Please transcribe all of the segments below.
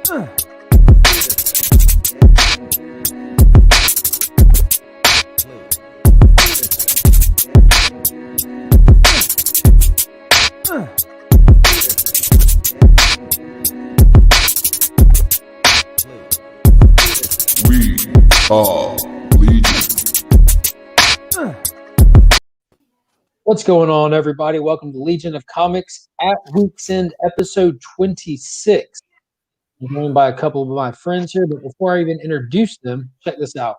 We are Legion. What's going on, everybody? Welcome to Legion of Comics at Week's End, episode 26. I'm joined by a couple of my friends here, but before I even introduce them, check this out.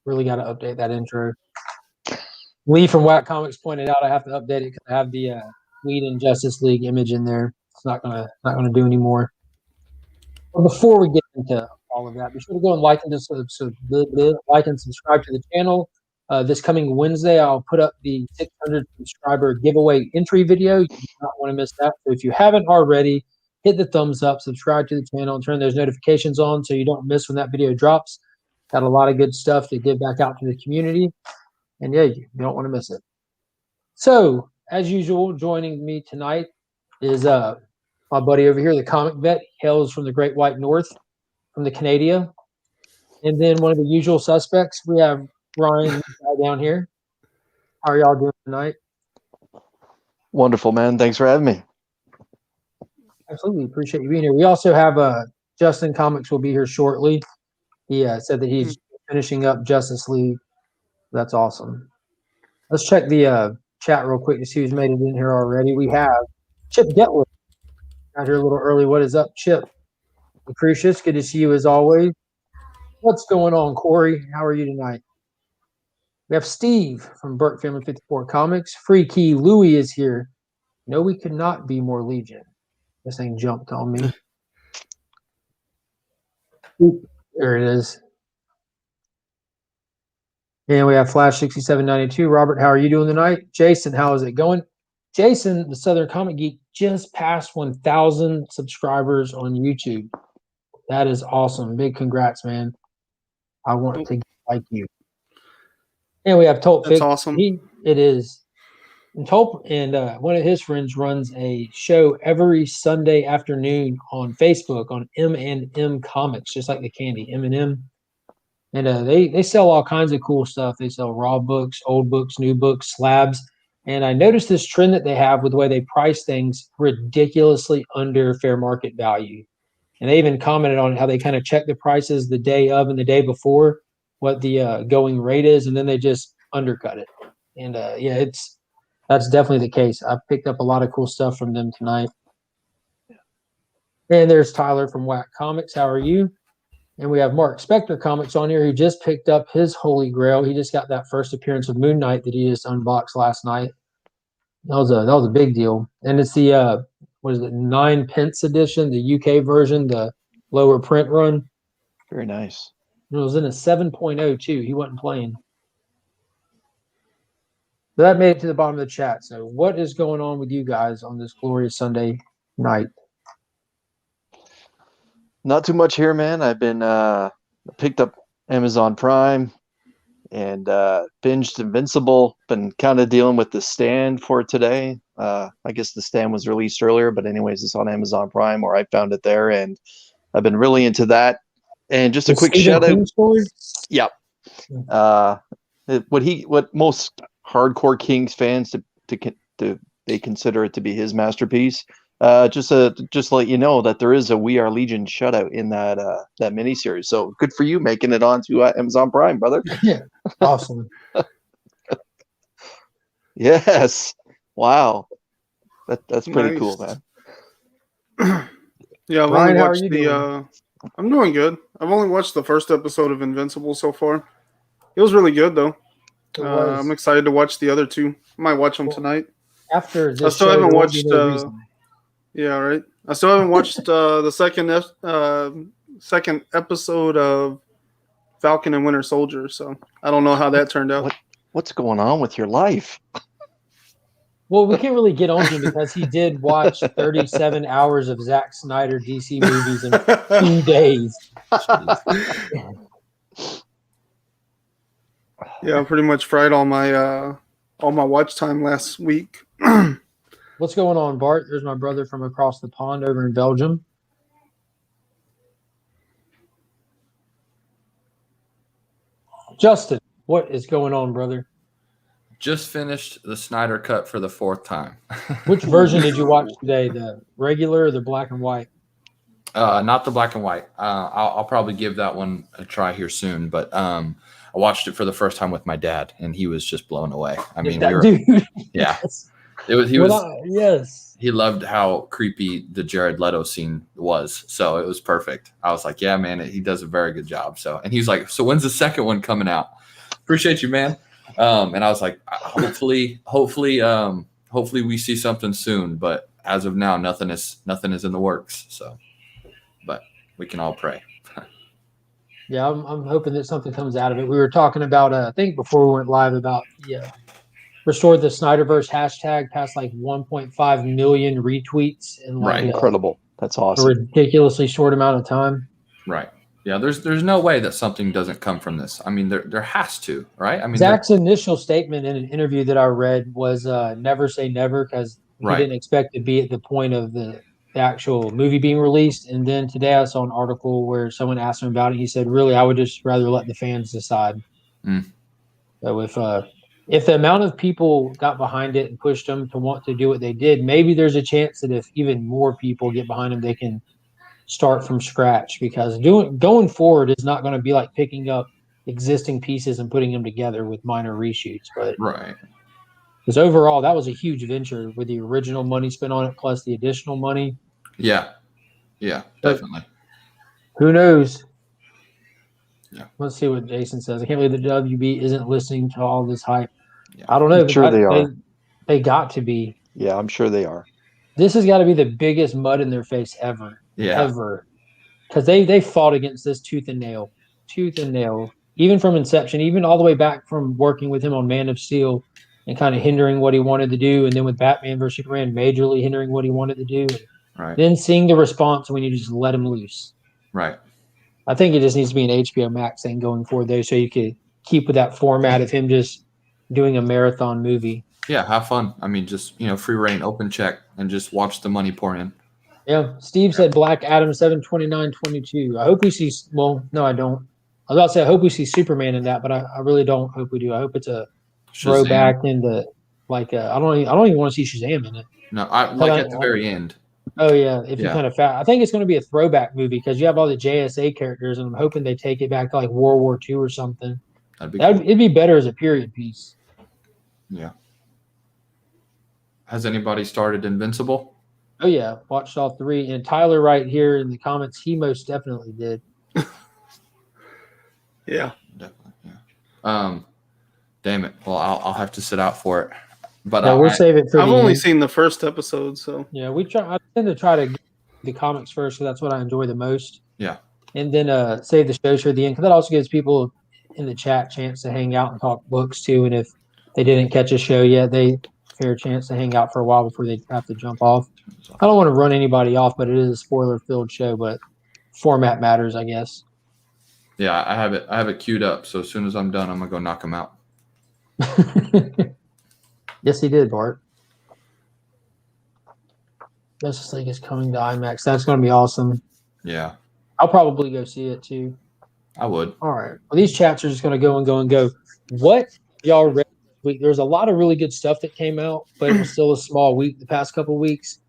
Really got to update that intro. Lee from Whack Comics pointed out I have to update it because I have the Whedon Justice League image in there. It's not gonna do anymore. But before we get into all of that, be sure to go and like and subscribe to the channel. This coming Wednesday, I'll put up the 600 subscriber giveaway entry video. You do not want to miss that. So if you haven't already, hit the thumbs up, subscribe to the channel, and turn those notifications on so you don't miss when that video drops. Got a lot of good stuff to give back out to the community. And yeah, you don't want to miss it. So, as usual, joining me tonight is my buddy over here, the comic vet. He hails from the Great White North, from the Canada. And then one of the usual suspects, we have Ryan down here. How are y'all doing tonight? Wonderful, man. Thanks for having me. Absolutely. Appreciate you being here. We also have Justin Comics will be here shortly. He said that he's finishing up Justice League. That's awesome. Let's check the chat real quick to see who's made it in here already. We have Chip Getler out here a little early. What is up, Chip? Lucretius, good to see you as always. What's going on, Corey? How are you tonight? We have Steve from Burke Family 54 Comics. Freaky Louie is here. No, we could not be more Legion. This thing jumped on me. Oop, there it is. And we have Flash 6792. Robert, how are you doing tonight? Jason, how is it going? Jason, the Southern Comic Geek, just passed 1,000 subscribers on YouTube. That is awesome. Big congrats, man. I want to get like you. And we have Tolp. That's awesome. It is. And Tolp and one of his friends runs a show every Sunday afternoon on Facebook on M&M Comics, just like the candy, M&M. And they sell all kinds of cool stuff. They sell raw books, old books, new books, slabs. And I noticed this trend that they have with the way they price things ridiculously under fair market value. And they even commented on how they kind of check the prices the day of and the day before, what the going rate is, and then they just undercut it. And yeah, that's definitely the case. I picked up a lot of cool stuff from them tonight. And there's Tyler from Whack Comics. How are you? And we have Mark Spector Comics on here who just picked up his Holy Grail. He just got that first appearance of Moon Knight that he just unboxed last night. That was a big deal. And it's the 9-pence edition, the UK version, the lower print run. Very nice. And it was in a 7.0 too. He wasn't playing. But that made it to the bottom of the chat. So what is going on with you guys on this glorious Sunday night? Not too much here, man. I've been picked up Amazon Prime and binged Invincible. Been kind of dealing with the stand for today. I guess the stand was released earlier, but anyways, it's on Amazon Prime, or I found it there, and I've been really into that. And just a quick shout out. Yep. What most hardcore Kings fans they consider it to be his masterpiece. Just to let you know that there is a We Are Legion shutout in that miniseries. So good for you making it onto Amazon Prime, brother. Yeah, awesome. Yes. Wow. That's pretty Nice. cool, man. Yeah, I've Ryan, only how are watched you the. doing? I'm doing good. I've only watched the first episode of Invincible so far. It was really good though. It was. I'm excited to watch the other two. I might watch them tonight. After I this still show, haven't there won't be watched. no reason. Yeah, right. I still haven't watched the second episode of Falcon and Winter Soldier. So I don't know how that turned out. What's going on with your life? Well, we can't really get on him because he did watch 37 hours of Zack Snyder DC movies in 2 days. Yeah, I pretty much fried all my watch time last week. What's going on, Bart? There's my brother from across the pond over in Belgium. Justin, what is going on, brother? Just finished the Snyder Cut for the 4th time. Which version did you watch today? The regular or the black and white? Not the black and white. I'll probably give that one a try here soon. But I watched it for the first time with my dad, and he was just blown away. I mean, dude. Yeah, Yes. it was. Yes. He loved how creepy the Jared Leto scene was. So it was perfect. I was like, yeah, man, he does a very good job. So, and he's like, so when's the second one coming out? Appreciate you, man. And I was like, hopefully we see something soon. But as of now, nothing is in the works. So, but we can all pray. Yeah, I'm hoping that something comes out of it. We were talking about, I think before we went live about, restored the Snyderverse hashtag past like 1.5 million retweets in like Right. Incredible. That's a awesome. ridiculously short amount of time. Right. Yeah. There's no way that something doesn't come from this. I mean, there has to, right? I mean, Zach's initial statement in an interview that I read was never say never, because he Right. didn't expect to be at the point of the actual movie being released. And then today I saw an article where someone asked him about it. He said, really, I would just rather let the fans decide. So if the amount of people got behind it and pushed them to want to do what they did, maybe there's a chance that if even more people get behind them, they can start from scratch, because going forward is not going to be like picking up existing pieces and putting them together with minor reshoots. But right. because overall, that was a huge venture with the original money spent on it plus the additional money. Yeah. Yeah, definitely. Who knows? Yeah. Let's see what Jason says. I can't believe the WB isn't listening to all this hype. Yeah. I don't know. I'm sure they are. They got to be. Yeah, I'm sure they are. This has got to be the biggest mud in their face ever. Yeah. Ever. Because they fought against this tooth and nail. Even from inception, even all the way back from working with him on Man of Steel and kind of hindering what he wanted to do. And then with Batman vs. Superman, majorly hindering what he wanted to do. Right. Then seeing the response when you just let him loose. Right. I think it just needs to be an HBO Max thing going forward, though, so you could keep with that format of him just doing a marathon movie. Yeah, have fun. I mean, just, free reign, open check, and just watch the money pour in. Yeah. Steve said Black Adam 7/29/22. I hope we see – well, no, I don't. I was about to say I hope we see Superman in that, but I really don't hope we do. I hope it's a throwback into like I don't even want to see Shazam in it. No, at the very end. Oh, yeah. If you kind of I think it's going to be a throwback movie because you have all the JSA characters, and I'm hoping they take it back to like World War II or something. It'd be better as a period piece. Yeah. Has anybody started Invincible? Oh, yeah. Watched all 3. And Tyler right here in the comments, he most definitely did. Yeah. Definitely, yeah. Damn it. Well, I'll have to sit out for it. But we'll save it for I've only seen the first episode, so. Yeah, I tend to try to get the comics first, because that's what I enjoy the most. Yeah. And then save the shows for the end, because that also gives people in the chat chance to hang out and talk books, too. And if they didn't catch a show yet, they fair chance to hang out for a while before they have to jump off. I don't want to run anybody off, but it is a spoiler-filled show, but format matters, I guess. Yeah, I have it queued up, so as soon as I'm done, I'm going to go knock him out. Yes, he did, Bart. Justice League is coming to IMAX. That's going to be awesome. Yeah. I'll probably go see it, too. I would. All right. Well, these chats are just going to go and go and go. What y'all read this week? There's a lot of really good stuff that came out, but it was still a small week the past couple of weeks.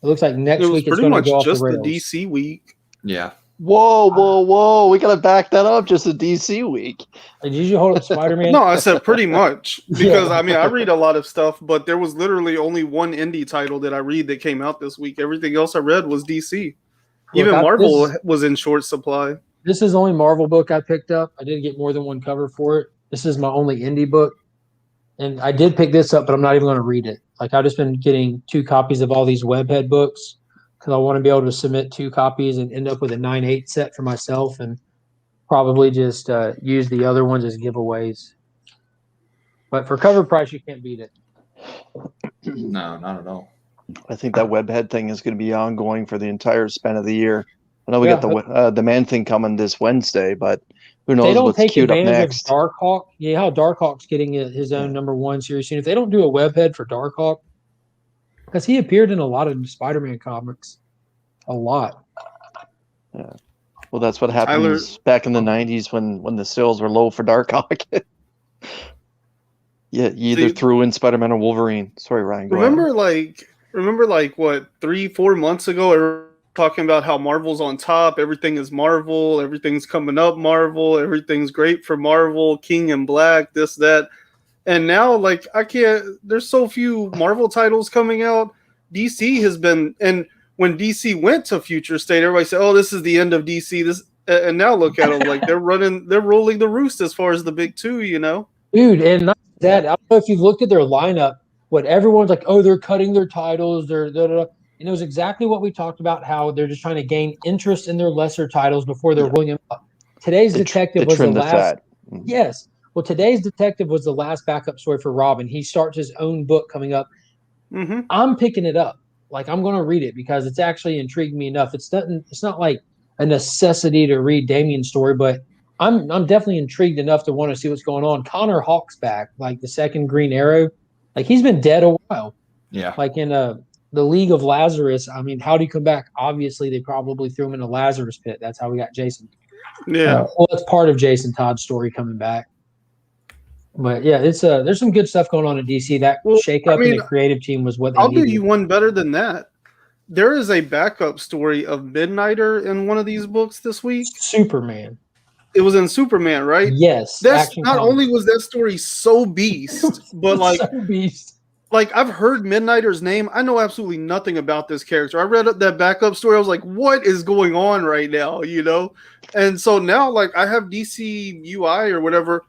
It looks like next week it's going to go off the rails. Pretty much just the DC week. Yeah. Whoa. We got to back that up. Just a DC week. Did you hold up Spider-Man? No, I said pretty much. Because, I mean, I read a lot of stuff, but there was literally only one indie title that I read that came out this week. Everything else I read was DC. Even Marvel was in short supply. This is the only Marvel book I picked up. I did get more than one cover for it. This is my only indie book. And I did pick this up, but I'm not even going to read it. Like, I've just been getting 2 copies of all these Webhead books because I want to be able to submit 2 copies and end up with a 9/8 set for myself, and probably just use the other ones as giveaways. But for cover price, you can't beat it. No, not at all. I think that Webhead thing is going to be ongoing for the entire span of the year I know we got the Man Thing coming this Wednesday, but who knows they don't what's take queued up advantage next. of Darkhawk. Yeah, how Darkhawk's getting his own #1 series soon. If they don't do a webhead for Darkhawk, because he appeared in a lot of Spider-Man comics, a lot. Yeah. Well, that's what happens back in the 90s when the sales were low for Darkhawk. Yeah, you either threw in Spider-Man or Wolverine. Sorry, Ryan. Remember like what 3-4 months ago, everyone was talking about how Marvel's on top. Everything is Marvel. Everything's coming up Marvel. Everything's great for Marvel. King and Black. This that. And now, like, I can't. There's so few Marvel titles coming out. DC has been, and when DC went to Future State, everybody said, "Oh, this is the end of DC." And now look at them, like they're rolling the roost as far as the big two, you know. Dude, and not that. I don't know if you've looked at their lineup. What everyone's like, oh, they're cutting their titles. And it was exactly what we talked about. How they're just trying to gain interest in their lesser titles before they're rolling them up. Today's Detective was the last. Yes. Well, today's Detective was the last backup story for Robin. He starts his own book coming up. Mm-hmm. I'm picking it up. Like, I'm going to read it because it's actually intrigued me enough. It's not like a necessity to read Damien's story, but I'm definitely intrigued enough to want to see what's going on. Connor Hawk's back, like the second Green Arrow. Like, he's been dead a while. Yeah. Like in the League of Lazarus. I mean, how do you come back? Obviously, they probably threw him in a Lazarus pit. That's how we got Jason. Yeah. Well, that's part of Jason Todd's story coming back. But yeah, it's there's some good stuff going on in DC. That shakeup in the creative team was what they needed. I'll do you one better than that. There is a backup story of Midnighter in one of these books this week. Superman. It was in Superman, right? Yes. That's not only was that story so beast, but like so beast. Like, I've heard Midnighter's name. I know absolutely nothing about this character. I read that backup story. I was like, what is going on right now? You know? And so now, like, I have DC UI or whatever.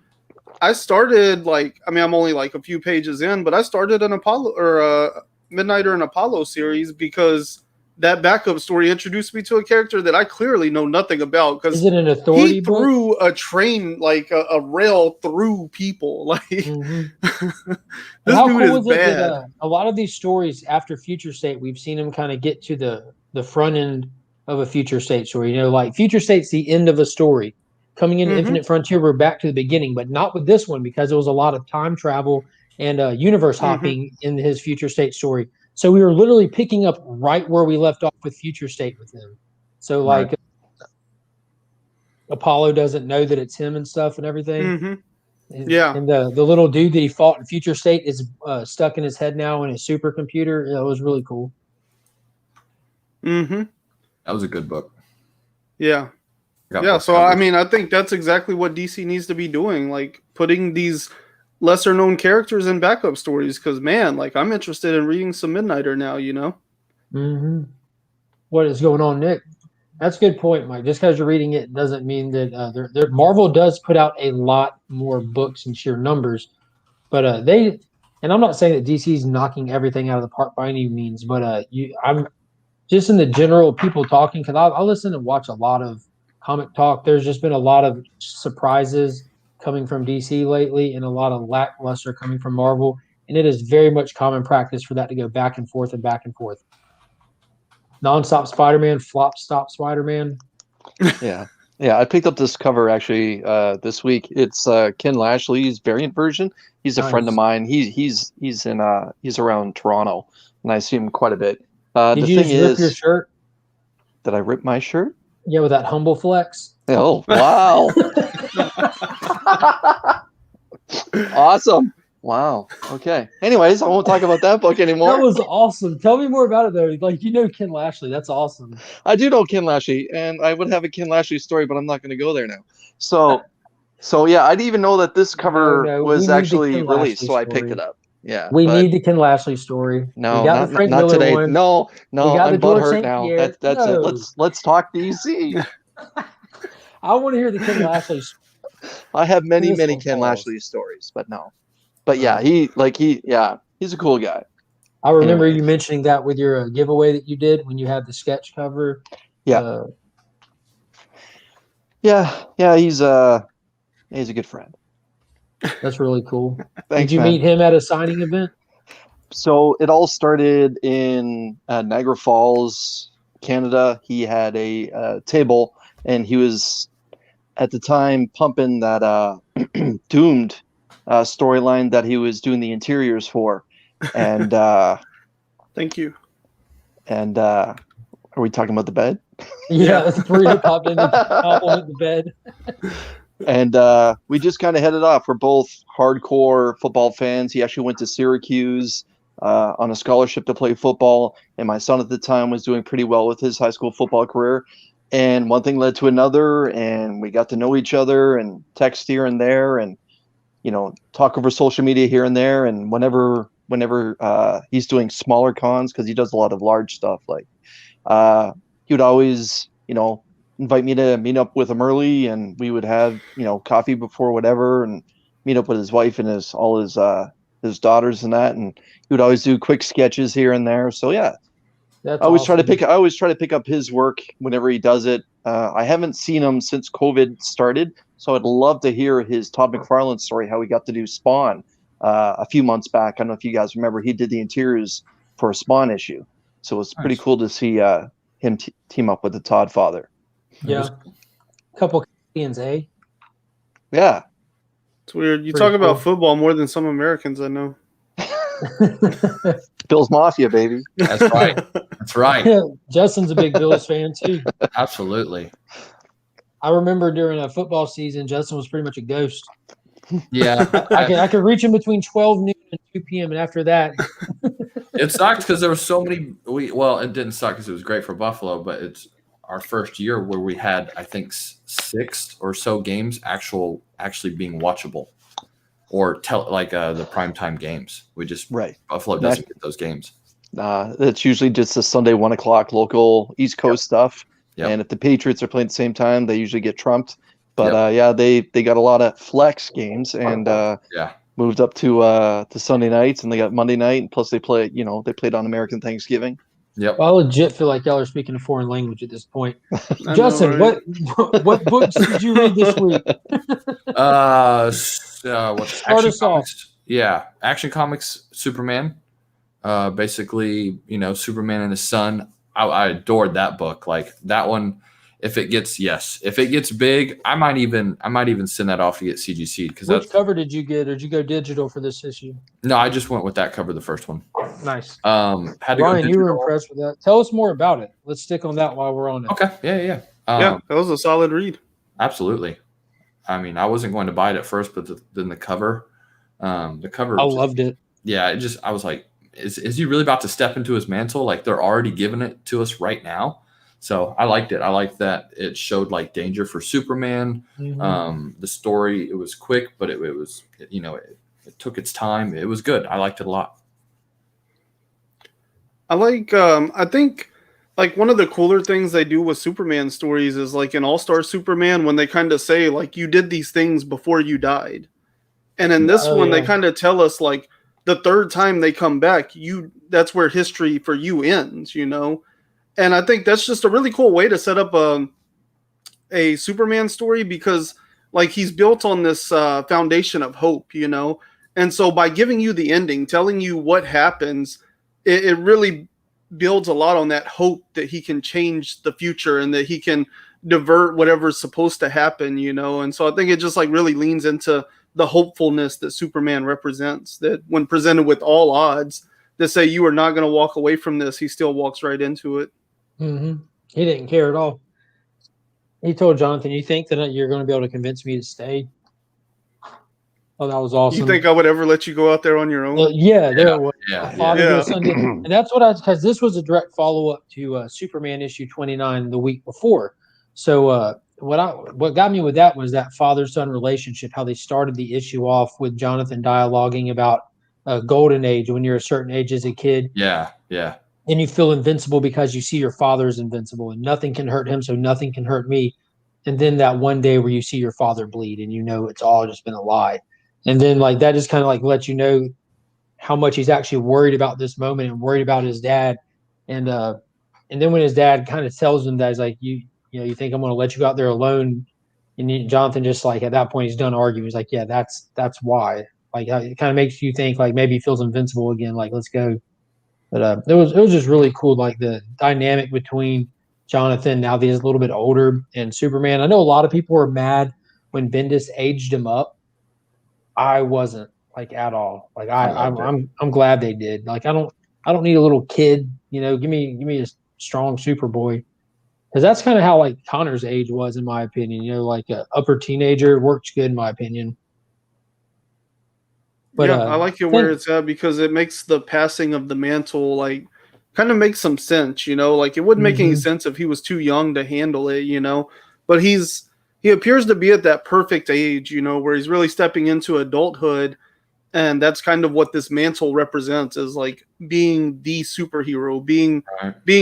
I started, like, I mean, I'm only like a few pages in, but I started an Apollo or a Midnighter and Apollo series because that backup story introduced me to a character that I clearly know nothing about. Because is it an authority book? He threw a train, like a rail through people. Like, this dude is bad. A lot of these stories after Future State, we've seen them kind of get to the front end of a Future State story. You know, like Future State's the end of a story. Coming into Infinite Frontier, we're back to the beginning, but not with this one because there was a lot of time travel and universe hopping in his Future State story. So we were literally picking up right where we left off with Future State with him. So like Apollo doesn't know that it's him and stuff and everything. Yeah. And the little dude that he fought in Future State is stuck in his head now in his supercomputer. It was really cool. That was a good book. Yeah. Yeah, so I mean, I think that's exactly what DC needs to be doing, like putting these lesser known characters in backup stories. Because man, like I'm interested in reading some Midnighter now. You know. What is going on, Nick? That's a good point, Mike. Just because you're reading it doesn't mean that Marvel does put out a lot more books in sheer numbers, but and I'm not saying that DC is knocking everything out of the park by any means, but I'm just in the general people talking because I listen and watch a lot of comic talk. There's just been a lot of surprises coming from DC lately and a lot of lackluster coming from Marvel. And it is very much common practice for that to go back and forth and back and forth. Non-stop Spider-Man, flop-stop Spider-Man. Yeah. I picked up this cover actually this week. It's Ken Lashley's variant version. He's a friend of mine. He's around Toronto, and I see him quite a bit. Did you just rip your shirt? Did I rip my shirt? Yeah, with that humble flex. Oh, wow. Awesome. Wow. Okay. Anyways, I won't talk about that book anymore. That was awesome. Tell me more about it, though. Like, you know Ken Lashley. That's awesome. I do know Ken Lashley, and I would have a Ken Lashley story, but I'm not going to go there now. So yeah, I didn't even know that this cover was actually released, so I picked it up. Yeah. We need the Ken Lashley story. No, not today. One. No, I'm butthurt now. That's it. Let's talk DC. I want to hear the Ken Lashley story. I have many Ken Lashley stories, but no. But yeah, he's a cool guy. I remember you mentioning that with your giveaway that you did when you had the sketch cover. Yeah. Yeah, he's a good friend. That's really cool. Thanks, Did you meet him at a signing event? So it all started in Niagara Falls Canada. He had a table, and he was at the time pumping that Doomed storyline that he was doing the interiors for. And Thank you. and are we talking about the bed? Yeah, Burrito popped in to compliment the bed. And we just kind of headed off. We're both hardcore football fans. He actually went to Syracuse on a scholarship to play football. And my son at the time was doing pretty well with his high school football career. And one thing led to another, and we got to know each other and text here and there and, talk over social media here and there. And whenever he's doing smaller cons, because he does a lot of large stuff, like he would always, invite me to meet up with him early, and we would have, coffee before whatever, and meet up with his wife and his daughters and that. And he would always do quick sketches here and there. So yeah, That's I always awesome. I always try to pick up his work whenever he does it. I haven't seen him since COVID started, so I'd love to hear his Todd McFarlane story, how he got to do Spawn a few months back. I don't know if you guys remember, he did the interiors for a Spawn issue. So it's pretty cool to see him team up with the Todd father. Yeah. A couple Canadians, eh? Yeah. It's weird. You Pretty talk about cool. football more than some Americans I know. Bills Mafia, baby. That's right. That's right. Yeah, Justin's a big Bills fan too. Absolutely. I remember during a football season, Justin was pretty much a ghost. Yeah. I could reach him between 12 noon and 2 p.m. and after that, It sucked because there were so many. It didn't suck because it was great for Buffalo, but it's our first year where we had, I think, 6 or so games actually being watchable, or the primetime games. We just Buffalo doesn't get those games. It's usually just a Sunday 1:00 local East Coast stuff. Yep. And if the Patriots are playing at the same time, they usually get trumped. But they got a lot of flex games and moved up to Sunday nights, and they got Monday night, and plus they played on American Thanksgiving. Yep. well, I legit feel like y'all are speaking a foreign language at this point. I Justin, know, right? what books did you read this week? What's Start Action us off. Comics? Yeah, Action Comics, Superman. Basically, Superman and his son. I adored that book. Like that one. If it gets big, I might even send that off to get CGC because Which cover did you get, or did you go digital for this issue? No, I just went with that cover, the first one. Nice. Had to Ryan, go you were digital. impressed with that. Tell us more about it. Let's stick on that while we're on it. Okay, yeah. Yeah, that was a solid read. Absolutely. I mean, I wasn't going to buy it at first, but then the cover, I loved it. Yeah, I was like, is he really about to step into his mantle? Like they're already giving it to us right now. So I liked it. I liked that it showed like danger for Superman. Mm-hmm. The story, it was quick, but it was, it took its time. It was good. I liked it a lot. I think like one of the cooler things they do with Superman stories is like in All-Star Superman when they kind of say like you did these things before you died. And in this one they kind of tell us like the third time they come back, that's where history for you ends, And I think that's just a really cool way to set up a Superman story because like he's built on this foundation of hope, And so by giving you the ending, telling you what happens, it really builds a lot on that hope that he can change the future and that he can divert whatever's supposed to happen, And so I think it just like really leans into the hopefulness that Superman represents, that when presented with all odds that say you are not going to walk away from this, he still walks right into it. Mm-hmm. He didn't care at all. He told Jonathan, "You think that you're going to be able to convince me to stay?" Oh, that was awesome. You think I would ever let you go out there on your own? There it was. Yeah. Father to Son did. And that's because this was a direct follow-up to Superman issue 29 the week before. So what got me with that was that father-son relationship, how they started the issue off with Jonathan dialoguing about a golden age when you're a certain age as a kid. Yeah. And you feel invincible because you see your father is invincible and nothing can hurt him, so nothing can hurt me. And then that one day where you see your father bleed and it's all just been a lie. And then like that just kind of like lets you know how much he's actually worried about this moment and worried about his dad. And then when his dad kind of tells him that, he's like, you think I'm going to let you go out there alone? And Jonathan just like at that point he's done arguing. He's like, yeah, that's why. Like it kind of makes you think like maybe he feels invincible again. Like let's go. But it was just really cool, like the dynamic between Jonathan now that he's a little bit older and Superman. I know a lot of people were mad when Bendis aged him up. I wasn't like at all. Like I'm glad they did. Like I don't need a little kid. Give me a strong Superboy. Because that's kind of how like Connor's age was, in my opinion. Like an upper teenager works good, in my opinion. But I like it where it's at because it makes the passing of the mantle like kind of makes some sense. Like it wouldn't make any sense if he was too young to handle it. But he appears to be at that perfect age. Where he's really stepping into adulthood, and that's kind of what this mantle represents, is like being the superhero, being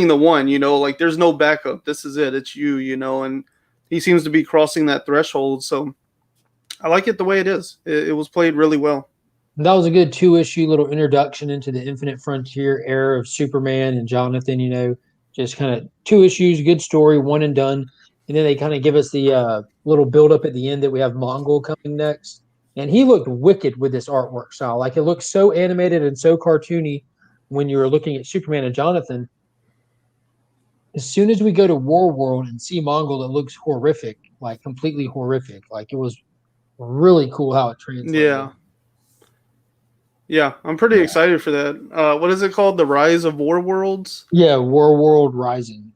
the one. Like there's no backup. This is it. It's you. And he seems to be crossing that threshold. So I like it the way it is. It was played really well. That was a good 2-issue little introduction into the Infinite Frontier era of Superman and Jonathan, just kind of 2 issues, good story, one and done. And then they kind of give us the little build up at the end that we have Mongol coming next. And he looked wicked with this artwork style. Like it looked so animated and so cartoony when you were looking at Superman and Jonathan. As soon as we go to War World and see Mongol, it looks horrific, like completely horrific. Like it was really cool how it translated. Yeah, I'm pretty excited for that. What is it called? The Rise of War Worlds? Yeah, War World Rising.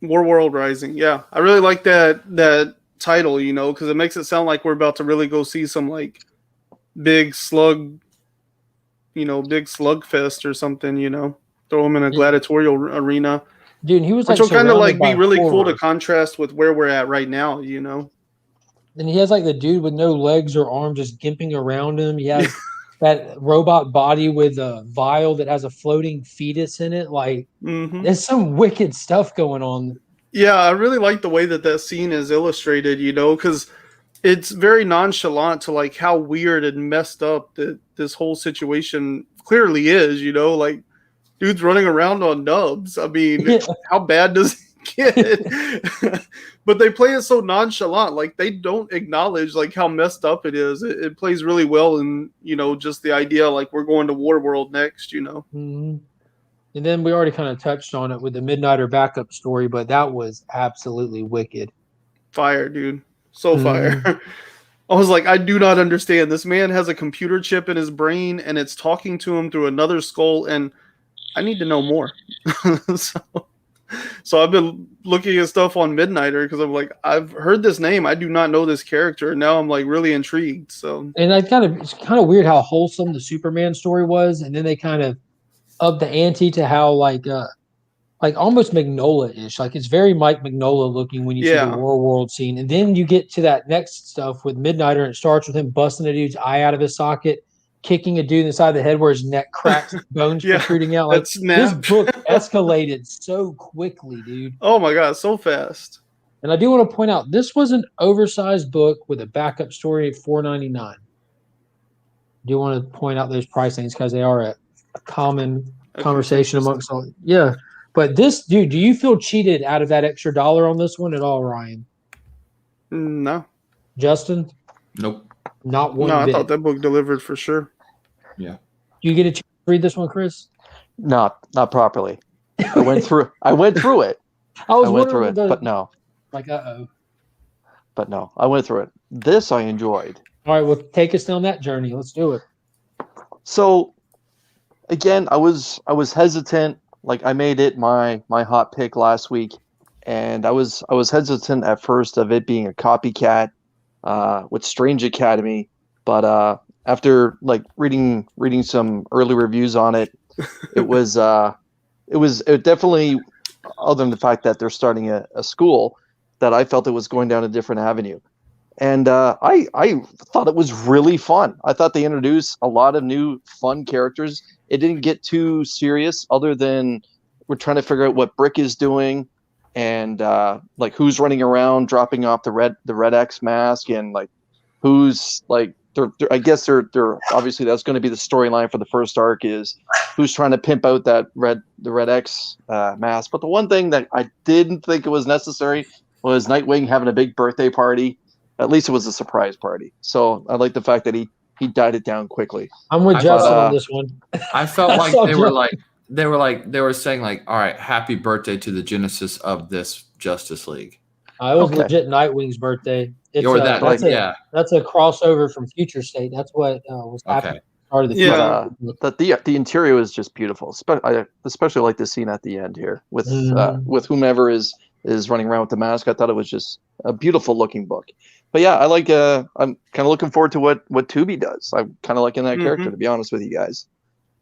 War World Rising. Yeah, I really like that title, because it makes it sound like we're about to really go see some like big slugfest or something. Throw him in a gladiatorial arena. Dude, he was which will kind of like be really cool to contrast with where we're at right now. And he has like the dude with no legs or arms just gimping around him. He has that robot body with a vial that has a floating fetus in it. Like, there's some wicked stuff going on. Yeah, I really like the way that scene is illustrated, because it's very nonchalant to like how weird and messed up that this whole situation clearly is, like dude's running around on nubs. I mean, how bad does it get? But they play it so nonchalant, like they don't acknowledge like how messed up it is. It plays really well in, just the idea like we're going to War World next, And then we already kind of touched on it with the Midnighter backup story, but that was absolutely wicked. Fire, dude. So fire. I was like, I do not understand. This man has a computer chip in his brain and it's talking to him through another skull, and I need to know more. So I've been looking at stuff on Midnighter because I'm like, I've heard this name. I do not know this character. And now I'm like really intrigued. So, and it's kind of weird how wholesome the Superman story was, and then they kind of upped the ante to how like almost Mignola-ish. Like it's very Mike Mignola looking when you see the War World scene, and then you get to that next stuff with Midnighter, and it starts with him busting a dude's eye out of his socket, kicking a dude in the side of the head where his neck cracks, bones protruding out. Like this book escalated so quickly, dude. Oh my god, so fast. And I do want to point out this was an oversized book with a backup story at $4.99. I do want to point out those pricings because they are a common conversation amongst all. Yeah, but this dude, do you feel cheated out of that extra $1 on this one at all, Ryan? No. Justin? Nope. Not one. No, I thought that book delivered for sure. Yeah. Do you get a chance to read this one, Chris? Not properly. I went through it. I went through it, but no. Like, But no, I went through it. This I enjoyed. All right, well, take us down that journey. Let's do it. So, again, I was hesitant. Like I made it my hot pick last week, and I was hesitant at first of it being a copycat with Strange Academy, but after like reading some early reviews on it, it definitely, other than the fact that they're starting a school, that I felt it was going down a different avenue. And I thought it was really fun. I thought they introduced a lot of new fun characters. It didn't get too serious, other than we're trying to figure out what Brick is doing, and like who's running around dropping off the Red X mask, and like who's like I guess they're obviously that's going to be the storyline for the first arc, is who's trying to pimp out the Red X mask. But the one thing that I didn't think it was necessary was Nightwing having a big birthday party. At least it was a surprise party. So I like the fact that he died it down quickly. I'm with Justin on this one. I felt like they were like they were saying like, all right, happy birthday to the genesis of this Justice League. It was Okay. legit Nightwing's birthday. It's Or that, that's like, a yeah. that's a crossover from Future State. That's what was happening. Okay. Started the Yeah. The interior is just beautiful. I especially like the scene at the end here with whomever is running around with the mask. I thought it was just a beautiful looking book. But yeah, I like. I'm kind of looking forward to what Tubi does. I'm kind of liking that character, to be honest with you guys.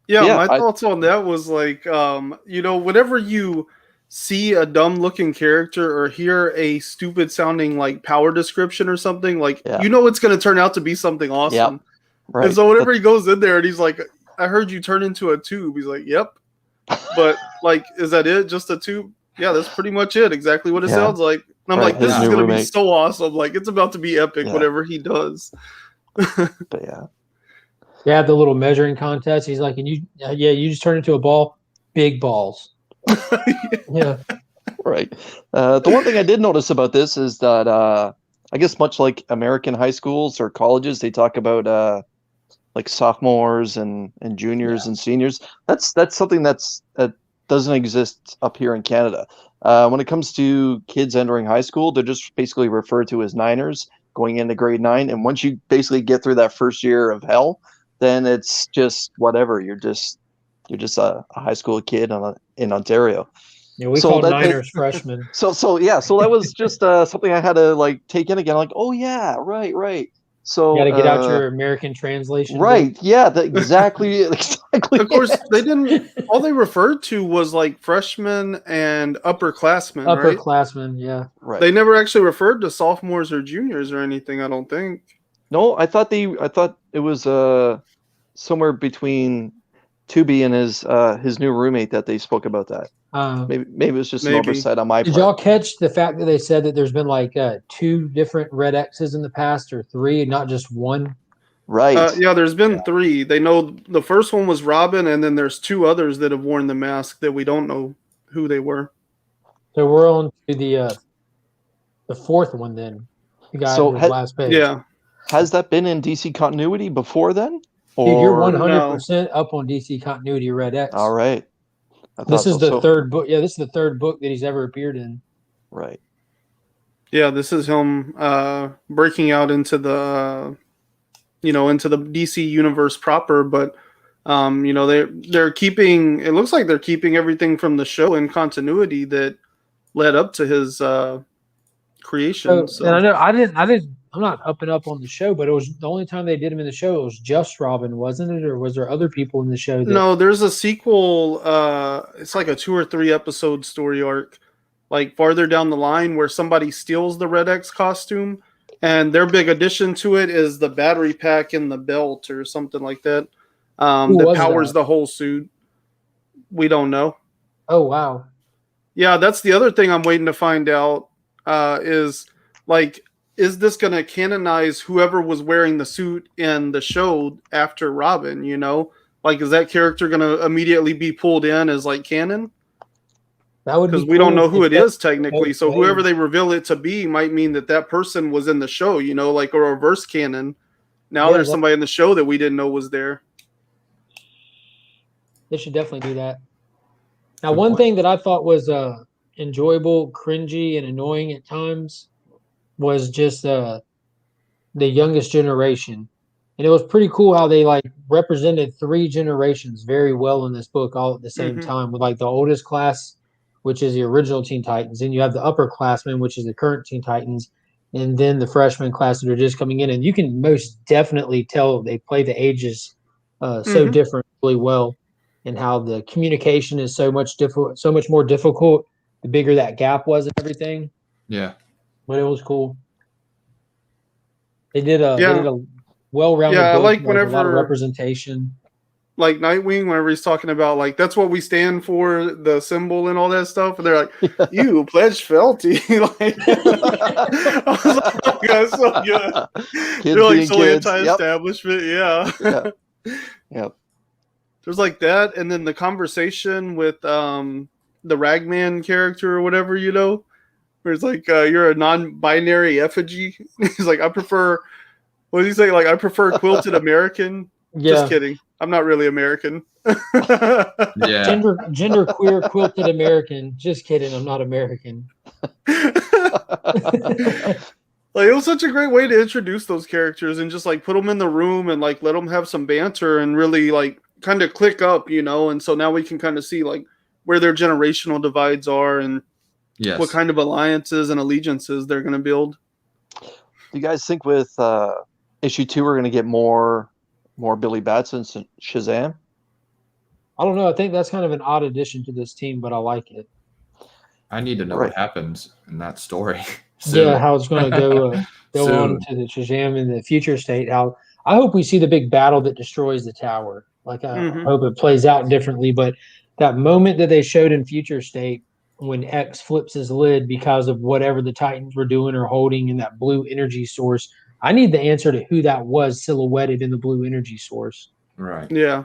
Yeah, my thoughts on that was like, whenever you see a dumb looking character or hear a stupid sounding like power description or something, like it's going to turn out to be something awesome. Yep. Right. And so whenever he goes in there and he's like, I heard you turn into a tube. He's like, yep. But like, is that it? Just a tube? Yeah, that's pretty much it. Exactly what it sounds like. And I'm like, this is going to be so awesome. Like, it's about to be epic, whatever he does. But yeah. Yeah, the little measuring contest. He's like, and you just turn into a ball, big balls. Yeah. Right. The one thing I did notice about this is that I guess much like American high schools or colleges, they talk about like sophomores and juniors and seniors. That's something that doesn't exist up here in Canada. When it comes to kids entering high school, they're just basically referred to as Niners going into grade 9. And once you basically get through that first year of hell, then it's just whatever. You're just a high school kid in Ontario. Yeah, we call Niners freshmen. So that was just something I had to like take in again. Like, oh yeah, right. So you got to get out your American translation. Right? Book. Yeah, exactly. Of course, they didn't. All they referred to was like freshmen and upperclassmen. Upperclassmen, yeah. Right. They never actually referred to sophomores or juniors or anything. I don't think. No, I thought it was somewhere between Tubi and his new roommate that they spoke about that. Maybe it was just an oversight on my part. Did y'all catch the fact that they said that there's been like 2 different Red X's in the past, or 3, not just one? Right. Yeah, there's been 3. They know the first one was Robin, and then there's 2 others that have worn the mask that we don't know who they were. So we're on to the 4th one then. The guy on the last page. Yeah. Has that been in DC continuity before then? Dude, you're 100% up on DC continuity Red X. All right. This is the 3rd book. Yeah, this is the 3rd book that he's ever appeared in. Right. Yeah, this is him breaking out into the into the DC universe proper, but they're keeping, it looks like they're keeping everything from the show in continuity that led up to his creation. And I know I'm not up and up on the show, but it was the only time they did him in the show. It was just Robin, wasn't it? Or was there other people in the show? No, there's a sequel. It's like a 2 or 3 episode story arc, like farther down the line, where somebody steals the Red X costume, and their big addition to it is the battery pack in the belt or something like that. That powers the whole suit. We don't know. Oh wow. Yeah, that's the other thing I'm waiting to find out. Is this going to canonize whoever was wearing the suit in the show after Robin, Like, is that character going to immediately be pulled in as, like, canon? That would be because we don't know who it is technically. So whoever they reveal it to be might mean that person was in the show, like a reverse canon. Now there's somebody in the show that we didn't know was there. They should definitely do that. Now, one thing that I thought was enjoyable, cringy, and annoying at times was just the youngest generation. And it was pretty cool how they represented 3 generations very well in this book all at the same time, with the oldest class, which is the original Teen Titans, and you have the upperclassmen, which is the current Teen Titans, and then the freshman class that are just coming in. And you can most definitely tell they play the ages so different really well, and how the communication is so much more difficult the bigger that gap was and everything. Yeah. But it was cool. They did a well-rounded book, like a lot of representation. Like Nightwing, whenever he's talking about that's what we stand for, the symbol and all that stuff, and they're like, "You pledge fealty." I was like, oh, that's so good. They're so anti-establishment. Yep. Yep. There's that, and then the conversation with the Ragman character or whatever, where it's you're a non-binary effigy. He's like, I prefer. What did he say? I prefer quilted American. Yeah. Just kidding. I'm not really American. Yeah. Gender queer quilted American. Just kidding. I'm not American. Like, it was such a great way to introduce those characters and just like put them in the room and like let them have some banter and really like kind of click up, you know. And so now we can kind of see like where their generational divides are and Yes. what kind of alliances and allegiances they're going to build. Do you guys think with issue 2 we're going to get more Billy Batson and Shazam? I don't know. I think that's kind of an odd addition to this team, but I like it. I need to know Right. what happens in that story. soon. Yeah, how it's going to go on Soon. to the Shazam in the future state. How I hope we see the big battle that destroys the tower. Like I hope it plays out differently. But that moment that they showed in future state when X flips his lid because of whatever the Titans were doing or holding in that blue energy source, I need the answer to who that was silhouetted in the blue energy source. Right. Yeah.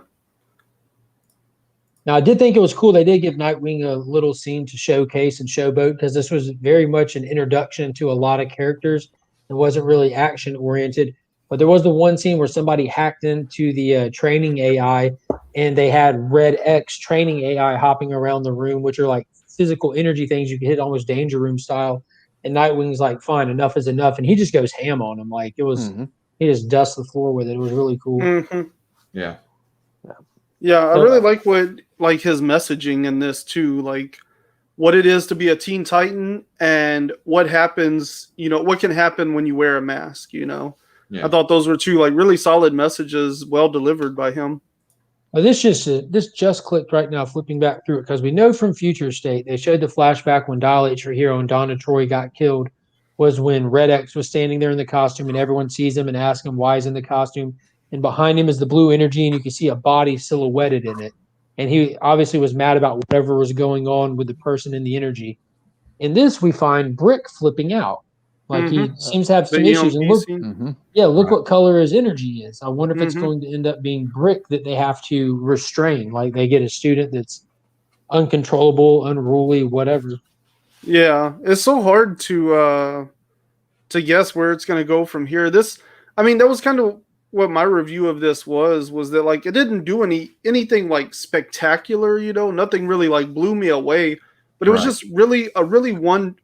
Now, I did think it was cool. They did give Nightwing a little scene to showcase and showboat because this was very much an introduction to a lot of characters. It wasn't really action oriented, but there was the one scene where somebody hacked into the training AI and they had Red X training AI hopping around the room, which are like physical energy things you can hit almost Danger Room style. And Nightwing's like, fine, enough is enough. And he just goes ham on him. Like it was, he just dusts the floor with it. It was really cool. Mm-hmm. Yeah. Yeah, I really like his messaging in this too, like what it is to be a Teen Titan and what happens, you know, what can happen when you wear a mask, you know. Yeah. I thought those were two like really solid messages, well delivered by him. Well, this just clicked right now, flipping back through it, because we know from Future State, they showed the flashback when Dilate Your Hero and Donna Troy got killed, was when Red X was standing there in the costume and everyone sees him and asks him why he's in the costume. And behind him is the blue energy, and you can see a body silhouetted in it. And he obviously was mad about whatever was going on with the person in the energy. In this, we find Brick flipping out. Like he seems to have some issues. And look what color his energy is. I wonder if it's going to end up being Brick that they have to restrain. Like they get a student that's uncontrollable, unruly, whatever. Yeah, it's so hard to guess where it's going to go from here. That was kind of what my review of this was that like it didn't do anything like spectacular, you know, nothing really like blew me away, but it was just really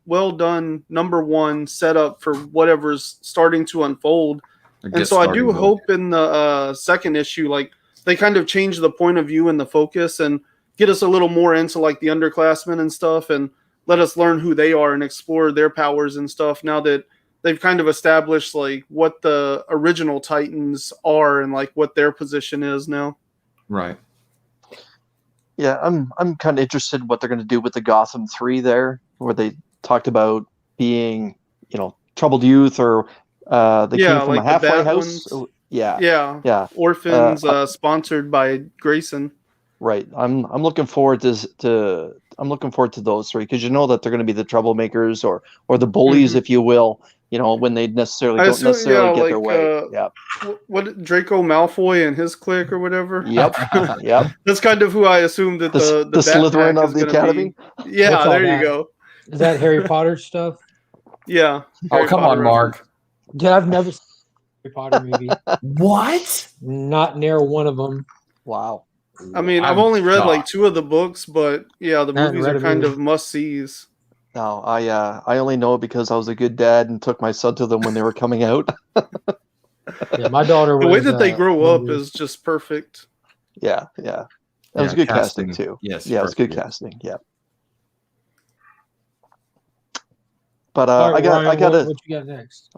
well done number one setup for whatever's starting to unfold. And so I do hope in the second issue, like they kind of change the point of view and the focus and get us a little more into like the underclassmen and stuff and let us learn who they are and explore their powers and stuff now that they've kind of established like what the original Titans are and like what their position is now. Right. Yeah, I'm kind of interested in what they're going to do with the Gotham 3 there, where they talked about being, you know, troubled youth or they came from like a halfway house. Ones. Yeah. Orphans sponsored by Grayson. Right. I'm looking forward to those three because you know that they're going to be the troublemakers or the bullies, if you will. You know, when they don't necessarily get their way. What Draco Malfoy and his clique or whatever. Yep. That's kind of who I assumed that the Slytherin of the Academy. Yeah, there you go. Is that Harry Potter stuff? Yeah. Oh, come on, Mark. Yeah, I've never seen a Harry Potter movie. What? Not near one of them. Wow. I mean, I've only read like 2 of the books, but yeah, the movies are kind of must-sees. No, I only know it because I was a good dad and took my son to them when they were coming out. Yeah, my daughter was, the way that they grow up is just perfect. Yeah. That was good casting too. Yes. Yeah, it was good casting. Yeah. But right, I got what you got next?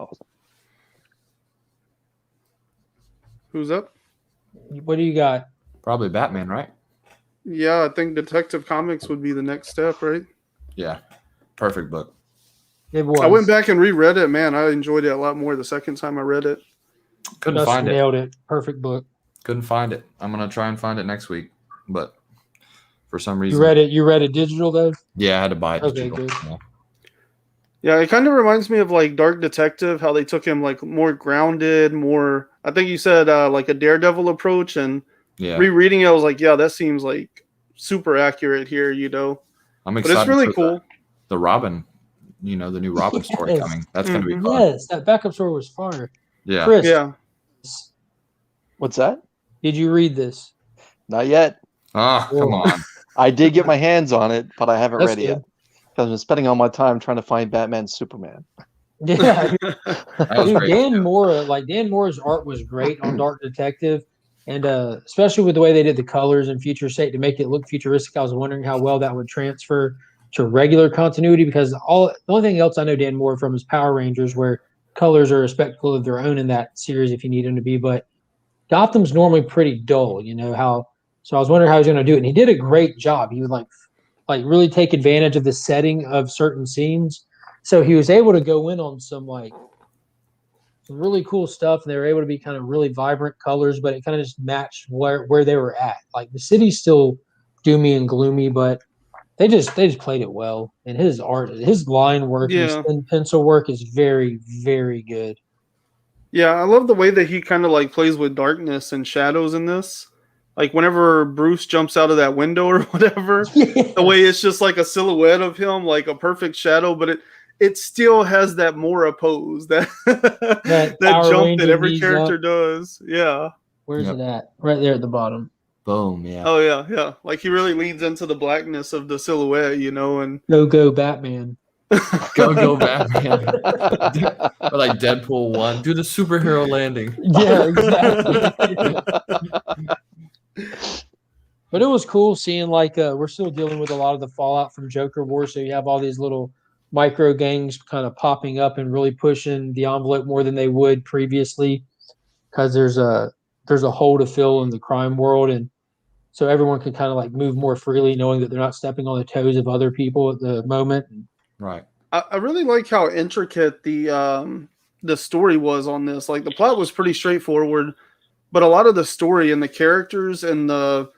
Who's up? What do you got? Probably Batman, right? Yeah, I think Detective Comics would be the next step, right? Yeah. Perfect book. It was. I went back and reread it. Man, I enjoyed it a lot more the second time I read it. Couldn't find it. Nailed it. Perfect book. Couldn't find it. I'm gonna try and find it next week, but for some reason You read it digital though? Yeah, I had to buy it. Okay, digital. good. Yeah, it kind of reminds me of like Dark Detective, how they took him like more grounded, more. I think you said like a Daredevil approach, and rereading it, I was like, yeah, that seems like super accurate here, you know. I'm excited. But it's really cool. The Robin, you know, the new Robin story coming. That's going to be fun. Yes, that backup story was fire. Yeah. Chris. Yeah. What's that? Did you read this? Not yet. Oh, come Whoa. on. I did get my hands on it, but I haven't That's read it good. yet. Because I've been spending all my time trying to find Batman and Superman. Yeah, That was dude, great. Dan Moore's art was great on Dark Detective, and especially with the way they did the colors and future state to make it look futuristic. I was wondering how well that would transfer to regular continuity because the only thing else I know Dan Moore from is Power Rangers, where colors are a spectacle of their own in that series if you need them to be. But Gotham's normally pretty dull, you know how. So I was wondering how he was going to do it, and he did a great job. He would like really take advantage of the setting of certain scenes. So he was able to go in on some really cool stuff, and they were able to be kind of really vibrant colors, but it kind of just matched where they were at. Like the city's still doomy and gloomy, but they just played it well. And his art, his line work, and his Yeah. thin pencil work is very, very good. Yeah, I love the way that he kind of like plays with darkness and shadows in this. Like whenever Bruce jumps out of that window or whatever, the way it's just like a silhouette of him, like a perfect shadow, but it still has that Mora pose, that that Power jump that Ranger every knees character up. does. Yeah. Where's Yep. it at? Right there at the bottom. Boom. Yeah. Oh yeah, yeah. Like he really leans into the blackness of the silhouette, you know, and Go Batman. Go Batman. Or like Deadpool 1. Do the superhero landing. Yeah, exactly. But it was cool seeing we're still dealing with a lot of the fallout from Joker War, so you have all these little micro gangs kind of popping up and really pushing the envelope more than they would previously, because there's a hole to fill in the crime world, and so everyone can kind of like move more freely, knowing that they're not stepping on the toes of other people at the moment. Right. I really like how intricate the story was on this. Like the plot was pretty straightforward, but a lot of the story and the characters and the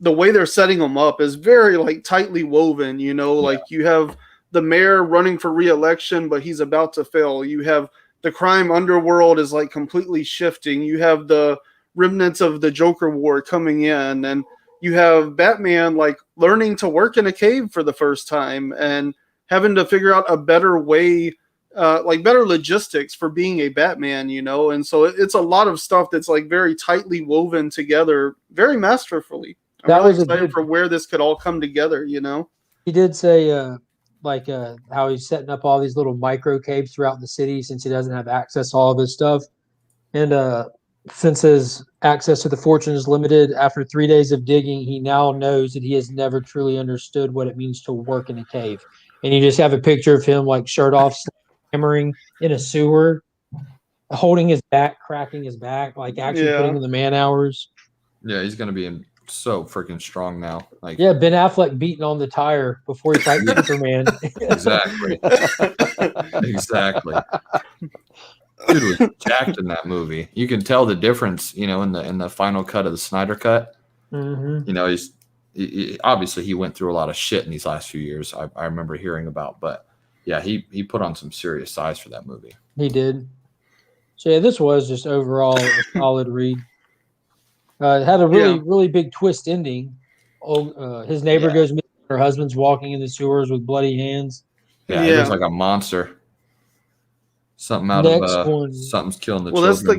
way they're setting them up is very like tightly woven, you know, like you have the mayor running for re-election, but he's about to fail. You have the crime underworld is like completely shifting. You have the remnants of the Joker War coming in, and you have Batman like learning to work in a cave for the first time and having to figure out a better way, like better logistics for being a Batman, you know? And so it's a lot of stuff that's like very tightly woven together, very masterfully. I'm That really was a excited good. for where this could all come together, you know? He did say how he's setting up all these little micro caves throughout the city since he doesn't have access to all of this stuff, and since his access to the fortune is limited, after 3 days of digging, he now knows that he has never truly understood what it means to work in a cave. And you just have a picture of him like shirt off, hammering in a sewer, holding his back, cracking his back, like actually putting in the man hours. Yeah, he's gonna be so freaking strong now. Like Yeah, Ben Affleck beating on the tire before he fights Superman. exactly. Exactly. Dude was jacked in that movie. You can tell the difference, you know, in the final cut of the Snyder cut. Mm-hmm. You know, obviously he went through a lot of shit in these last few years. I remember hearing about, but yeah, he put on some serious size for that movie. He did. So yeah, this was just overall a solid read. It had a really big twist ending. His neighbor goes missing. Her husband's walking in the sewers with bloody hands. Yeah, he looks like a monster. Something out of something's killing the children. That's the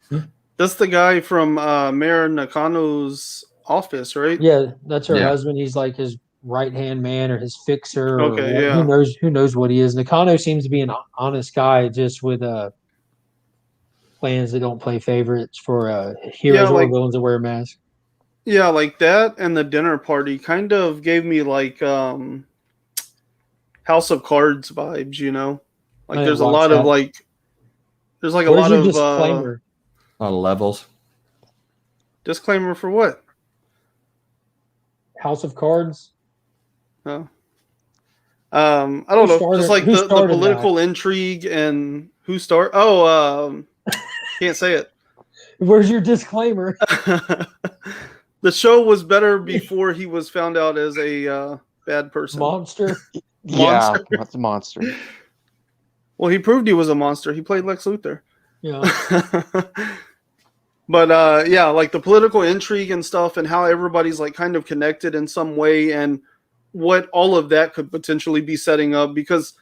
guy. That's the guy from Mayor Nakano's office, right? Yeah, that's her husband. He's like his right-hand man or his fixer. Who knows what he is. Nakano seems to be an honest guy, just with plans that don't play favorites for heroes or villains that wear a mask. Yeah, like that and the dinner party kind of gave me like House of Cards vibes, you know? Like there's a lot of like there's like a lot of disclaimer. A lot of levels. Disclaimer for what? House of Cards? Oh. I don't know. Just like the political intrigue and who started. Can't say it. Where's your disclaimer? The show was better before he was found out as a bad person. Monster? Yeah, that's a monster. Well, he proved he was a monster. He played Lex Luthor. Yeah. But like the political intrigue and stuff and how everybody's like kind of connected in some way and what all of that could potentially be setting up, because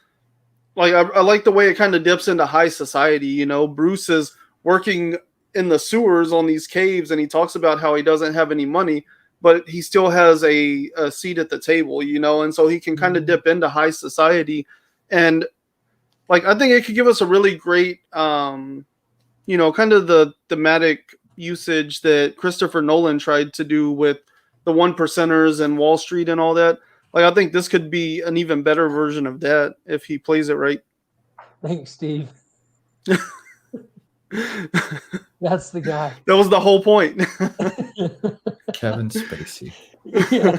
like I like the way it kind of dips into high society, you know. Bruce is working in the sewers on these caves, and he talks about how he doesn't have any money, but he still has a seat at the table, you know, and so he can kind of dip into high society. And like, I think it could give us a really great, you know, kind of the thematic usage that Christopher Nolan tried to do with the one percenters and Wall Street and all that. Like, I think this could be an even better version of that if he plays it right. Thanks, Steve. That's the guy. That was the whole point. Kevin Spacey. Yeah.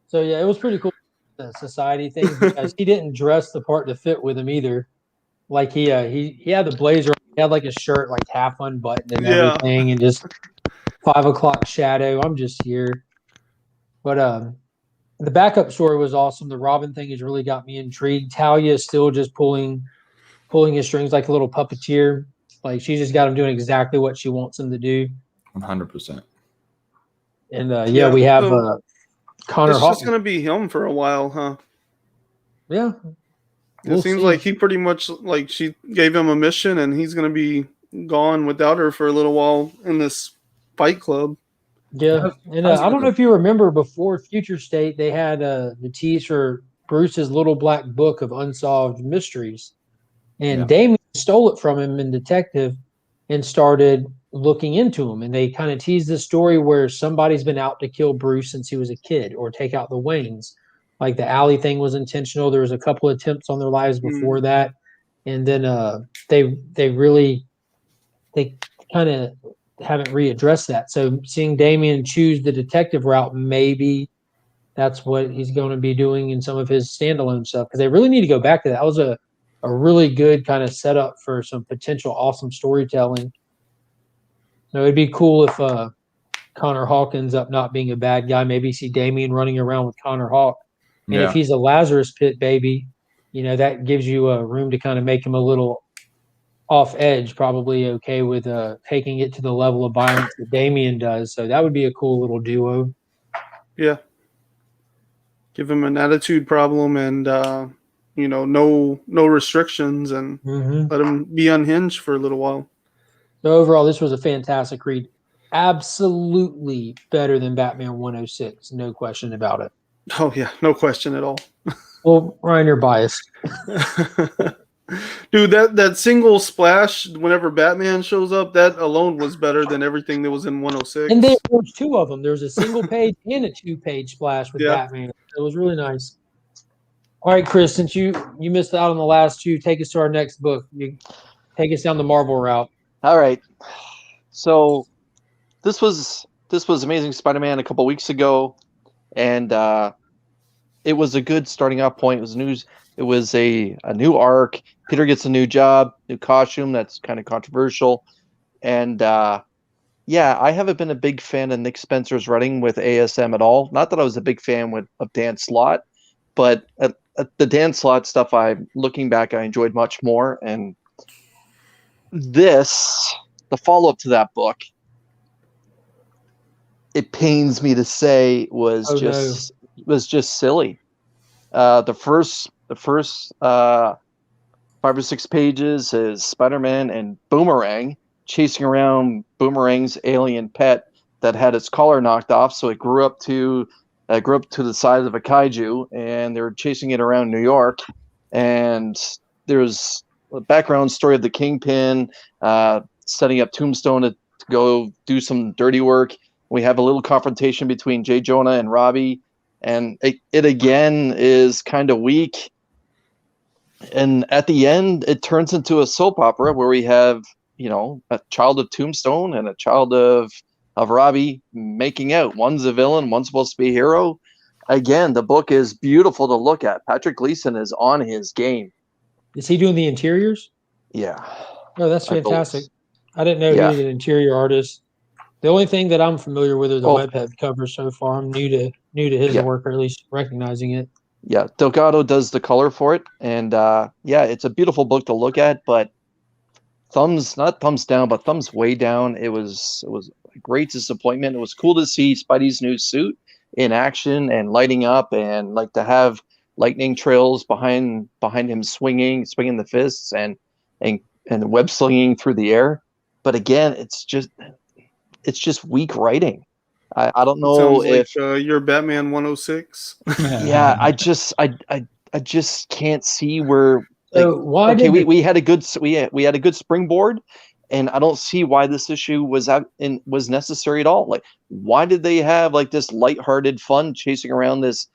So yeah, it was pretty cool, the society thing, because he didn't dress the part to fit with him either. Like he had the blazer, he had like a shirt like half unbuttoned and everything, and just 5 o'clock shadow. I'm just here. But the backup story was awesome. The Robin thing has really got me intrigued. Talia is still just pulling his strings like a little puppeteer. Like, she just got him doing exactly what she wants him to do. 100%. And we have Connor It's Hawkins. just going to be him for a while, huh? Yeah. It seems like he pretty much, like, she gave him a mission and he's going to be gone without her for a little while in this fight club. Yeah. And I don't know if you remember, before Future State, they had the tease for Bruce's little black book of unsolved mysteries. And Damien stole it from him in Detective and started looking into him. And they kind of teased the story where somebody's been out to kill Bruce since he was a kid, or take out the Waynes. Like, the alley thing was intentional. There was a couple of attempts on their lives before that. And then they kind of haven't readdressed that. So seeing Damien choose the detective route, maybe that's what he's going to be doing in some of his standalone stuff, because they really need to go back to that. That was a really good kind of setup for some potential awesome storytelling. So it'd be cool if Connor Hawk ends up not being a bad guy. Maybe see Damien running around with Connor Hawk. And if he's a Lazarus Pit baby, you know, that gives you a room to kind of make him a little off edge, probably okay with taking it to the level of violence that Damien does. So that would be a cool little duo. Yeah. Give him an attitude problem and, you know, no restrictions, and let him be unhinged for a little while. So overall, this was a fantastic read. Absolutely better than Batman 106. No question about it. Oh, yeah. No question at all. Well, Ryan, you're biased. Dude, that single splash whenever Batman shows up, that alone was better than everything that was in 106. And there was two of them. There was a single page and a 2-page splash with Batman. It was really nice. All right, Chris, since you missed out on the last two, take us to our next book. You take us down the Marvel route. All right. So this was Amazing Spider-Man a couple weeks ago, and it was a good starting off point. It was a new arc. Peter gets a new job, new costume. That's kind of controversial. And I haven't been a big fan of Nick Spencer's writing with ASM at all. Not that I was a big fan of Dan Slott, but the Dan Slott stuff, looking back, I enjoyed much more. And the follow-up to that book, it pains me to say, was just silly. The first 5 or 6 pages is Spider-Man and Boomerang chasing around Boomerang's alien pet that had its collar knocked off, so it grew up to the size of a kaiju, and they were chasing it around New York. And there's a background story of the Kingpin setting up Tombstone to go do some dirty work. We have a little confrontation between J. Jonah and Robbie, and it again is kind of weak. And at the end, it turns into a soap opera where we have, you know, a child of Tombstone and a child of Robbie making out. One's a villain, one's supposed to be a hero. Again, the book is beautiful to look at. Patrick Gleason is on his game. Is he doing the interiors? Yeah. Oh, that's fantastic. I didn't know he was an interior artist. The only thing that I'm familiar with are the webhead covers so far. I'm new to his work, or at least recognizing it. Yeah, Delgado does the color for it, and it's a beautiful book to look at. But not thumbs down, but thumbs way down. It was a great disappointment. It was cool to see Spidey's new suit in action and lighting up, and like to have lightning trails behind him swinging the fists and web slinging through the air. but again, it's just weak writing. I don't know Sounds if like you're Batman 106. yeah, I just can't see where like So why okay, did we had a good we had a good springboard, and I don't see why this issue was was necessary at all. Like, why did they have like this lighthearted fun chasing around this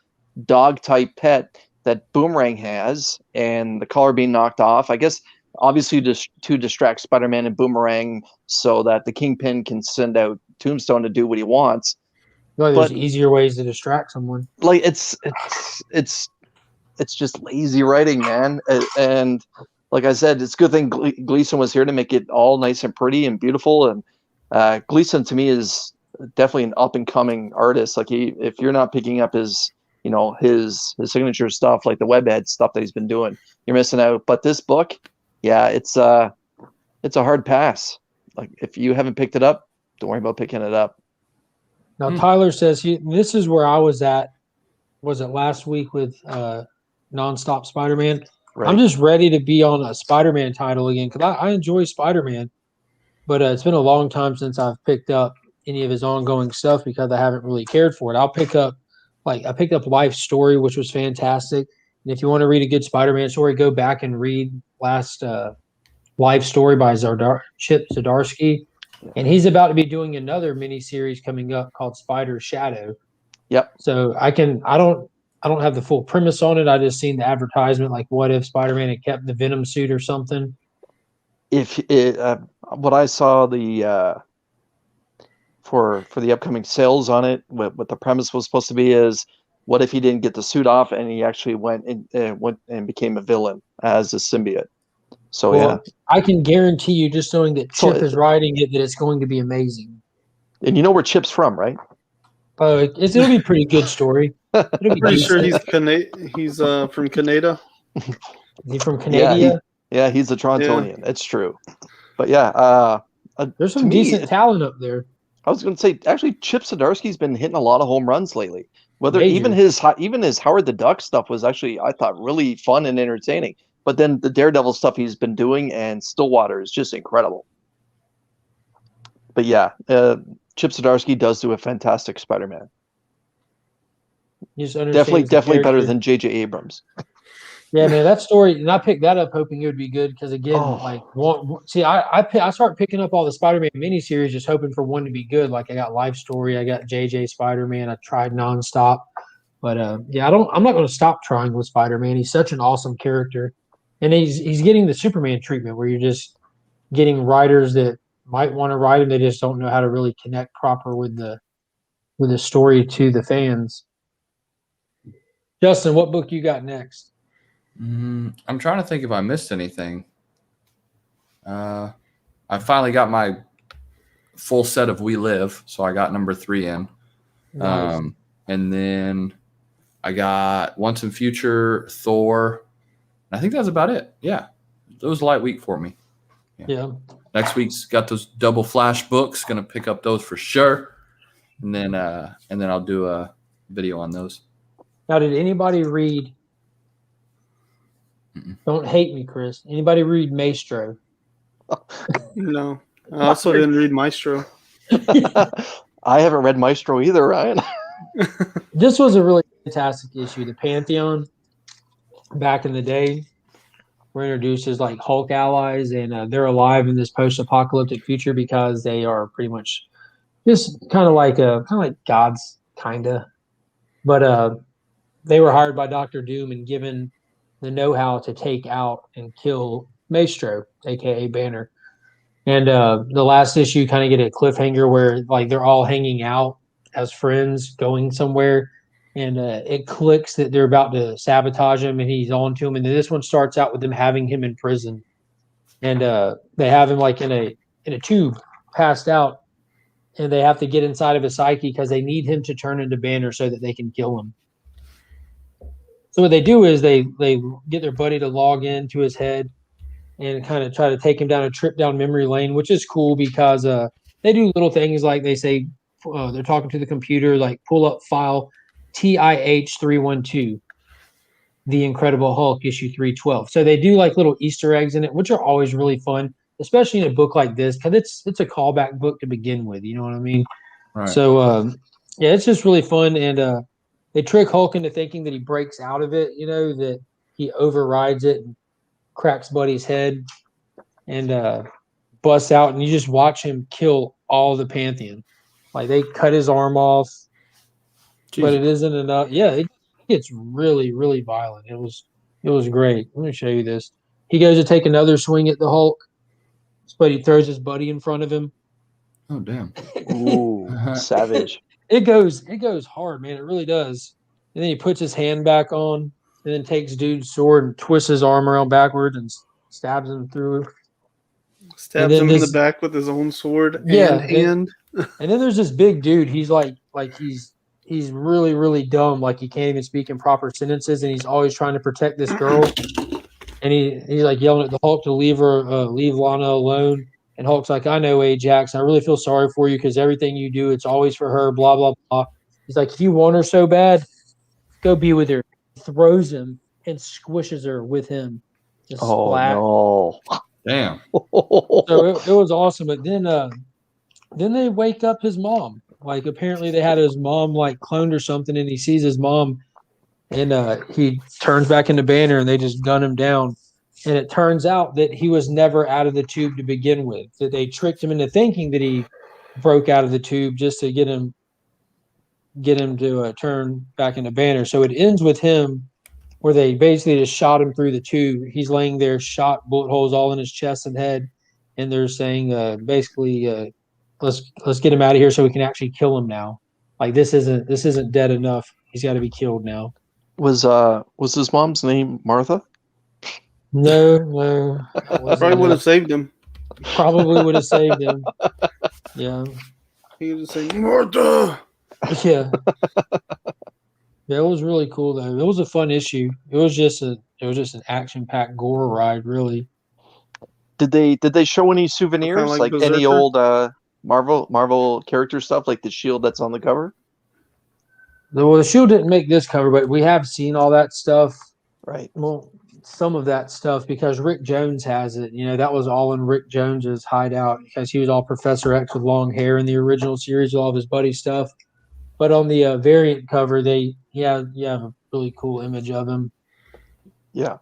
dog type pet that Boomerang has, and the collar being knocked off? I guess obviously just to distract Spider-Man and Boomerang so that the Kingpin can send out Tombstone to do what he wants. there's but easier ways to distract someone? Like it's just lazy writing, man. And like I said, it's a good thing Gleason was here to make it all nice and pretty and beautiful. And Gleason to me is definitely an up and coming artist. Like if you're not picking up his his signature stuff, like the webhead stuff that he's been doing, you're missing out. But this book, yeah, it's a hard pass. Like if you haven't picked it up, don't worry about picking it up. Now Tyler says this is where I was at. Was it last week with Nonstop Spider-Man? Right. I'm just ready to be on a Spider-Man title again because I enjoy Spider-Man, but it's been a long time since I've picked up any of his ongoing stuff because I haven't really cared for it. I picked up Life Story, which was fantastic. And if you want to read a good Spider-Man story, go back and read last Life Story by Chip Zdarsky. And he's about to be doing another mini-series coming up called Spider Shadow. Yep. So I don't have the full premise on it. I just seen the advertisement, like what if Spider-Man had kept the Venom suit or something. If it, what I saw for the upcoming sales on it, what the premise was supposed to be is, what if he didn't get the suit off and he actually went and became a villain as a symbiote? So yeah, I can guarantee you, just knowing that Chip is writing it, that it's going to be amazing. And you know where Chip's from, right? It'll be a pretty good story. It'll be Pretty sure decent. he's from Canada. Is he from Canada? Yeah, he's a Torontonian. Yeah. It's true. But yeah, there's some decent talent up there. I was going to say, actually, Chip Zdarsky's been hitting a lot of home runs lately. Whether even his Howard the Duck stuff was actually, I thought, really fun and entertaining. But then the Daredevil stuff he's been doing and Stillwater is just incredible. But yeah, Chip Zdarsky does do a fantastic Spider-Man. Definitely better than J.J. Abrams. Yeah, man, that story, and I picked that up hoping it would be good because again, I start picking up all the Spider-Man miniseries just hoping for one to be good. Like I got Life Story, I got J.J. Spider-Man, I tried Nonstop, but I'm not going to stop trying with Spider-Man. He's such an awesome character, and he's getting the Superman treatment where you're just getting writers that might want to write him, they just don't know how to really connect proper with the story to the fans. Justin, what book you got next? I'm trying to think if I missed anything. I finally got my full set of We Live, so I got number 3 in. Nice. And then I got Once and Future, Thor. I think that's about it. Yeah, it was a light week for me. Yeah. Next week's got those double Flash books. Gonna pick up those for sure, and then I'll do a video on those. Now, did anybody read? Don't hate me, Chris. Anybody read Maestro? No, I also didn't read Maestro. I haven't read Maestro either, Ryan. This was a really fantastic issue. The Pantheon, back in the day, were introduced as like Hulk allies, and they're alive in this post-apocalyptic future because they are pretty much just kind of like gods, but they were hired by Dr. Doom and given the know-how to take out and kill Maestro, aka Banner. And the last issue kind of get a cliffhanger where like they're all hanging out as friends going somewhere, and it clicks that they're about to sabotage him and he's on to him. And then this one starts out with them having him in prison, and they have him like in a tube passed out, and they have to get inside of his psyche because they need him to turn into Banner so that they can kill him. So what they do is they get their buddy to log into his head and kind of try to take him down a trip down memory lane, which is cool because they do little things like they say they're talking to the computer, like pull up file TIH312, The Incredible Hulk issue 312. So they do like little Easter eggs in it, which are always really fun. especially in a book like this, because it's a callback book to begin with. You know what I mean? Right. So yeah, it's just really fun, and they trick Hulk into thinking that he breaks out of it. You know, that he overrides it and cracks Buddy's head and busts out, and you just watch him kill all the Pantheon. Like they cut his arm off, but it isn't enough. Yeah, it gets really, really violent. It was great. Let me show you this. He goes to take another swing at the Hulk, but he throws his buddy in front of him. Oh damn! Ooh, savage. It goes hard, man. It really does. And then he puts his hand back on, and then takes dude's sword and twists his arm around backwards and stabs him through. Stabs him in the back with his own sword and hand. And then there's this big dude. He's like he's really, really dumb. Like he can't even speak in proper sentences, and he's always trying to protect this girl. And he's like yelling at the Hulk to leave Lana alone. And Hulk's like, I know, Ajax. I really feel sorry for you because everything you do, it's always for her, blah, blah, blah. He's like, if you want her so bad, go be with her. He throws him and squishes her with him. Just splat. No. Damn. So it was awesome. But then they wake up his mom. Like apparently they had his mom like cloned or something, and he sees his mom, and he turns back into Banner, and they just gun him down. And it turns out that he was never out of the tube to begin with. That they tricked him into thinking that he broke out of the tube just to get him to turn back into Banner. So it ends with him where they basically just shot him through the tube. He's laying there, shot, bullet holes all in his chest and head, and they're saying basically, let's get him out of here so we can actually kill him now. Like this isn't dead enough. He's got to be killed now. Was his mom's name Martha? No. Probably would have saved him. Probably would have saved him. Yeah. He would have said, Martha! Yeah. Yeah, it was really cool though. It was a fun issue. It was just an action-packed gore ride, really. Did they show any souvenirs, like Berserker? any old Marvel character stuff, like the shield that's on the cover? Well, the Shield didn't make this cover, but we have seen all that stuff. Right. Well, some of that stuff because Rick Jones has it. You know, that was all in Rick Jones's hideout because he was all Professor X with long hair in the original series, all of his buddy stuff. But on the variant cover, you have a really cool image of him. Yeah.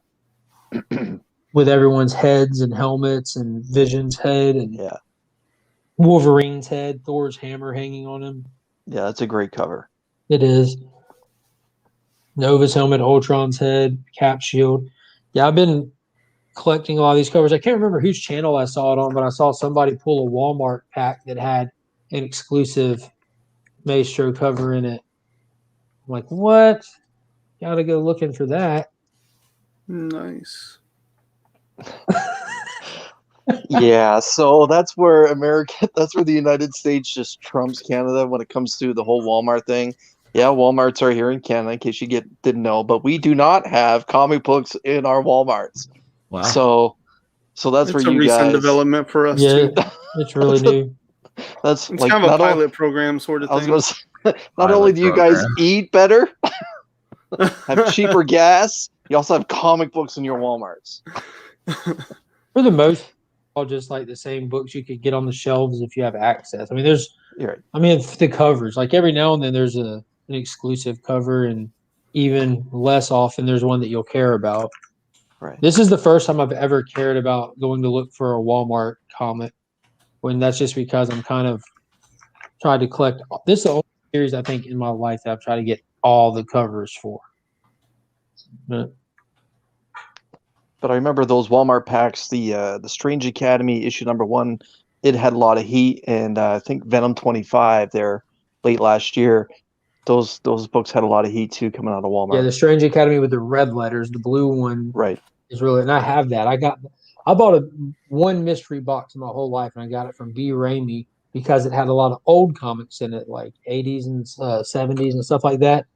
With everyone's heads and helmets and Vision's head and Wolverine's head, Thor's hammer hanging on him. Yeah, that's a great cover. It is. Nova's helmet, Ultron's head, Cap shield. Yeah, I've been collecting a lot of these covers. I can't remember whose channel I saw it on, but I saw somebody pull a Walmart pack that had an exclusive Maestro cover in it. I'm like, what? Gotta go looking for that. Nice. Yeah, so that's where the United States just trumps Canada when it comes to the whole Walmart thing. Yeah, Walmarts are here in Canada, in case you didn't know, but we do not have comic books in our Walmarts. Wow. So that's where you guys. It's a recent development for us. Yeah, it's really new. It's like kind of a pilot program sort of thing. I was going to say, not only do you guys eat better, have cheaper gas, you also have comic books in your Walmarts. For the most, all just like the same books you could get on the shelves if you have access. I mean, the covers. Like every now and then, there's an exclusive cover, and even less often, there's one that you'll care about. Right. This is the first time I've ever cared about going to look for a Walmart comic. When that's just because I'm kind of trying to collect. This is the only series I think in my life that I've tried to get all the covers for. But I remember those Walmart packs, the Strange Academy issue #1. It had a lot of heat, and I think Venom 25 there late last year. Those books had a lot of heat too coming out of Walmart. Yeah, the Strange Academy with the red letters, the blue one, right, is really. And I have that. I bought one mystery box in my whole life, and I got it from B. Raimi because it had a lot of old comics in it, like 80s and 70s and stuff like that.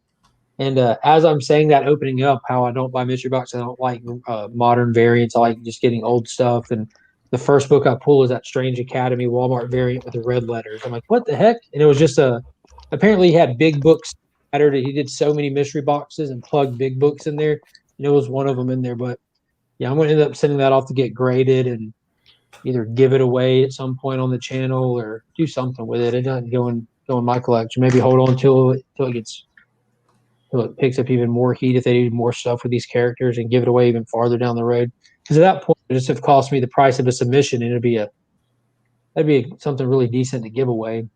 And as I'm saying that, opening up how I don't buy mystery boxes, I don't like modern variants. I like just getting old stuff. And the first book I pull is that Strange Academy Walmart variant with the red letters. I'm like, what the heck? And it was just apparently he had big books scattered. He did so many mystery boxes and plugged big books in there. And it was one of them in there. But yeah, I'm going to end up sending that off to get graded and either give it away at some point on the channel or do something with it. It doesn't go in my collection. Maybe hold on till it picks up even more heat if they do more stuff with these characters and give it away even farther down the road. Because at that point, it just have cost me the price of a submission, and that'd be something really decent to give away.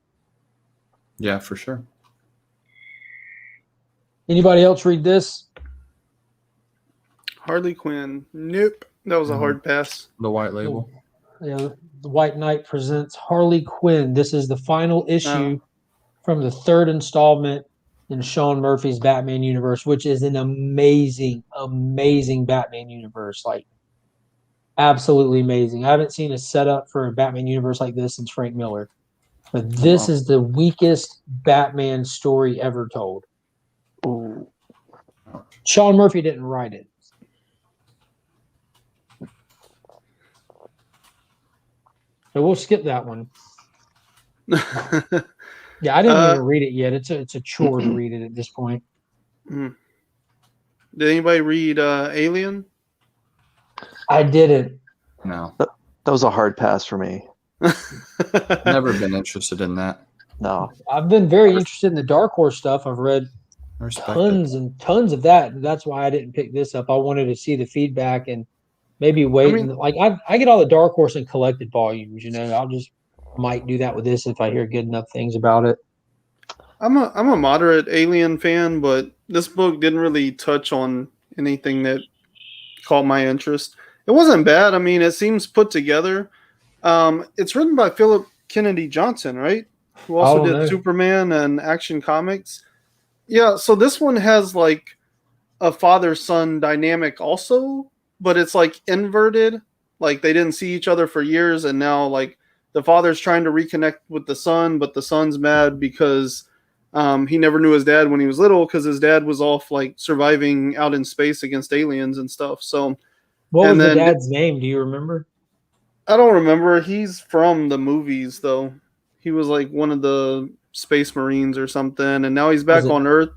Yeah, for sure. Anybody else read this? Harley Quinn. Nope. That was a hard pass. The white label. Yeah, the White Knight presents Harley Quinn. This is the final issue from the third installment in Sean Murphy's Batman universe, which is an amazing, amazing Batman universe. Like, absolutely amazing. I haven't seen a setup for a Batman universe like this since Frank Miller. But this is the weakest Batman story ever told. Ooh. Sean Murphy didn't write it. So we'll skip that one. Yeah, I didn't even read it yet. It's a chore to read it at this point. Did anybody read Alien? I didn't. No. That was a hard pass for me. Never been interested in that. No. I've been very interested in the Dark Horse stuff. I've read I respect tons and tons of that. That's why I didn't pick this up. I wanted to see the feedback and maybe wait. I get all the Dark Horse in collected volumes. I'll just might do that with this if I hear good enough things about it. I'm a moderate Alien fan, but this book didn't really touch on anything that caught my interest. It wasn't bad. I mean, it seems put together. It's written by Philip Kennedy Johnson, right? Who also did Superman and Action Comics. Yeah, so this one has like a father-son dynamic also, but it's like inverted. Like they didn't see each other for years, and now like the father's trying to reconnect with the son, but the son's mad because he never knew his dad when he was little because his dad was off like surviving out in space against aliens and stuff. So what was the dad's name? Do you remember? I don't remember. He's from the movies though. He was like one of the Space Marines or something, and now he's back on Earth.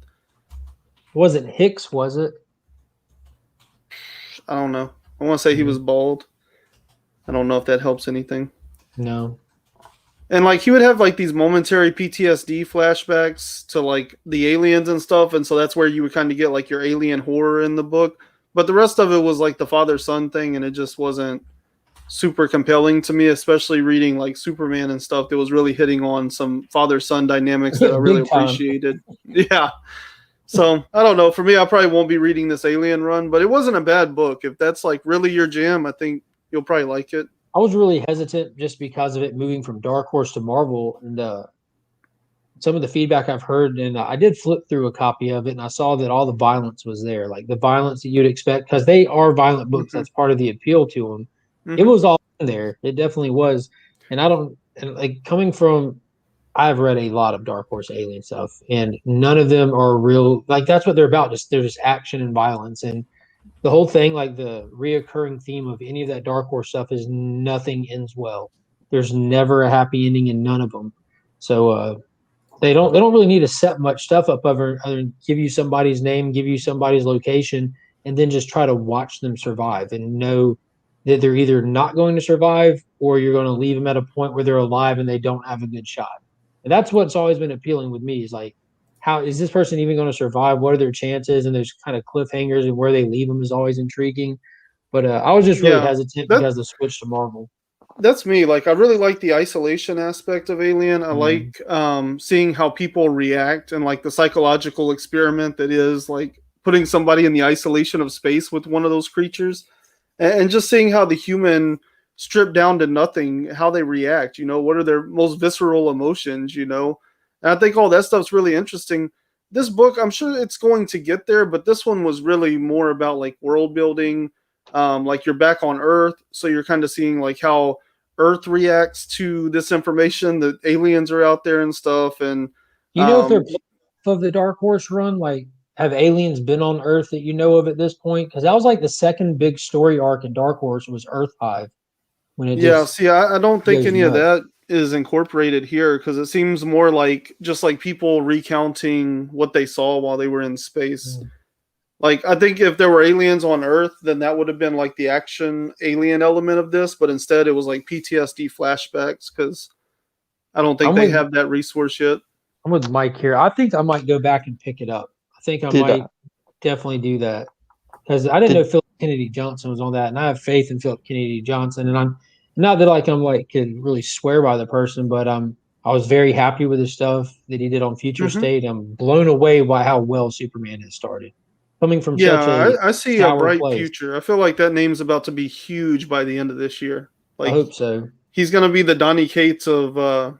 Was it Hicks? Was it? I don't know. I want to say he was bald. I don't know if that helps anything. No. And like he would have like these momentary PTSD flashbacks to like the aliens and stuff, and so that's where you would kind of get like your alien horror in the book. But the rest of it was like the father-son thing, and it just wasn't super compelling to me, especially reading like Superman and stuff that was really hitting on some father-son dynamics that I really appreciated. Yeah. So I don't know. For me, I probably won't be reading this Alien run, but it wasn't a bad book. If that's like really your jam, I think you'll probably like it. I was really hesitant just because of it moving from Dark Horse to Marvel, and some of the feedback I've heard, and I did flip through a copy of it, and I saw that all the violence was there, like the violence that you'd expect, because they are violent books. That's part of the appeal to them. It was all in there. It definitely was. And coming from, I've read a lot of Dark Horse Alien stuff, and none of them are real. Like that's what they're about. They're just action and violence, and the whole thing, like the reoccurring theme of any of that Dark Horse stuff is nothing ends well. There's never a happy ending in none of them. So they don't really need to set much stuff up other than give you somebody's name, give you somebody's location, and then just try to watch them survive and know that they're either not going to survive or you're going to leave them at a point where they're alive and they don't have a good shot. And that's what's always been appealing with me is like, how is this person even going to survive? What are their chances? And there's kind of cliffhangers, and where they leave them is always intriguing. But I was just really hesitant because of the switch to Marvel. That's me. Like, I really like the isolation aspect of Alien. I like seeing how people react and like the psychological experiment that is like putting somebody in the isolation of space with one of those creatures, and just seeing how the human stripped down to nothing, how they react. What are their most visceral emotions? And I think all that stuff's really interesting. This book, I'm sure it's going to get there, but this one was really more about like world building. Like you're back on Earth, so you're kind of seeing like how Earth reacts to this information that aliens are out there and stuff. And if they're of the Dark Horse run, like have aliens been on Earth that you know of at this point? Because that was like the second big story arc in Dark Horse was Earth 5. I don't think any of that is incorporated here because it seems more like just like people recounting what they saw while they were in space. Like, I think if there were aliens on Earth, then that would have been like the action alien element of this. But instead, it was like PTSD flashbacks because I don't think I'm they with have that resource yet. I'm with Mike here. I think I might go back and pick it up. I think I Did might definitely do that because I didn't Did- know Philip Kennedy Johnson was on that, and I have faith in Philip Kennedy Johnson. And I'm not that like I'm like can really swear by the person, but I was very happy with the stuff that he did on Future Mhm. State. I'm blown away by how well Superman has started, coming from Yeah, such a I see a sour bright place. future. I feel like that name's about to be huge by the end of this year. I Like, hope so. he's gonna be the Donny Cates of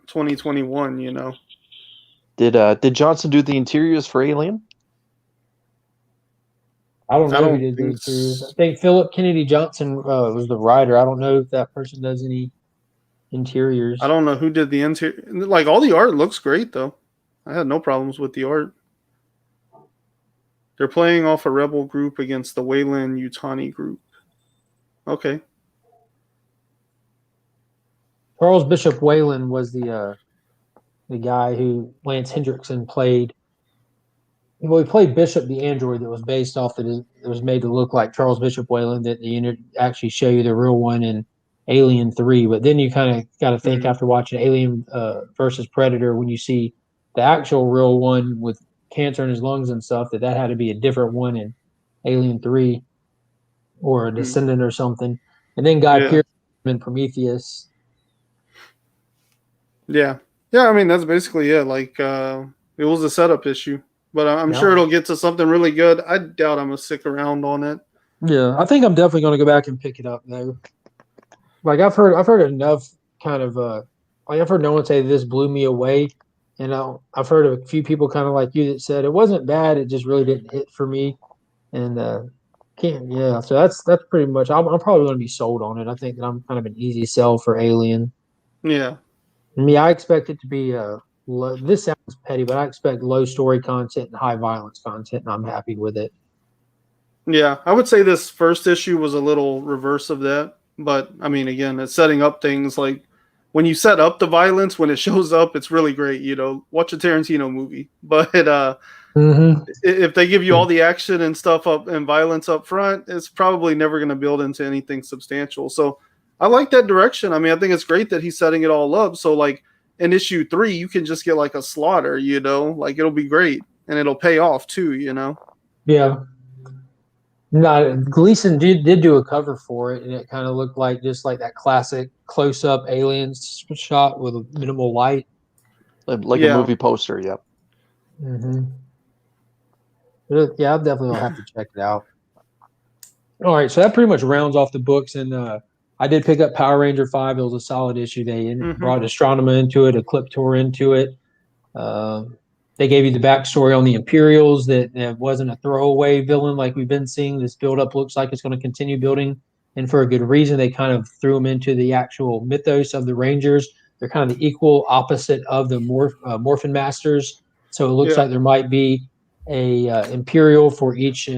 2021. You know. Did Johnson do the interiors for Alien? I don't I know who don't did the think interiors. I s- think Philip Kennedy Johnson was the writer. I don't know if that person does any interiors. I don't know who did the interior. Like, all the art looks great though. I had no problems with the art. They're playing off a rebel group against the Wayland Yutani group. Okay. Charles Bishop Whalen was the guy who Lance Hendrickson played. Well, he played Bishop the android that was based off that it was made to look like Charles Bishop Whalen that they actually show you the real one in Alien 3. But then you kind of got to think Mhm. after watching Alien versus Predator when you see the actual real one with cancer in his lungs and stuff that had to be a different one in Alien 3 or a Descendant or something. And then Guy Yeah. Pearce in Prometheus. Yeah. Yeah, I mean that's basically it. Like it was a setup issue. But I'm sure Yeah. it'll get to something really good. I doubt I'm gonna stick around on it. Yeah, I think I'm definitely going to go back and pick it up though. Like I've heard enough kind of like I've heard no one say this blew me away, and I've heard of a few people kind of like you that said it wasn't bad, it just really didn't hit for me, and can't yeah. So that's pretty much. I'm probably going to be sold on it. I think that I'm kind of an easy sell for Alien. Yeah. I expect it to be this sounds petty, but I expect low story content and high violence content, and I'm happy with it. Yeah. I would say this first issue was a little reverse of that. But I mean again, it's setting up things like when you set up the violence, when it shows up, it's really great. You know, watch a Tarantino movie. But Mm-hmm. if they give you all the action and stuff up and violence up front, it's probably never going to build into anything substantial. So I like that direction. I mean, I think it's great that he's setting it all up. So like in issue 3, you can just get like a slaughter, you know, like it'll be great and it'll pay off too, you know. Yeah. No, Gleason did do a cover for it, and it kind of looked like just like that classic close-up aliens shot with minimal light. Like a Yeah. movie poster, yep. Mm-hmm. Yeah, I definitely will have to check it out. All right, so that pretty much rounds off the books, and I did pick up Power Ranger 5. It was a solid issue. They brought Astronema into it, Ecliptor into it. They gave you the backstory on the Imperials that wasn't a throwaway villain like we've been seeing. This buildup looks like it's going to continue building, and for a good reason. They kind of threw them into the actual mythos of the Rangers. They're kind of the equal opposite of the Morphin Masters. So it looks Yeah. like there might be a Imperial for each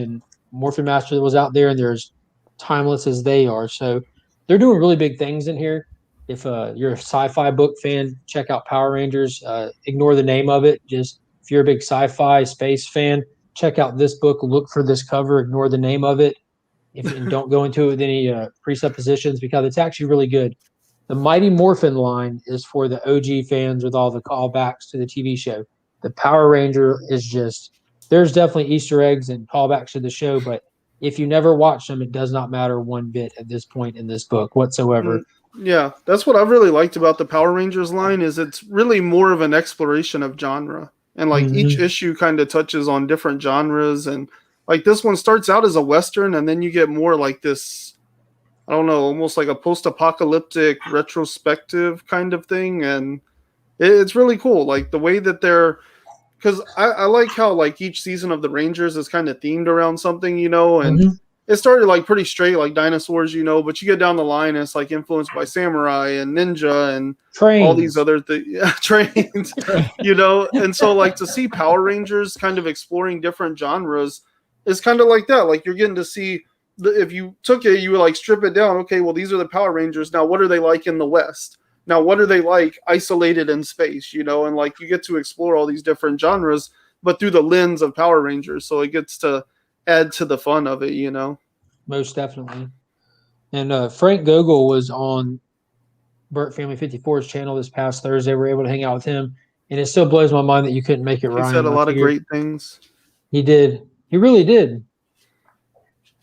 Morphin Master that was out there, and there's timeless as they are. So they're doing really big things in here. If you're a sci-fi book fan, check out Power Rangers. Ignore the name of it. Just if you're a big sci-fi space fan, check out this book. Look for this cover. Ignore the name of it. And don't go into it with any presuppositions because it's actually really good. The Mighty Morphin line is for the OG fans with all the callbacks to the TV show. The Power Ranger is just there's definitely Easter eggs and callbacks to the show, but if you never watch them, it does not matter one bit at this point in this book whatsoever. Yeah, that's what I've really liked about the Power Rangers line is it's really more of an exploration of genre. And like each issue kind of touches on different genres and like this one starts out as a western and then you get more like this I don't know, almost like a post-apocalyptic retrospective kind of thing and it's really cool like the way that they're because I like how like each season of the Rangers is kind of themed around something, you know, and it started like pretty straight, like dinosaurs, you know, but you get down the line, and it's like influenced by samurai and ninja and all these other things, trains, you know. And so, like to see Power Rangers kind of exploring different genres is kind of like that. Like you're getting to see if you took it, you would like strip it down. Okay, well these are the Power Rangers. Now, what are they like in the West? Now, what are they like isolated in space? You know, and like you get to explore all these different genres, but through the lens of Power Rangers. So it gets to add to the fun of it, you know. Most definitely. And Frank Gogol was on Burt Family 54's channel this past Thursday. We were able to hang out with him, and it still blows my mind that you couldn't make it, He Ryan. said a lot of great things. He did. He really did.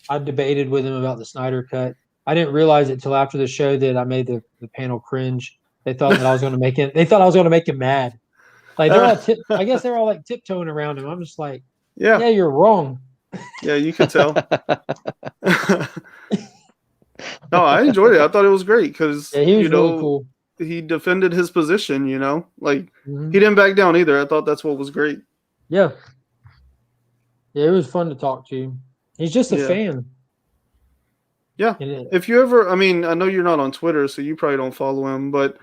I debated with him about the Snyder Cut. I didn't realize it till after the show that I made the panel cringe. They thought that I was going to make him. They thought I was going to make him mad. Like they're all I guess they're all like tiptoeing around him. I'm just like, yeah, you're wrong. Yeah, you could tell. No, I enjoyed it. I thought it was great because he was really cool. He defended his position. You know, like he didn't back down either. I thought that's what was great. Yeah, it was fun to talk to. He's just a fan. Yeah. If you ever, I mean, I know you're not on Twitter, so you probably don't follow him, but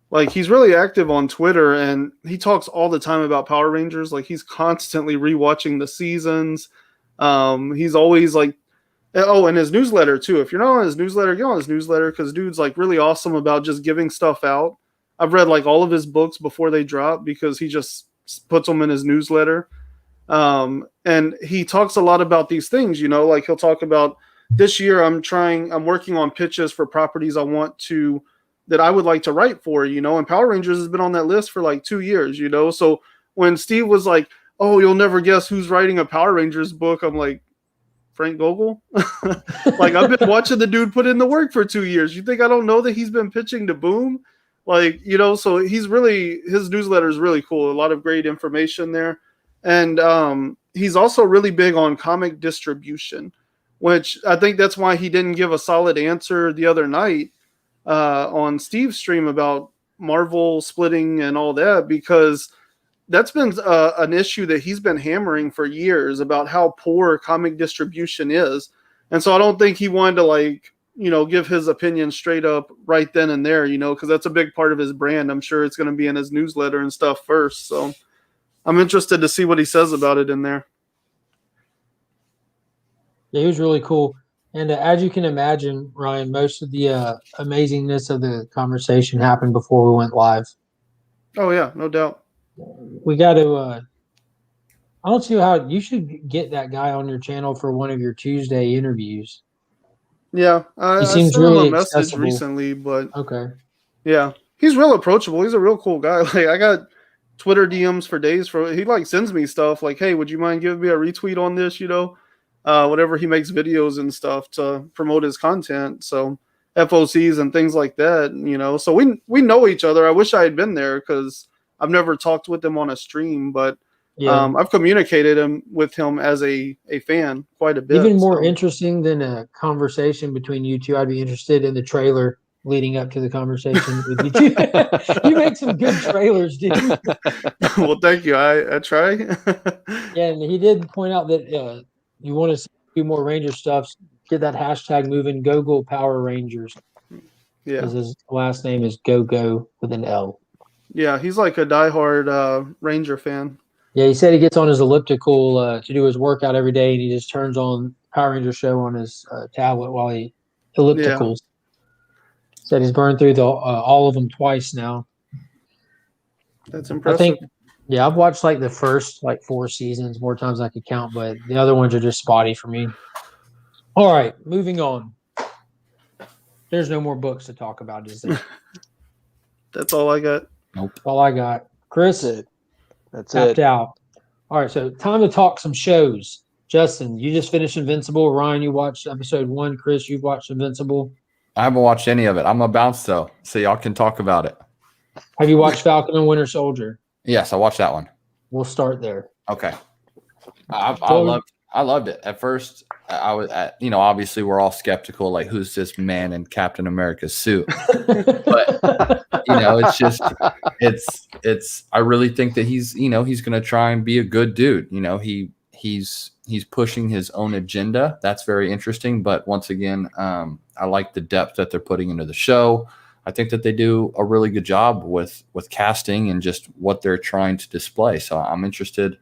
like he's really active on Twitter and he talks all the time about Power Rangers. Like he's constantly rewatching the seasons. He's always like, and his newsletter too. If you're not on his newsletter, get on his newsletter because dude's like really awesome about just giving stuff out. I've read like all of his books before they drop because he just puts them in his newsletter. And he talks a lot about these things, you know, like he'll talk about this year I'm working on pitches for properties that I would like to write for, you know, and Power Rangers has been on that list for like 2 years, you know? So when Steve was like, oh, you'll never guess who's writing a Power Rangers book, I'm like, Frank Gogol? Like I've been watching the dude put in the work for 2 years. You think I don't know that he's been pitching to Boom? Like, you know, so his newsletter is really cool. A lot of great information there. And he's also really big on comic distribution, which I think that's why he didn't give a solid answer the other night on Steve's stream about Marvel splitting and all that, because that's been an issue that he's been hammering for years about how poor comic distribution is. And so I don't think he wanted to, like, you know, give his opinion straight up right then and there, you know, because that's a big part of his brand. I'm sure it's going to be in his newsletter and stuff first. So I'm interested to see what he says about it in there. Yeah, he was really cool. And as you can imagine, Ryan, most of the amazingness of the conversation happened before we went live. Oh, yeah, no doubt. We got to I don't see how you should get that guy on your channel for one of your Tuesday interviews. Yeah, I seems sent really him a message accessible recently, but okay. Yeah, he's real approachable. He's a real cool guy. Like I got Twitter DMs for days he like sends me stuff like, hey, would you mind giving me a retweet on this? You know, whenever he makes videos and stuff to promote his content. So FOCs and things like that, you know. So we know each other. I wish I had been there because I've never talked with him on a stream, but I've communicated with him as a fan quite a bit. Even more interesting than a conversation between you two, I'd be interested in the trailer leading up to the conversation with you two. You make some good trailers, dude. Well, thank you. I try. Yeah, and he did point out that you want to see a few more Ranger stuff. Get that hashtag moving. Go Power Rangers. Yeah, because his last name is Go with an L. Yeah, he's like a diehard Ranger fan. Yeah, he said he gets on his elliptical to do his workout every day, and he just turns on Power Ranger show on his tablet while he ellipticals. Yeah. Said he's burned through all of them twice now. That's impressive. I think, yeah, I've watched like the first 4 seasons more times than I could count, but the other ones are just spotty for me. All right, moving on. There's no more books to talk about, is there? That's all I got. Nope. All I got. Chris, that's tapped it. out. All right, so time to talk some shows. Justin, you just finished Invincible. Ryan, you watched episode 1. Chris, you've watched Invincible. I haven't watched any of it. I'm gonna bounce though, so y'all can talk about it. Have you watched Falcon and Winter Soldier? Yes, I watched that one. We'll start there. Okay. I loved it. At first, I was obviously we're all skeptical, like who's this man in Captain America's suit? But it's I really think that he's gonna try and be a good dude. He's pushing his own agenda. That's very interesting. But once again, I like the depth that they're putting into the show. I think that they do a really good job with casting and just what they're trying to display. So I'm interested.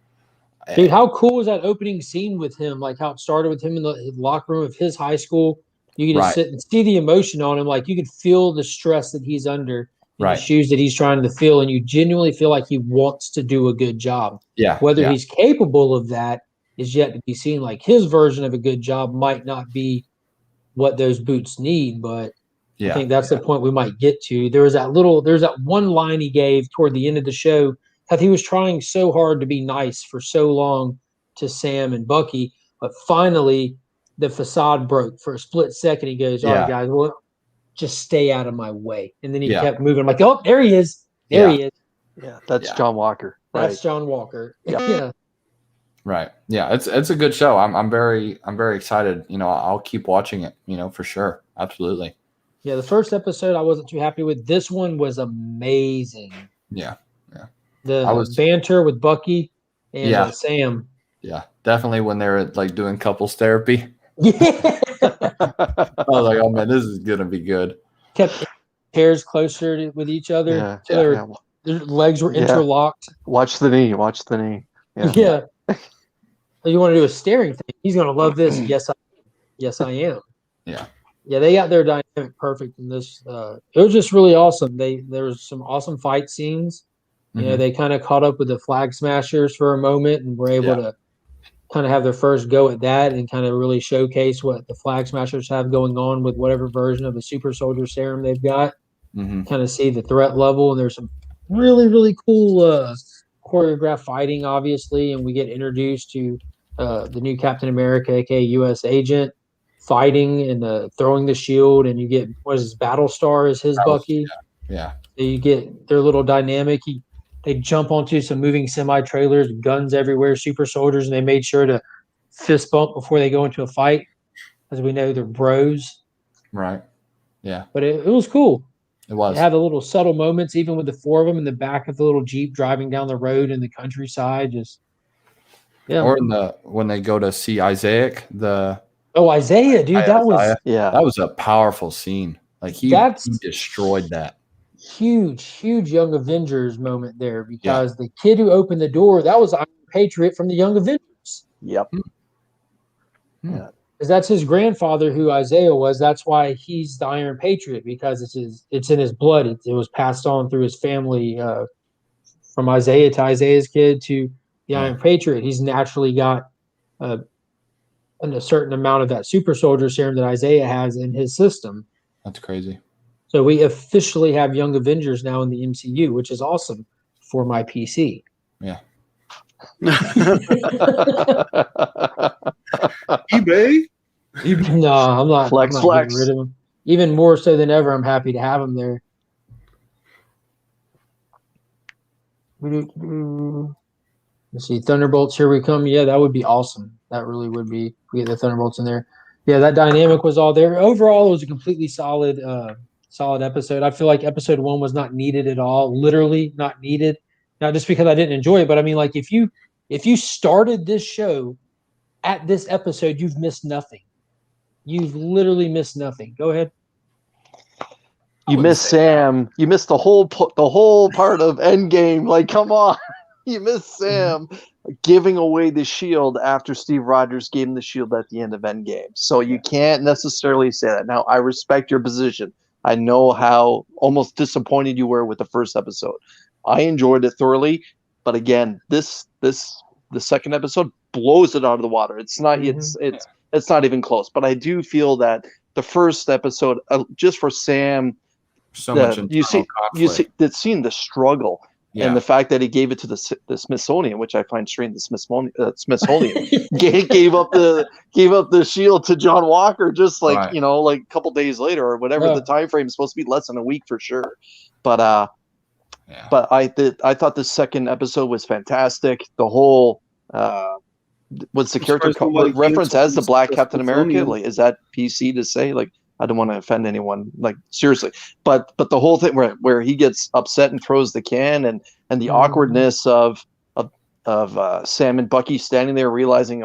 Dude, how cool was that opening scene with him? Like how it started with him in the locker room of his high school. You could just sit and see the emotion on him. Like you could feel the stress that he's under, the shoes that he's trying to fill, and you genuinely feel like he wants to do a good job. Yeah. Whether he's capable of that, is yet to be seen. Like his version of a good job might not be what those boots need, but I think that's the point we might get to. There's that one line he gave toward the end of the show that he was trying so hard to be nice for so long to Sam and Bucky, but finally the facade broke for a split second. He goes, "All right, guys, well, just stay out of my way." And then he kept moving. I'm like, "Oh, there he is. There he is." Yeah, that's John Walker. That's John Walker. Yeah. Right. Yeah, it's a good show. I'm very excited. I'll keep watching it, for sure. Absolutely. Yeah, the first episode I wasn't too happy with. This one was amazing. Yeah. The banter with Bucky and Sam. Yeah, definitely when they were like doing couples therapy. Yeah. I was like, oh man, this is gonna be good. Kept chairs closer with each other. Their legs were interlocked. Watch the knee. Yeah. You want to do a staring thing? He's gonna love this. Yes, I am. Yeah. Yeah, they got their dynamic perfect in this. It was just really awesome. There was some awesome fight scenes. They kind of caught up with the Flag Smashers for a moment and were able to kind of have their first go at that and kind of really showcase what the Flag Smashers have going on with whatever version of the super soldier serum they've got. Kind of see the threat level. And there's some really, really cool choreographed fighting, obviously. And we get introduced to the new Captain America, aka U.S. agent, fighting and throwing the shield. And you get, Battlestar is his Bucky. Yeah. So you get their little dynamic. They jump onto some moving semi-trailers, guns everywhere, super soldiers, and they made sure to fist bump before they go into a fight. As we know, they're bros. Right. Yeah. But it was cool. It was. It had the little subtle moments, even with the four of them in the back of the little Jeep driving down the road in the countryside. Or when they go to see Isaac, Isaiah, dude, that was a powerful scene. Like he destroyed that. Huge Young Avengers moment there because the kid who opened the door, that was Iron Patriot from the Young Avengers. Yep. Yeah. Because that's his grandfather who Isaiah was. That's why he's the Iron Patriot, because it's in his blood. It was passed on through his family from Isaiah to Isaiah's kid to the Iron Patriot. He's naturally got a certain amount of that super soldier serum that Isaiah has in his system. That's crazy. So we officially have Young Avengers now in the MCU, which is awesome for my PC. Yeah. eBay? No, I'm not. Flex. Getting rid of them. Even more so than ever, I'm happy to have them there. Let's see, Thunderbolts, here we come. Yeah, that would be awesome. That really would be. We get the Thunderbolts in there. Yeah, that dynamic was all there. Overall, it was a completely solid episode. I feel like episode 1 was not needed at all. Literally not needed. Not just because I didn't enjoy it, but I mean, like if you started this show at this episode, you've missed nothing. You've literally missed nothing. Go ahead. You missed Sam. You missed the whole part of Endgame. Like, come on. You missed Sam giving away the shield after Steve Rogers gave him the shield at the end of Endgame. So you can't necessarily say that. Now, I respect your position. I know how almost disappointed you were with the first episode. I enjoyed it thoroughly, but again, the second episode blows it out of the water. It's not it's not even close. But I do feel that the first episode, just for Sam, you see the struggle. Yeah. And the fact that he gave it to the Smithsonian, which I find strange, the Smithsonian gave up the shield to John Walker, just like like a couple days later or whatever. The time frame is supposed to be less than a week for sure. But I thought the second episode was fantastic. The whole was the character reference as the Black Captain America. Like, is that PC to say? Like, I don't want to offend anyone, like seriously, but the whole thing where he gets upset and throws the can and the awkwardness of Sam and Bucky standing there realizing,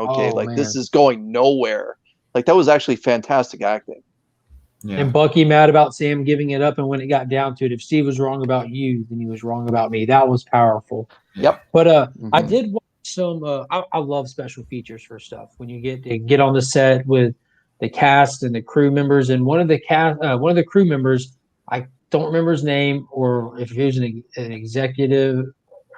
this is going nowhere. Like, that was actually fantastic acting. Yeah. And Bucky mad about Sam giving it up, and when it got down to it, if Steve was wrong about you, then he was wrong about me. That was powerful. Yep. But I did watch some. I love special features for stuff when you get on the set with the cast and the crew members, and one of the crew members, I don't remember his name, or if he was an executive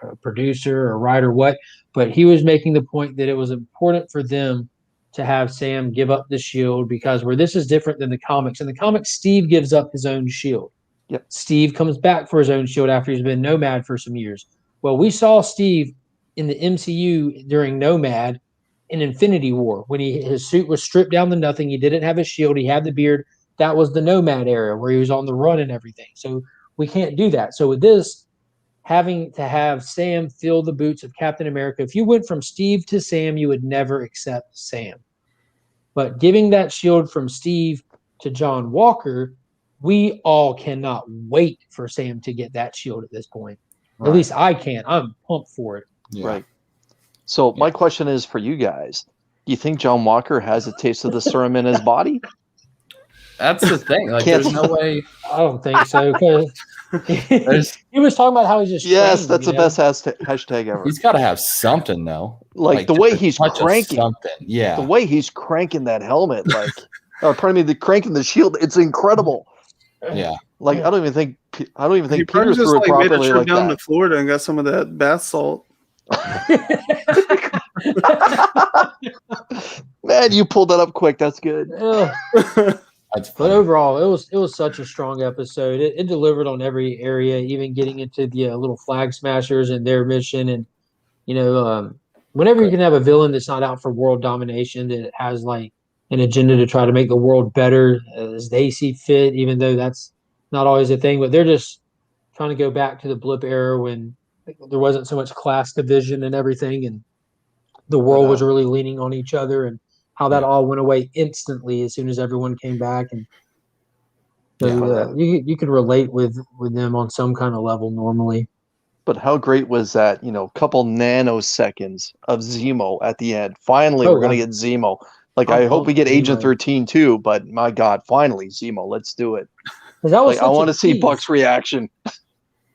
a producer or writer, but he was making the point that it was important for them to have Sam give up the shield, because where this is different than the comics. In the comics, Steve gives up his own shield. Yep. Steve comes back for his own shield after he's been Nomad for some years. Well, we saw Steve in the MCU during Nomad in Infinity War when his suit was stripped down to nothing. He didn't have a shield. He had the beard. That was the Nomad era where he was on the run and everything. So we can't do that. So with this, having to have Sam fill the boots of Captain America, if you went from Steve to Sam, you would never accept Sam. But giving that shield from Steve to John Walker, we all cannot wait for Sam to get that shield at this point. Right. At least I can. I'm pumped for it. Yeah. Right. So my question is for you guys: do you think John Walker has a taste of the serum in his body? That's the thing. Like, Can't- there's no way. I don't think so. Because he was talking about how he's just Yes, trained, that's you the know? best hashtag ever. He's got to have something though. Like the just way a he's touch of cranking, something. Yeah. the way he's cranking that helmet, like, or pardon me, the cranking the shield. It's incredible. Yeah. Like I don't even think He Peter probably just threw it like made a properly trip like down that. to Florida and got some of that bath salt. Man, you pulled that up quick. That's good. Ugh. That's But funny. overall, it was such a strong episode. It delivered on every area, even getting into the little flag smashers and their mission. And whenever you can have a villain that's not out for world domination, that has like an agenda to try to make the world better as they see fit, even though that's not always a thing. But they're just trying to go back to the blip era when there wasn't so much class division and everything, and the world was really leaning on each other, and how that all went away instantly as soon as everyone came back. And so you could relate with them on some kind of level normally. But how great was that? Couple nanoseconds of Zemo at the end. Finally, we're gonna get Zemo. Like I hope we get Agent 13 too. But my God, finally Zemo. Let's do it. That was I want to see Buck's reaction.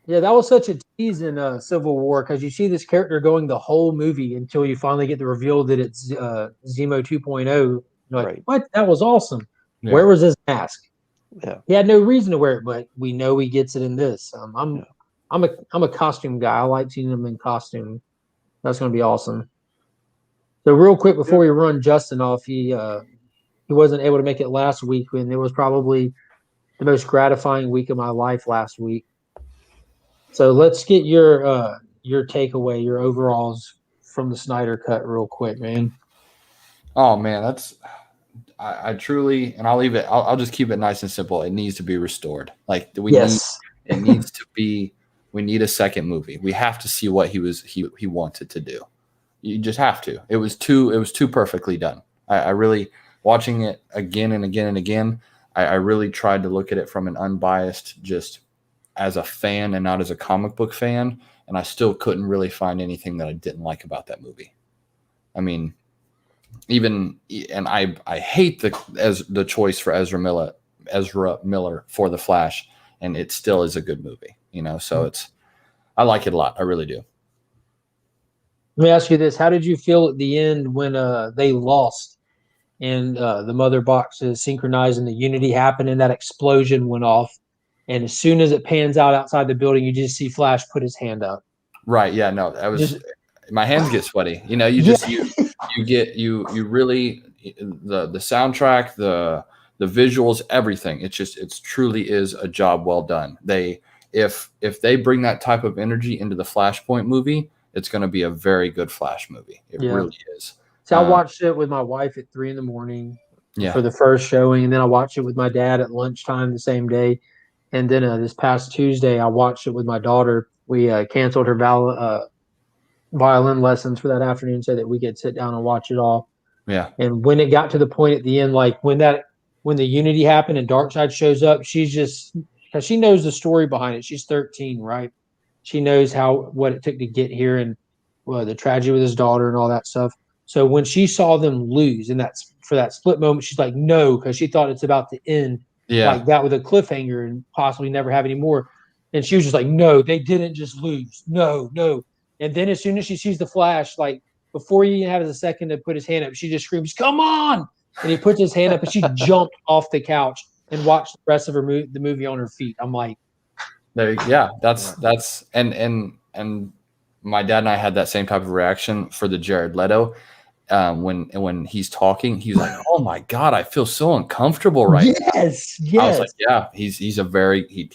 Yeah, that was such a tease in Civil War, because you see this character going the whole movie until you finally get the reveal that it's Zemo 2.0. You're like, Right. What? That was awesome. Yeah. Where was his mask? Yeah. He had no reason to wear it, but we know he gets it in this. I'm a costume guy. I like seeing him in costume. That's going to be awesome. So real quick before we run Justin off, he wasn't able to make it last week, and it was probably the most gratifying week of my life last week. So let's get your takeaway, your overalls from the Snyder Cut real quick, man. Oh man, I truly, and I'll leave it. I'll just keep it nice and simple. It needs to be restored. Like it needs to be. We need a second movie. We have to see what he wanted to do. You just have to. It was too perfectly done. I really, watching it again and again and again, I really tried to look at it from an unbiased, just as a fan and not as a comic book fan, and I still couldn't really find anything that I didn't like about that movie. I mean, I hate the choice for Ezra Miller for The Flash, and it still is a good movie, so I like it a lot. I really do. Let me ask you this. How did you feel at the end when they lost and the mother boxes synchronized and the unity happened and that explosion went off? And as soon as it pans out outside the building, you just see Flash put his hand up. Right. Yeah. No, that was my hands get sweaty. You really, the soundtrack, the visuals, everything. It's truly is a job well done. If they bring that type of energy into the Flashpoint movie, it's going to be a very good Flash movie. It really is. So I watched it with my wife at 3 a.m. Yeah. for the first showing, and then I watched it with my dad at lunchtime the same day. And then this past Tuesday, I watched it with my daughter. We canceled her violin lessons for that afternoon so that we could sit down and watch it all. Yeah. And when it got to the point at the end, like when the unity happened and Darkseid shows up, she's just, because she knows the story behind it. She's 13, right? She knows what it took to get here and the tragedy with his daughter and all that stuff. So when she saw them lose, and that's for that split moment, she's like, no, because she thought it's about to end like that with a cliffhanger and possibly never have any more. And she was just like, no, they didn't just lose. No. And then as soon as she sees the Flash, like before he even has a second to put his hand up, she just screams, come on. And he puts his hand up and she jumped off the couch and watched the rest of the movie on her feet. I'm like, that's and my dad and I had that same type of reaction for the Jared Leto. When he's talking, he's like, "Oh my God, I feel so uncomfortable right now." Yes. I was like, "Yeah, he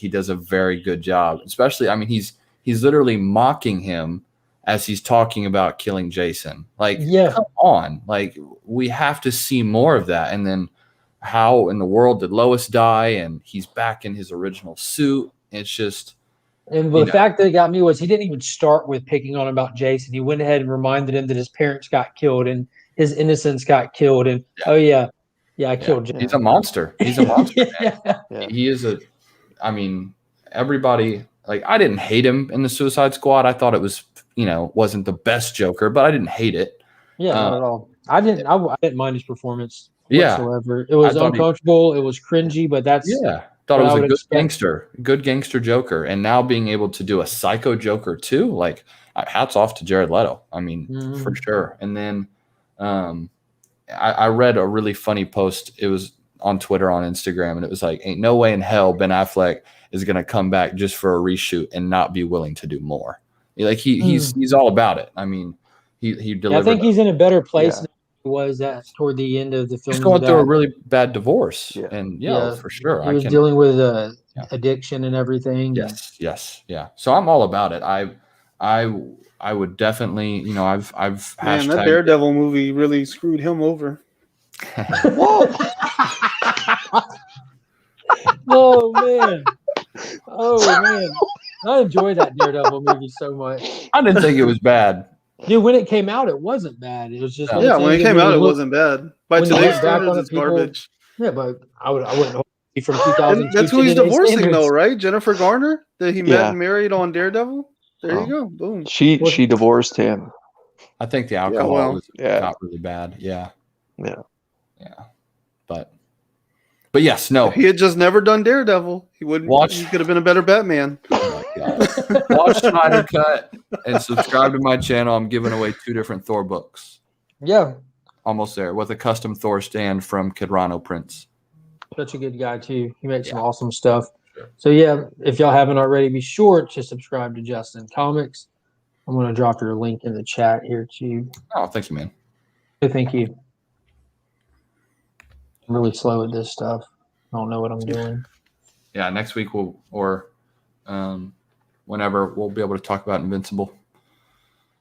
does a very good job." Especially, I mean, he's literally mocking him as he's talking about killing Jason. Like, come on, like we have to see more of that. And then, how in the world did Lois die? And he's back in his original suit. It's just. And the fact that got me was he didn't even start with picking on about Jason. He went ahead and reminded him that his parents got killed and his innocence got killed. And I killed Jason. He's a monster. He's a monster. Yeah. He is I mean, everybody, like, I didn't hate him in the Suicide Squad. I thought it was, wasn't the best Joker, but I didn't hate it. Yeah, not at all. I didn't mind his performance whatsoever. It was uncomfortable. It was cringy, but that's thought it was a good gangster Joker, and now being able to do a psycho Joker too, like hats off to Jared Leto. I mean, for sure. And then I read a really funny post. It was on Twitter, on Instagram, and it was like, "Ain't no way in hell Ben Affleck is going to come back just for a reshoot and not be willing to do more." Like he's all about it. I mean, he delivered. I think he's in a better place than he was at toward the end of the film. He's going through a really bad divorce, and for sure, he was dealing with addiction and everything. Yes. So I'm all about it. I would definitely, I've man, that Daredevil movie really screwed him over. Whoa! Oh man! I enjoyed that Daredevil movie so much. I didn't think it was bad. Dude, when it came out, it wasn't bad. It was just when it came out, it wasn't bad. By today's standards, it's garbage. Yeah, but I wouldn't hope from 2002. That's who he's divorcing, though, right? Jennifer Garner, that he met and married on Daredevil. There you go. Boom. She divorced him. I think the alcohol was not really bad. Yeah. But yes, no. If he had just never done Daredevil, he wouldn't. He could have been a better Batman. Oh my God. Watch Snyder Cut and subscribe to my channel. I'm giving away 2 different Thor books. Yeah. Almost there with a custom Thor stand from Kidrano Prince. Such a good guy too. He makes some awesome stuff. Sure. So if y'all haven't already, be sure to subscribe to Justin Comics. I'm going to drop your link in the chat here too. Oh, thank you, man. Thank you. I'm really slow at this stuff. I don't know what I'm doing. Yeah, next week whenever we'll be able to talk about Invincible.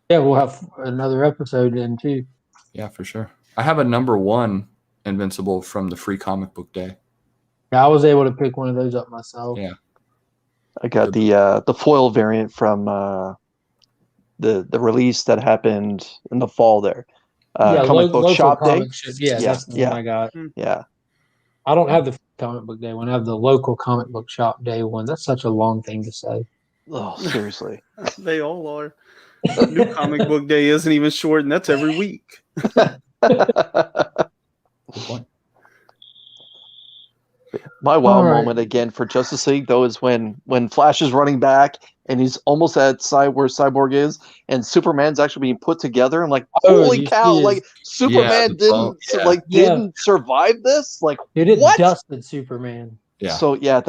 Yeah, we'll have another episode then too. Yeah, for sure. I have a #1 Invincible from the free comic book day. Yeah, I was able to pick one of those up myself. Yeah. I got the foil variant from the release that happened in the fall there. Comic book shop day. That's the one I got. Yeah. I don't have the comic book day one. I have the local comic book shop day one. That's such a long thing to say. Oh, seriously. They all are. New comic book day isn't even short, and that's every week. My wow moment again for Justice League though is when Flash is running back and he's almost at where Cyborg is, and Superman's actually being put together. I'm like, holy cow! Like Superman didn't survive this. Like, it dusted Superman. Yeah. So that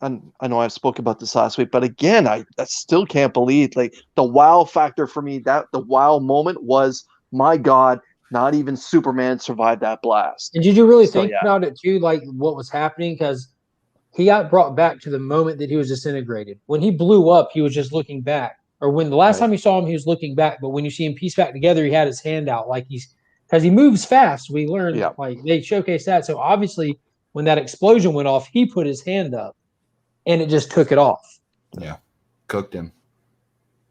I know I've spoken about this last week, but again, I still can't believe like the wow factor for me. That the wow moment was, my God, not even Superman survived that blast. And did you really think about it too, like what was happening? Because he got brought back to the moment that he was disintegrated. When he blew up, he was just looking back. Or when the last time you saw him, he was looking back. But when you see him piece back together, he had his hand out, like because he moves fast. We learned like they showcased that. So obviously, when that explosion went off, he put his hand up, and it just took it off. Yeah, cooked him.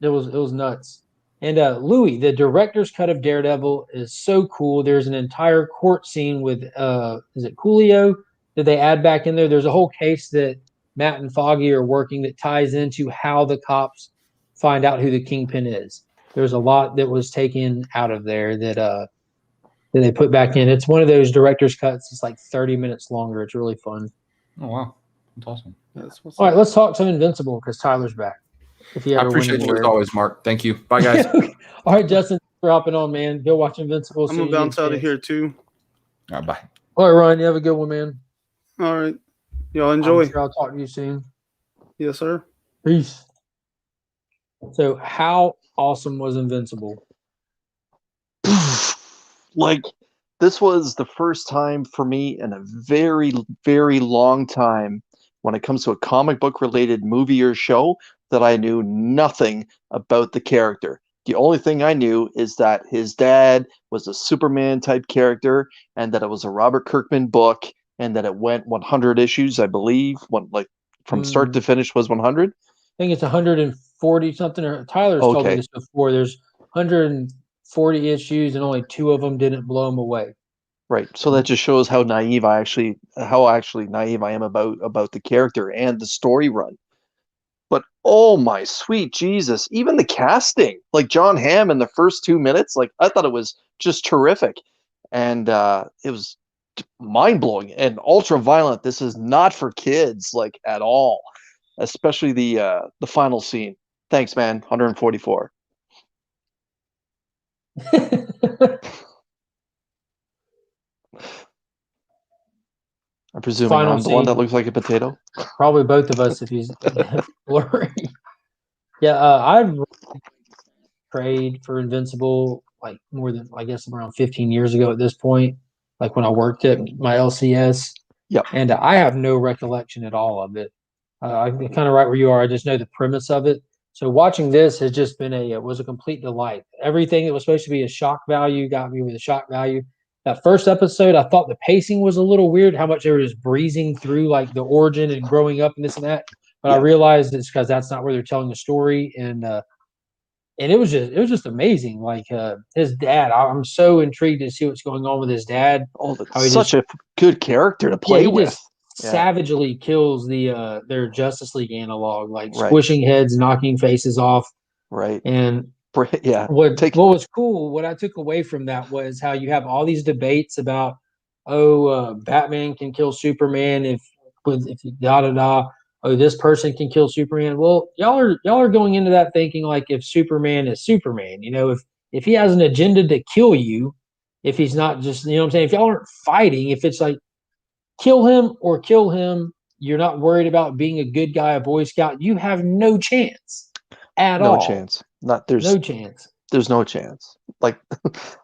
It was nuts. And Louis, the director's cut of Daredevil is so cool. There's an entire court scene with is it Coolio that they add back in there? There's a whole case that Matt and Foggy are working that ties into how the cops find out who the Kingpin is. There's a lot that was taken out of there that they put back in. It's one of those director's cuts. It's like 30 minutes longer. It's really fun. Oh wow, that's awesome. All right, let's talk some Invincible because Tyler's back. I appreciate you as always, Mark. Thank you. Bye, guys. All right, Justin, for hopping on, man. Go watch Invincible. I'm going to bounce out of here, too. All right, bye. All right, Ryan, you have a good one, man. All right. Y'all enjoy. I'll talk to you soon. Yes, sir. Peace. So how awesome was Invincible? Like, this was the first time for me in a very, very long time when it comes to a comic book related movie or show that I knew nothing about the character. The only thing I knew is that his dad was a Superman type character and that it was a Robert Kirkman book and that it went 100 issues, I believe, like from start to finish was 100. I think it's 140 something. Or Tyler's told me Okay. this before. There's 140 issues, and only 2 of them didn't blow him away. Right. So that just shows how actually naive I am about the character and the story run. But oh my sweet Jesus, even the casting, like John Hamm in the first 2 minutes, like I thought it was just terrific. And it was mind blowing and ultra violent. This is not for kids, like at all. Especially the final scene. Thanks, man. 144. I'm presuming Final I'm the one that scene. looks like a potato. Probably both of us if he's blurry. Yeah, I've prayed for Invincible like more than, I guess, around 15 years ago at this point, like when I worked at my LCS. Yep. And I have no recollection at all of it. I'm kind of right where you are. I just know the premise of it. So watching this has just been it was a complete delight. Everything that was supposed to be a shock value got me with a shock value. That first episode, I thought the pacing was a little weird, how much they were just breezing through like the origin and growing up and this and that. But I realized it's because that's not where they're telling the story. And it was just amazing. Like his dad, I'm so intrigued to see what's going on with his dad. Oh, that's such a good character to play with. Just savagely kills their Justice League analog, like Right. squishing heads, knocking faces off. Right. And what was cool, what I took away from that was how you have all these debates about, Batman can kill Superman if da da da. Oh, this person can kill Superman. Well, y'all are going into that thinking like if Superman is Superman, if he has an agenda to kill you, if he's not just, what I'm saying, if y'all aren't fighting, if it's like kill him, you're not worried about being a good guy, a Boy Scout, you have no chance at all. No chance. There's no chance. There's no chance. Like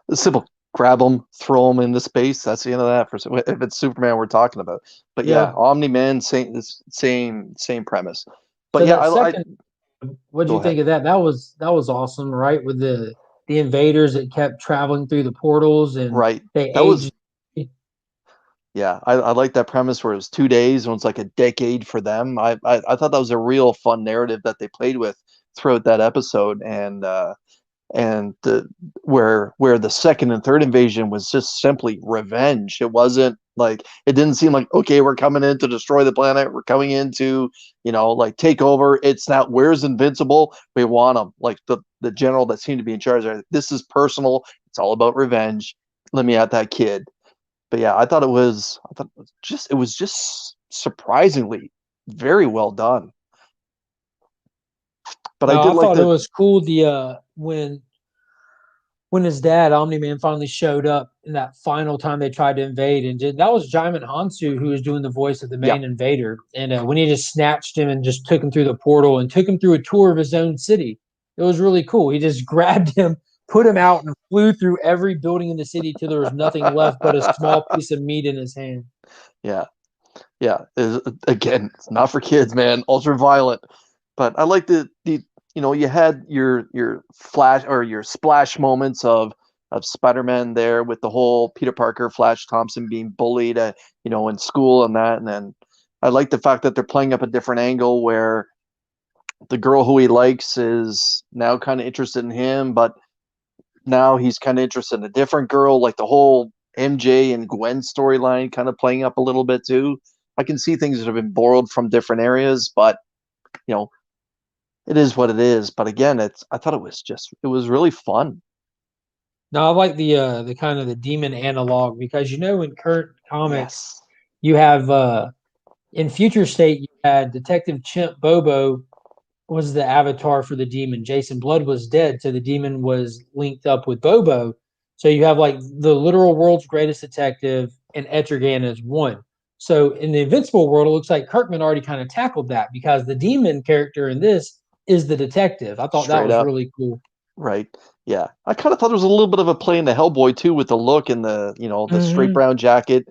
the simple grab them, throw them into space. That's the end of that. If it's Superman we're talking about, but Omni-Man, same premise. But so what do you think of that? That was awesome, right? With the invaders that kept traveling through the portals and they aged. I like that premise where it was 2 days and it's like a decade for them. I thought that was a real fun narrative that they played with throughout that episode, and where the second and third invasion was just simply revenge. It wasn't like, it didn't seem like, okay, we're coming in to destroy the planet, we're coming in to like take over. It's not, where's Invincible, we want him. Like the general that seemed to be in charge there, this is personal, it's all about revenge, let me at that kid. But I thought it was just surprisingly very well done. But I thought it was cool when his dad Omni-Man finally showed up in that final time they tried to invade, and that was Jaimin Hansu who was doing the voice of the main invader. And when he just snatched him and just took him through the portal and took him through a tour of his own city, it was really cool. He just grabbed him, put him out, and flew through every building in the city till there was nothing left but a small piece of meat in his hand. Again, it's not for kids, man. Ultra violent. But I like the you had your flash or your splash moments of Spider-Man there with the whole Peter Parker, Flash Thompson being bullied in school and that. And then I like the fact that they're playing up a different angle where the girl who he likes is now kind of interested in him, but now he's kind of interested in a different girl. Like the whole MJ and Gwen storyline kind of playing up a little bit too. I can see things that have been borrowed from different areas, but it is what it is. But again, I thought it was really fun. No, I like the kind of the demon analog, because in current comics you have in Future State you had Detective Chimp Bobo was the avatar for the demon. Jason Blood was dead, so the demon was linked up with Bobo. So you have like the literal world's greatest detective and Etrigan as one. So in the Invincible world, it looks like Kirkman already kind of tackled that, because the demon character in this is the detective. I thought that Straight was up. really cool. Right. Yeah. I kind of thought there was a little bit of a play in the Hellboy too, with the look and the straight brown jacket.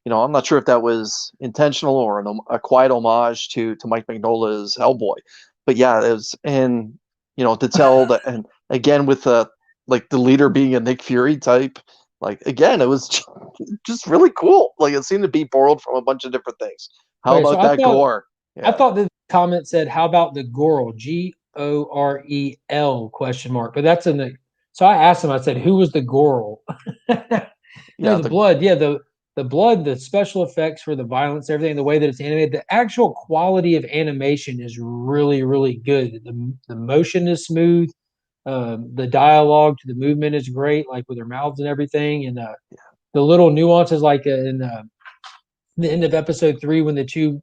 I'm not sure if that was intentional or a quiet homage to Mike Mignola's Hellboy, but yeah, it was, and to tell that, and again with like the leader being a Nick Fury type, like again, it was just really cool. Like it seemed to be borrowed from a bunch of different things. How Okay, so about that gore? I Yeah. thought the comment said, "How about the Gorel?" Gorel question mark. But that's in the. So I asked him. I said, "Who was the Gorel?" Yeah, The blood. Yeah, the blood, the special effects for the violence, everything, the way that it's animated, the actual quality of animation is really, really good. The motion is smooth. The dialogue to the movement is great, like with their mouths and everything, and the little nuances, like in the end of episode 3 when the two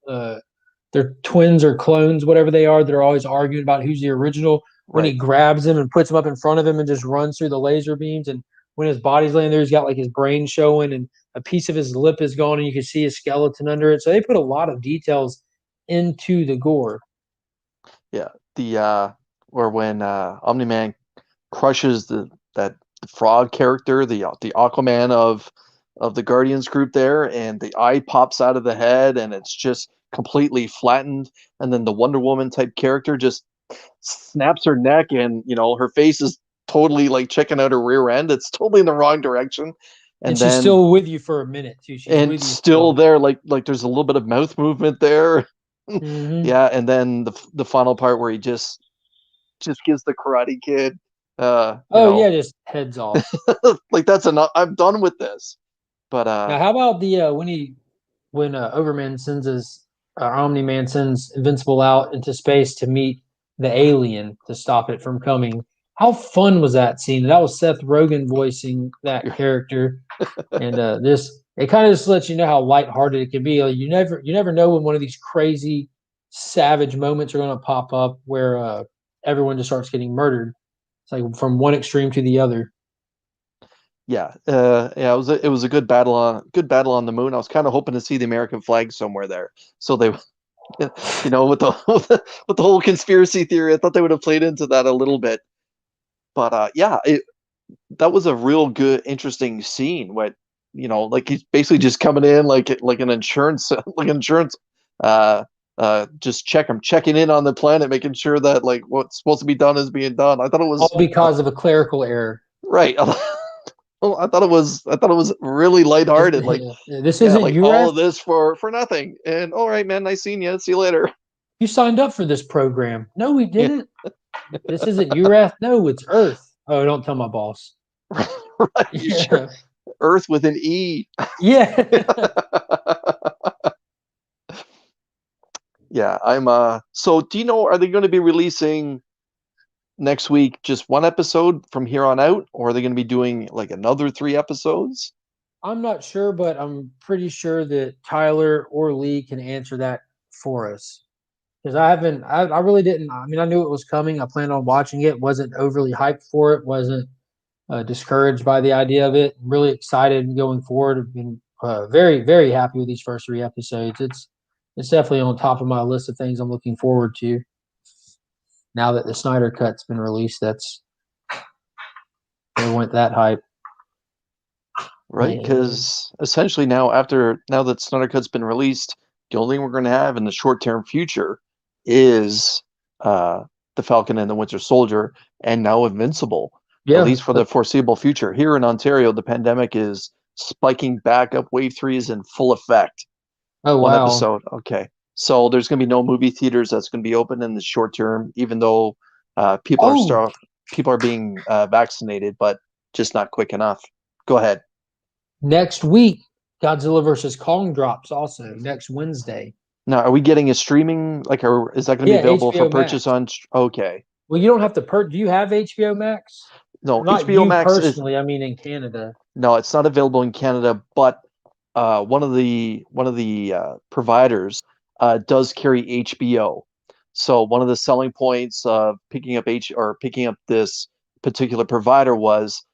they're twins or clones, whatever they are, that are always arguing about who's the original. When he right. grabs him and puts him up in front of him and just runs through the laser beams, and when his body's laying there, he's got like his brain showing, and a piece of his lip is gone, and you can see his skeleton under it. So they put a lot of details into the gore. Yeah, or when Omni-Man crushes that frog character, the Aquaman of the Guardians group there, and the eye pops out of the head, and it's just completely flattened, and then the Wonder Woman type character just snaps her neck, and her face is totally like checking out her rear end. It's totally in the wrong direction, And then she's still with you for a minute too. She's and with you still there, like there's a little bit of mouth movement there. Mhm. Yeah, and then the final part where he just gives the Karate Kid Yeah, just heads off. like that's enough. I'm done with this. But Now, how about the when Overman sends his Omni Man sends Invincible out into space to meet the alien to stop it from coming? How fun was that scene? That was Seth Rogen voicing that character, and this it kind of just lets you know how lighthearted it can be. Like, you never know when one of these crazy, savage moments are going to pop up where everyone just starts getting murdered. It's like from one extreme to the other. yeah, it was a good battle on the moon. I was kind of hoping to see the American flag somewhere there. So they, with the with the whole conspiracy theory, I thought they would have played into that a little bit. But that was a real good, interesting scene. What like he's basically just coming in like an insurance just checking in on the planet, making sure that like what's supposed to be done is being done. I thought it was All because of a clerical error. right. I thought it was really lighthearted. Like, This yeah, isn't like your all of this for nothing. And all right, man, nice seeing you. See you later. You signed up for this program. No, we Yeah. didn't. This isn't Urath. No, it's Earth. Oh, don't tell my boss. Right? You Yeah. sure? Earth with an E. Yeah. Yeah, I'm. So, do you know? Are they going to be releasing next week just one episode from here on out, or are they going to be doing like another 3 episodes? I'm not sure, but I'm pretty sure that Tyler or Lee can answer that for us. Because I really didn't. I mean, I knew it was coming. I planned on watching it. Wasn't overly hyped for it. Wasn't discouraged by the idea of it. Really excited going forward. I've been very, very happy with these first 3 episodes. It's definitely on top of my list of things I'm looking forward to. Now that the Snyder Cut's been released, they went that hype. Right, because essentially now that Snyder Cut's been released, the only thing we're going to have in the short-term future is the Falcon and the Winter Soldier, and now Invincible. Yeah, at least for the foreseeable future. Here in Ontario, the pandemic is spiking back up. Wave 3 is in full effect. Oh, One wow. episode. Okay. So there's going to be no movie theaters that's going to be open in the short term, even though people are being vaccinated, but just not quick enough. Go ahead. Next week, Godzilla vs. Kong drops also next Wednesday. Now, are we getting a streaming? Like, is that going to be available HBO for purchase Max. on? Okay. Well, you don't have to do you have HBO Max? No, Not HBO you Max personally. I mean, in Canada. No, it's not available in Canada, but one of the providers does carry HBO. So one of the selling points of picking up this particular provider was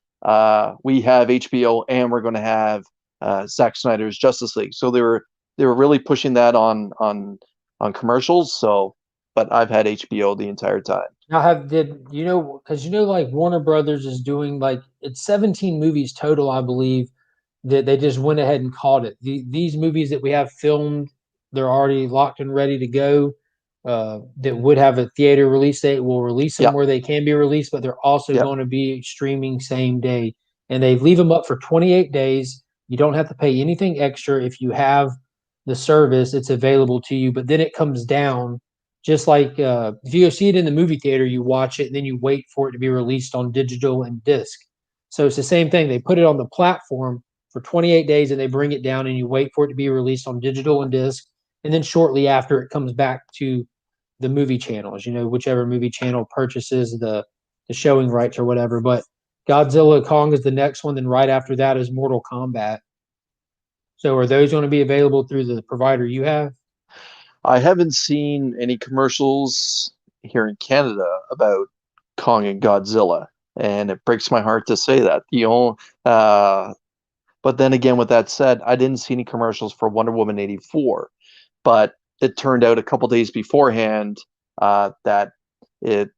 we have HBO and we're going to have Zack Snyder's Justice League. So they were really pushing that on commercials. So but I've had HBO the entire time. Now, because like Warner Brothers is doing like it's 17 movies total, I believe, that they just went ahead and called it. These movies that we have filmed, they're already locked and ready to go. That would have a theater release date. We'll release them Yep. where they can be released, but they're also Yep. going to be streaming same day. And they leave them up for 28 days. You don't have to pay anything extra if you have the service. It's available to you, but then it comes down. Just like if you go see it in the movie theater, you watch it, and then you wait for it to be released on digital and disc. So it's the same thing. They put it on the platform for 28 days, and they bring it down, and you wait for it to be released on digital and disc. And then shortly after, it comes back to the movie channels, whichever movie channel purchases the showing rights or whatever. But Godzilla Kong is the next one. Then right after that is Mortal Kombat. So are those going to be available through the provider you have? I haven't seen any commercials here in Canada about Kong and Godzilla, and it breaks my heart to say that. But then again, with that said, I didn't see any commercials for Wonder Woman 84, but it turned out a couple days beforehand that it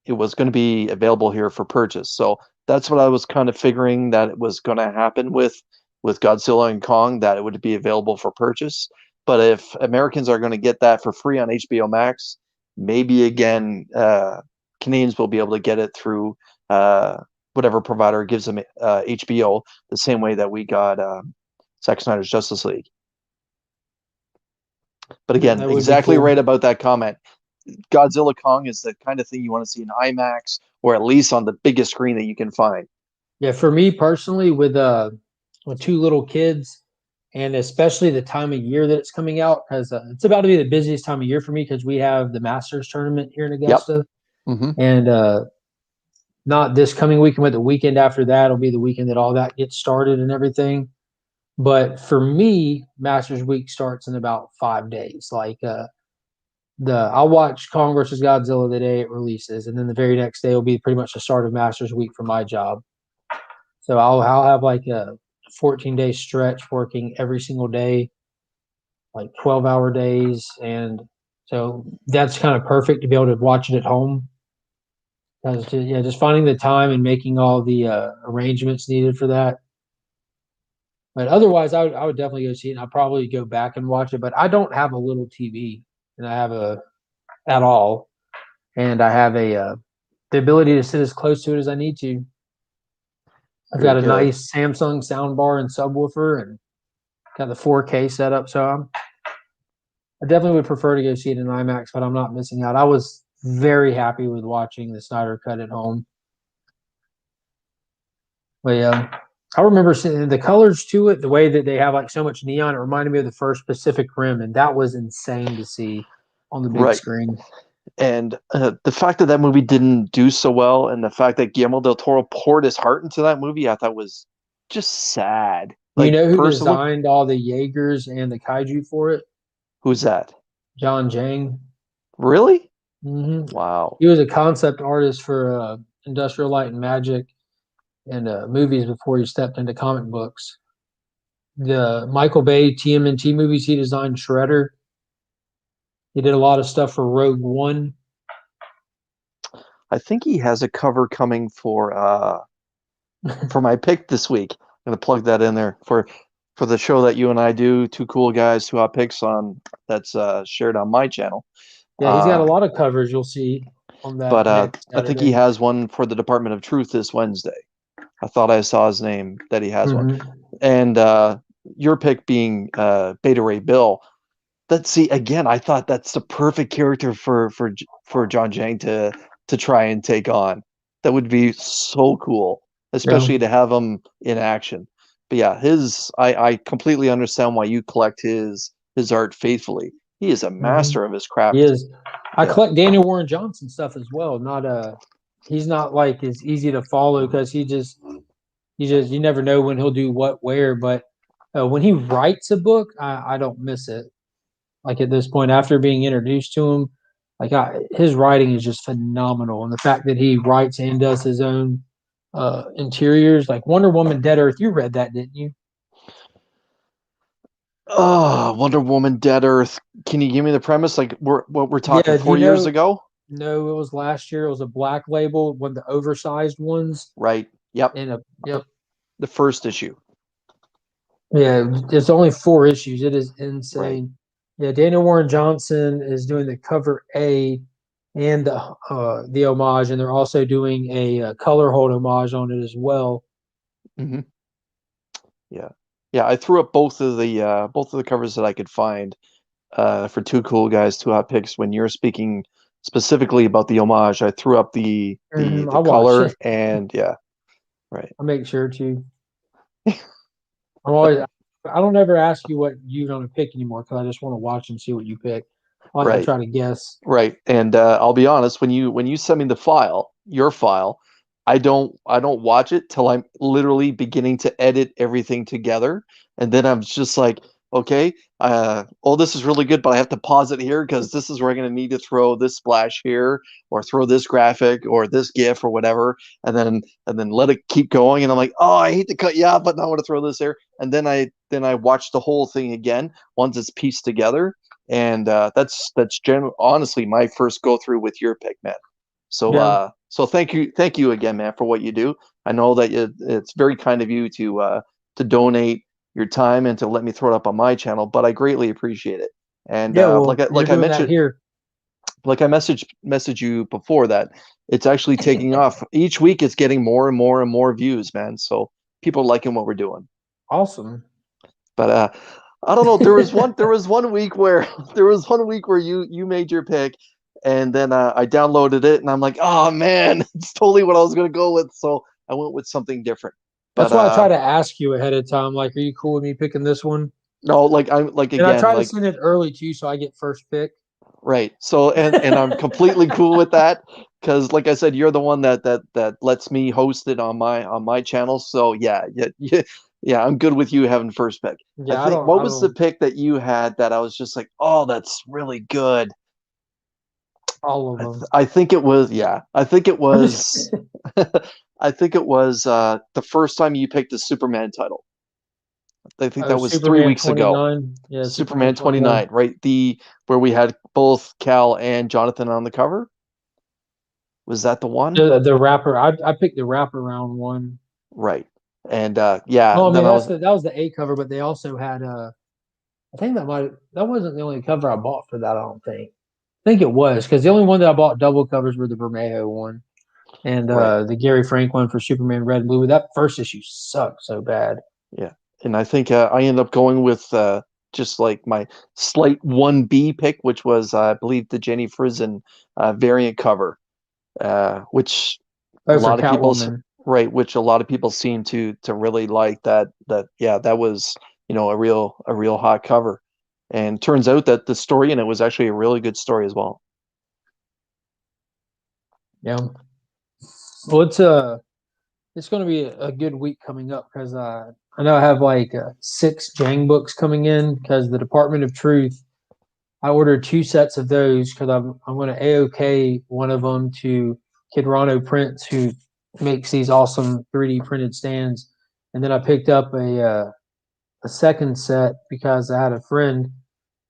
was going to be available here for purchase. So that's what I was kind of figuring that it was going to happen with Godzilla and Kong, that it would be available for purchase. But if Americans are going to get that for free on HBO Max, maybe again, Canadians will be able to get it through whatever provider gives them HBO, the same way that we got Zack Snyder's Justice League. But again, exactly right about that comment. Godzilla Kong is the kind of thing you want to see in IMAX, or at least on the biggest screen that you can find. Yeah, for me personally, with two little kids, and especially the time of year that it's coming out, because it's about to be the busiest time of year for me, because we have the Masters tournament here in Augusta. Yep. Mm-hmm. And not this coming weekend, but the weekend after that will be the weekend that all that gets started and everything. But for me, Masters Week starts in about 5 days. Like I'll watch Kong versus Godzilla the day it releases, and then the very next day will be pretty much the start of Masters Week for my job. So I'll have like a 14-day stretch working every single day, like 12-hour days, and so that's kind of perfect to be able to watch it at home. Because just finding the time and making all the arrangements needed for that. But otherwise, I would definitely go see it. And I'll probably go back and watch it. But I don't have a little TV, and I have at all, and I have the ability to sit as close to it as I need to. I've got a nice Samsung soundbar and subwoofer, and got the 4K setup. So I definitely would prefer to go see it in IMAX, but I'm not missing out. I was very happy with watching the Snyder Cut at home. But yeah, I remember seeing the colors to it, the way that they have like so much neon. It reminded me of the first Pacific Rim, and that was insane to see on the big screen. And the fact that movie didn't do so well, and the fact that Guillermo del Toro poured his heart into that movie, I thought was just sad. Like, you know who designed all the Jaegers and the kaiju for it? Who's that? John Jang. Really? Mm-hmm. Wow. He was a concept artist for Industrial Light and Magic and movies before he stepped into comic books. The Michael Bay TMNT movies, he designed Shredder. He did a lot of stuff for Rogue One. I think he has a cover coming for my pick this week. I'm gonna plug that in there for the show that you and I do, Two Cool Guys, Two Hot Picks on that's shared on my channel. Yeah, he's got a lot of covers you'll see on that. But I think he has one for the Department of Truth this Wednesday. I thought I saw his name that he has one. And your pick being Beta Ray Bill. Again, I thought that's the perfect character for John Jang to try and take on. That would be so cool, especially to have him in action. But yeah, I completely understand why you collect his art faithfully. He is a master of his craft. He is. I collect Daniel Warren Johnson stuff as well. He's not like as easy to follow because you never know when he'll do what where. But when he writes a book, I don't miss it. Like at this point, after being introduced to him, his writing is just phenomenal, and the fact that he writes and does his own interiors, like Wonder Woman, Dead Earth. You read that, didn't you? Wonder Woman, Dead Earth. Can you give me the premise? Like, we're talking Yeah, do 4 years ago, No, it was last year. It was a black label, one of the oversized ones. right? Yep, Yep. the first issue, Yeah, there's only 4 issues. It is right? insane. Yeah, Daniel Warren Johnson is doing the cover A and the homage, and they're also doing a color hold homage on it as well. hmm Yeah, yeah. I threw up both of the covers that I could find for Two Cool Guys, Two Hot Picks. When you're speaking specifically about the homage, I threw up the I watch color it. and yeah, right, I make sure to. I'm always. I don't ever ask you what you're going to pick anymore because I just want to watch and see what you pick. I like to right. try to guess. Right. And I'll be honest, when you send me the file, your file, I don't watch it till I'm literally beginning to edit everything together. And then I'm just like, okay, this is really good, but I have to pause it here because this is where I'm gonna need to throw this splash here or throw this graphic or this GIF or whatever, and then let it keep going. And I'm like, oh, I hate to cut you off, but now I want to throw this there. And then I watch the whole thing again once it's pieced together, and that's honestly my first go through with your pick, man. So Yeah. so thank you again, man, for what you do. I know that it's very kind of you to donate your time and to let me throw it up on my channel, but I greatly appreciate it. And Yeah. Well, like I, you're like I doing that mentioned, here. like I messaged you before, that it's actually taking off each week. It's getting more and more and more views, man. So people are liking what we're doing. Awesome. But I don't know. There was one week where you made your pick, and then I downloaded it, and I'm like, oh man, it's totally what I was gonna go with. So I went with something different. That's But why I try to ask you ahead of time. Like, are you cool with me picking this one? no, like I'm like And I again, try to like send it early too, so I get first pick. right. So and I'm completely cool with that because, like I said, you're the one that lets me host it on my channel. So yeah, I'm good with you having first pick. I Yeah, think what I was the don't. pick that you had that I was just like, oh, that's really good. All of them. I think it was I think it was I think it was the first time you picked the Superman title. I think Oh, that was 3 Superman weeks ago. 29. Yeah, Superman Superman 29. 29, right? The where we had both Cal and Jonathan on the cover. Was that the one? The rapper. I picked the wraparound one. Right. And yeah, Oh, I then mean I was that was the A cover, but they also had I think that wasn't the only cover I bought for that. I don't think. I think it was because the only one that I bought double covers were the Bermejo one and right. the Gary Frank one for Superman Red and Blue. But that first issue sucked so bad. Yeah. And I think I ended up going with just like my slight 1B pick, which was I believe the Jenny Frison variant cover, which a Oh, for lot of people Catwoman. right, which a lot of people seem to really like that yeah, that was, a real hot cover. And turns out that the story in it was actually a really good story as well. Yeah. Well, it's going to be a good week coming up because I know I have like 6 Jang books coming in because the Department of Truth. I ordered 2 sets of those because I'm going to AOK one of them to Kid Rano Prince, who makes these awesome 3D printed stands, and then I picked up a second set because I had a friend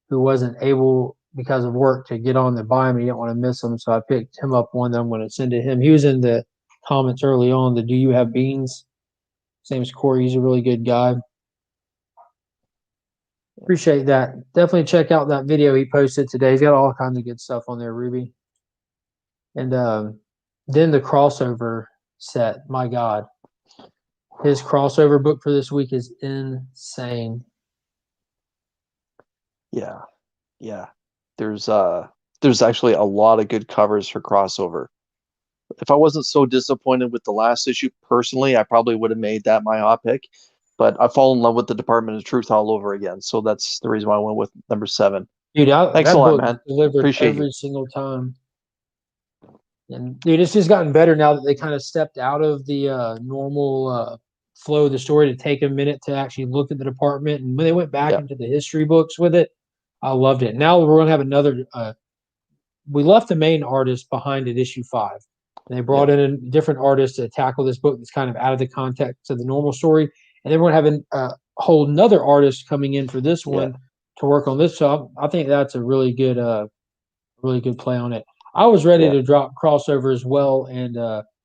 who wasn't able because of work to get on to buy them. He didn't want to miss them, so I picked him up one that I'm going to send to him. He was in the comments early on. The Do You Have Beans? Same as Corey. He's a really good guy. Appreciate that. Definitely check out that video he posted today. He's got all kinds of good stuff on there, Ruby. And then the crossover set. My God, his crossover book for this week is insane. Yeah. Yeah. There's actually a lot of good covers for crossover. If I wasn't so disappointed with the last issue personally, I probably would have made that my hot pick. But I fall in love with the Department of Truth all over again. So that's the reason why I went with number 7. Dude, Thanks that a lot, book man. delivered Appreciate every you. single time. And dude, it's just gotten better now that they kind of stepped out of the normal flow of the story to take a minute to actually look at the department. And when they went back Yeah. into the history books with it, I loved it. Now we're going to have another. We left the main artist behind at issue 5. And they brought in a different artist to tackle this book that's kind of out of the context of the normal story. And then we're going to have whole nother artist coming in for this Yeah. one to work on this. So I think that's a really good play on it. I was ready Yeah. to drop crossover as well, and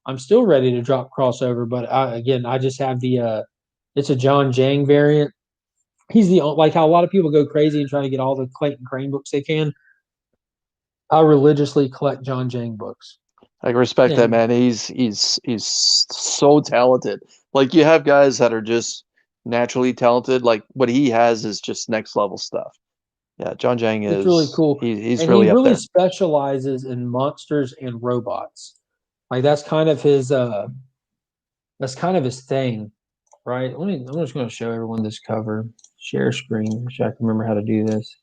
I'm still ready to drop crossover. But I just have the it's a John Jang variant. He's like how a lot of people go crazy and try to get all the Clayton Crane books they can. I religiously collect John Jang books. I respect that, And man. He's so talented. Like you have guys that are just naturally talented. Like what he has is just next level stuff. Yeah, John Jang it's really is cool. he's And he really up really there. specializes in monsters and robots. Like that's kind of his thing, right? I'm just going to show everyone this cover. Share screen. Wish I can remember how to do this.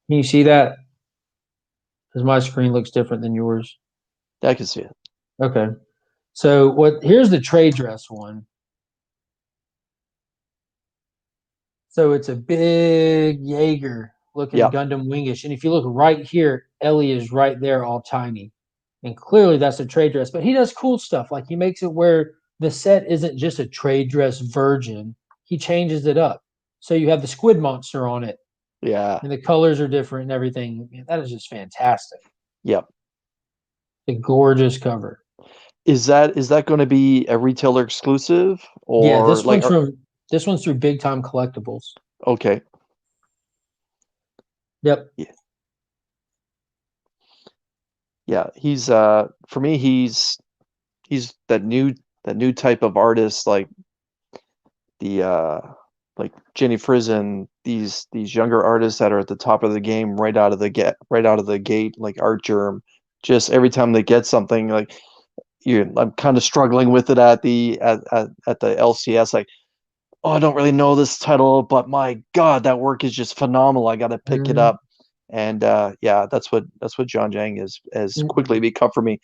Can you see that? Because my screen looks different than yours. I can see it. Okay. So here's the trade dress one. So it's a big Jaeger looking Yep. Gundam wingish. And if you look right here, Ellie is right there all tiny. And clearly that's a trade dress. But he does cool stuff. Like he makes it where the set isn't just a trade dress virgin. He changes it up. So you have the squid monster on it. Yeah. And the colors are different and everything. Man, that is just fantastic. Yep. A gorgeous cover. Is that going to be a retailer exclusive or Yeah, this like one's through Big Time Collectibles. okay. Yep. Yeah, he's for me he's that new type of artist like the like Jenny Frizen, these younger artists that are at the top of the game right out of the gate, like Art Germ. Just every time they get something, like I'm kind of struggling with it at the LCS. Like, oh, I don't really know this title, but my God, that work is just phenomenal. I got to pick it up. And yeah, that's what John Jang has quickly become for me.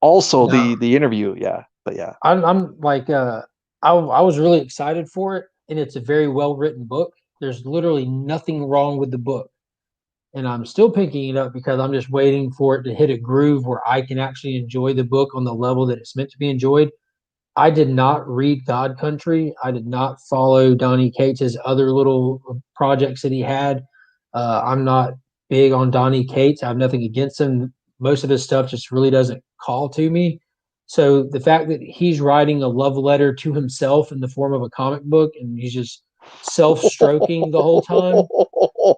Also, the interview, yeah, but yeah, I'm like I was really excited for it, and it's a very well written book. There's literally nothing wrong with the book, and I'm still picking it up because I'm just waiting for it to hit a groove where I can actually enjoy the book on the level that it's meant to be enjoyed. I did not read God Country. I did not follow Donnie Cates' other little projects that he had. I'm not big on Donnie Cates. I have nothing against him. Most of his stuff just really doesn't call to me. So the fact that he's writing a love letter to himself in the form of a comic book and he's just self-stroking the whole time,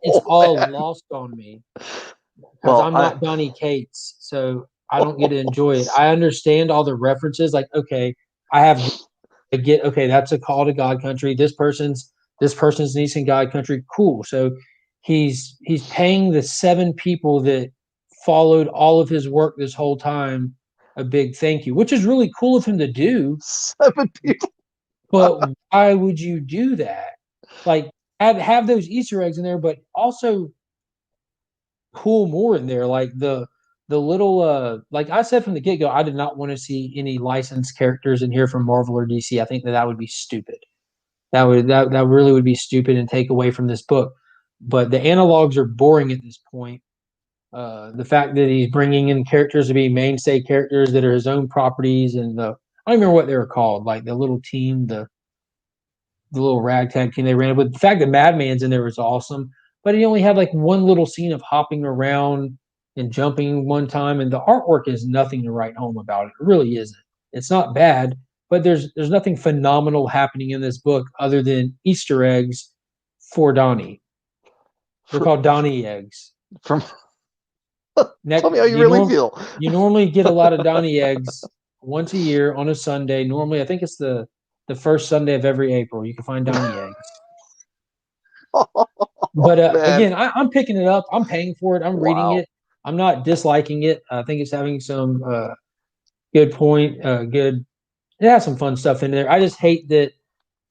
it's all lost on me because I'm not Donnie Cates. So I don't get to enjoy it. I understand all the references. Like, okay, okay, that's a call to God Country. This person's niece in God Country. Cool. So he's paying the 7 people that followed all of his work this whole time a big thank you, which is really cool of him to do. 7 people. But why would you do that? Like have those Easter eggs in there, but also pull more in there. Like the little like I said from the get-go, I did not want to see any licensed characters in here from Marvel or DC. I think that would be stupid. That really would be stupid and take away from this book. But the analogs are boring at this point. The fact that he's bringing in characters to be mainstay characters that are his own properties, and I don't remember what they were called, like the little team, the little ragtag team they ran with. The fact that Madman's in there was awesome, but he only had like one little scene of hopping around and jumping one time, and the artwork is nothing to write home about. It really isn't. It's not bad, but there's nothing phenomenal happening in this book other than Easter eggs for Donnie. They're called Donnie eggs. Tell me how you really feel. You normally get a lot of Donnie eggs once a year on a Sunday. Normally, I think it's the first Sunday of every April. You can find Donnie eggs. But again, I'm picking it up. I'm paying for it. I'm reading it. I'm not disliking it. I think it's having some good point. Good. It has some fun stuff in there. I just hate that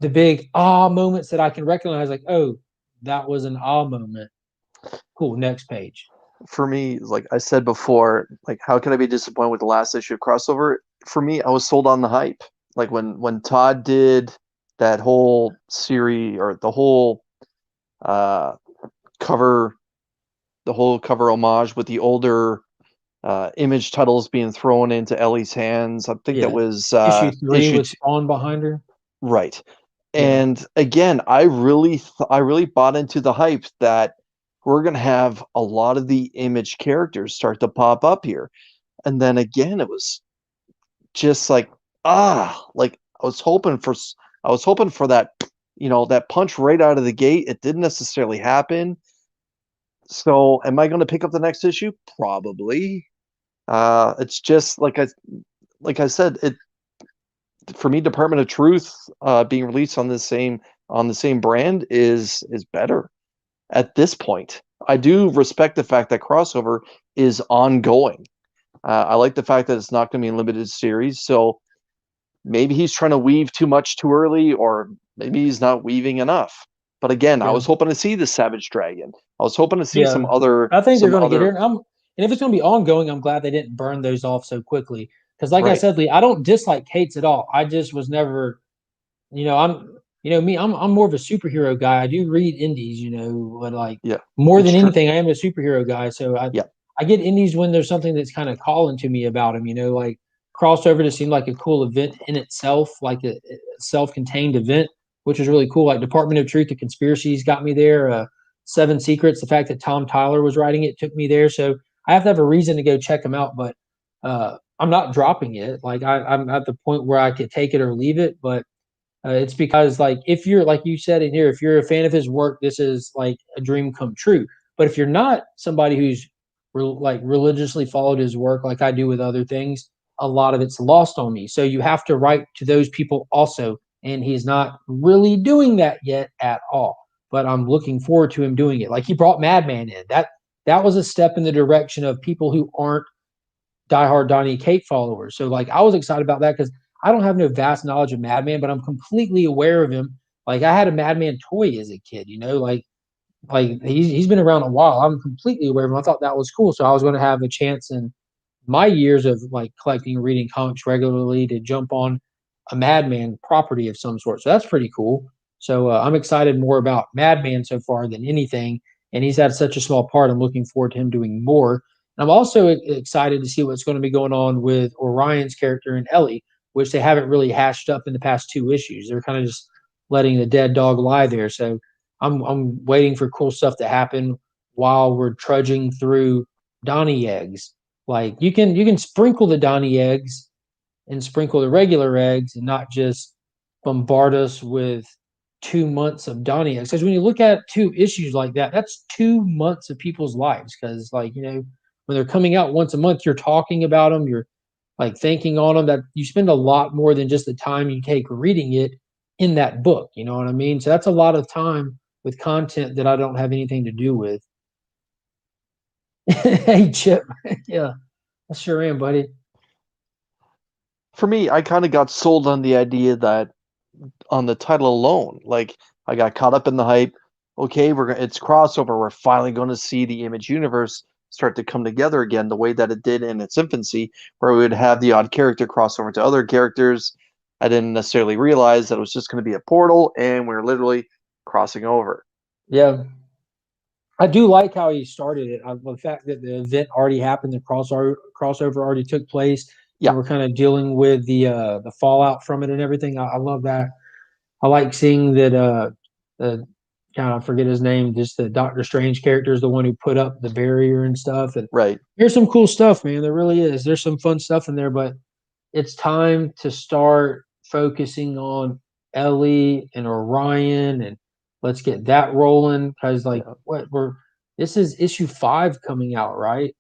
the big moments that I can recognize. Like, oh, that was an moment. Cool. Next page. For me, like I said before, like how can I be disappointed with the last issue of crossover? For me, I was sold on the hype. Like when Todd did that whole series or the whole cover homage with the older image titles being thrown into Ellie's hands. I think that was issue 3 with Spawn behind her. Right. Yeah. And again, I really bought into the hype that we're going to have a lot of the Image characters start to pop up here. And then again, it was just like, like I was hoping for that, that punch right out of the gate. It didn't necessarily happen. So am I going to pick up the next issue? Probably. It's just like I said, it for me, Department of Truth being released on the same brand is better at this point. I do respect the fact that crossover is ongoing. I like the fact that it's not going to be a limited series. So maybe he's trying to weave too much too early, or maybe he's not weaving enough. But again, I Yeah. was hoping to see the Savage Dragon. I was hoping to see Yeah. I think they're going to get here. And if it's going to be ongoing, I'm glad they didn't burn those off so quickly. Because, like I Right. said, Lee, I don't dislike Kate's at all. I just was never, I'm more of a superhero guy. I do read indies, but like Yeah. more It's than true. anything, I am a superhero guy. So Yeah. I get indies when there's something that's kind of calling to me about them. Like crossover just seemed like a cool event in itself, like a self-contained event, which is really cool. Like Department of Truth, the Conspiracies got me there. Seven Secrets, the fact that Tom Tyler was writing it took me there. So I have to have a reason to go check them out, but I'm not dropping it. Like I'm at the point where I could take it or leave it, but it's because, like, if you're, like you said in here, if you're a fan of his work, this is like a dream come true. But if you're not somebody who's religiously followed his work, like I do with other things, a lot of it's lost on me. So you have to write to those people also, and he's not really doing that yet at all. But I'm looking forward to him doing it. Like he brought Madman in. That was a step in the direction of people who aren't diehard Donnie Kate followers. So like I was excited about that because I don't have no vast knowledge of Madman, but I'm completely aware of him. Like I had a Madman toy as a kid, like he's been around a while. I'm completely aware of him. I thought that was cool. So I was going to have a chance in my years of like collecting and reading comics regularly to jump on a Madman property of some sort. So that's pretty cool. So I'm excited more about Madman so far than anything. And he's had such a small part. I'm looking forward to him doing more. And I'm also excited to see what's going to be going on with Orion's character and Ellie, which they haven't really hashed up in the past two issues. They're kind of just letting the dead dog lie there. So I'm waiting for cool stuff to happen while we're trudging through Donnie eggs. Like you can sprinkle the Donnie eggs and sprinkle the regular eggs and not just bombard us with 2 months of Donnie eggs. Because when you look at two issues like that, that's 2 months of people's lives. Because when they're coming out once a month, you're talking about them, you're like thinking on them. That you spend a lot more than just the time you take reading it in that book. You know what I mean? So that's a lot of time with content that I don't have anything to do with. Hey, Chip. Yeah, I sure am, buddy. For me, I kind of got sold on the idea that on the title alone, like I got caught up in the hype. Okay, it's crossover. We're finally going to see the Image universe start to come together again, the way that it did in its infancy, where we would have the odd character crossover to other characters. I didn't necessarily realize that it was just going to be a portal, and we're literally crossing over. Yeah, I do like how he started it. The fact that the event already happened, the crossover already took place, Yeah. and we're kind of dealing with the fallout from it and everything. I love that. I like seeing that. The kind of forget his name, just the Doctor Strange character is the one who put up the barrier and stuff. And Right. there's some cool stuff, man. There really is. There's some fun stuff in there, but it's time to start focusing on Ellie and Orion, and let's get that rolling. Because this is issue 5 coming out, right?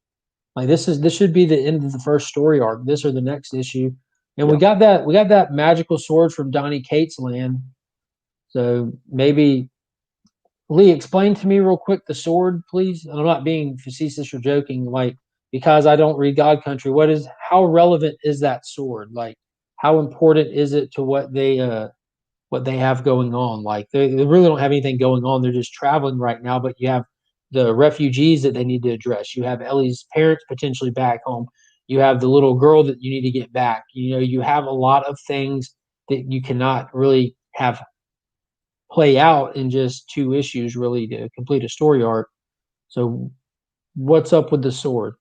Like this should be the end of the first story arc. This or the next issue, and we got that magical sword from Donnie Cates' land. So maybe Lee, explain to me real quick the sword, please. And I'm not being facetious or joking, like because I don't read God Country. How relevant is that sword? Like, how important is it to what they have going on? Like, they really don't have anything going on. They're just traveling right now. But you have the refugees that they need to address. You have Ellie's parents potentially back home. You have the little girl that you need to get back. You have a lot of things that you cannot really have play out in just 2 issues really to complete a story arc. So what's up with the sword?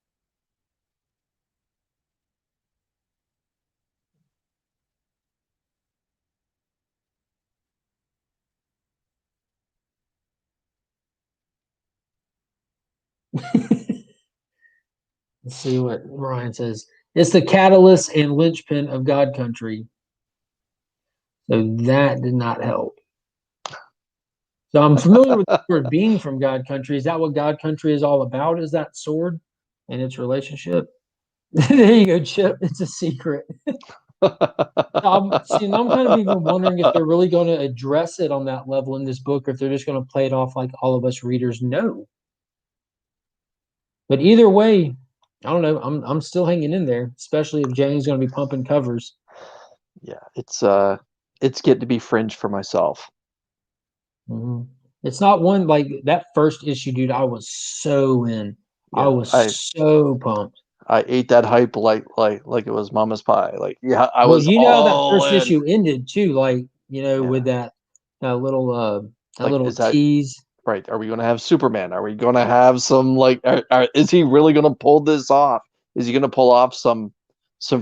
Let's see what Ryan says. It's the catalyst and linchpin of God Country. So that did not help. So I'm familiar with the word being from God Country. Is that what God Country is all about? Is that sword and its relationship? There you go, Chip. It's a secret. I'm kind of even wondering if they're really going to address it on that level in this book, or if they're just going to play it off like all of us readers know. But either way, I don't know. I'm still hanging in there, especially if Jane's going to be pumping covers. Yeah, it's getting to be fringe for myself. Mm-hmm. It's not one like that first issue, dude. I was so in. Yeah, I was so pumped. I ate that hype like it was mama's pie. Like, yeah, I Well, was you know how that all first in. issue ended too, like Yeah. with that little Like, little is that tease. right? Are we going to have Superman? Are we going to have some like? Is he really going to pull this off? Is he going to pull off some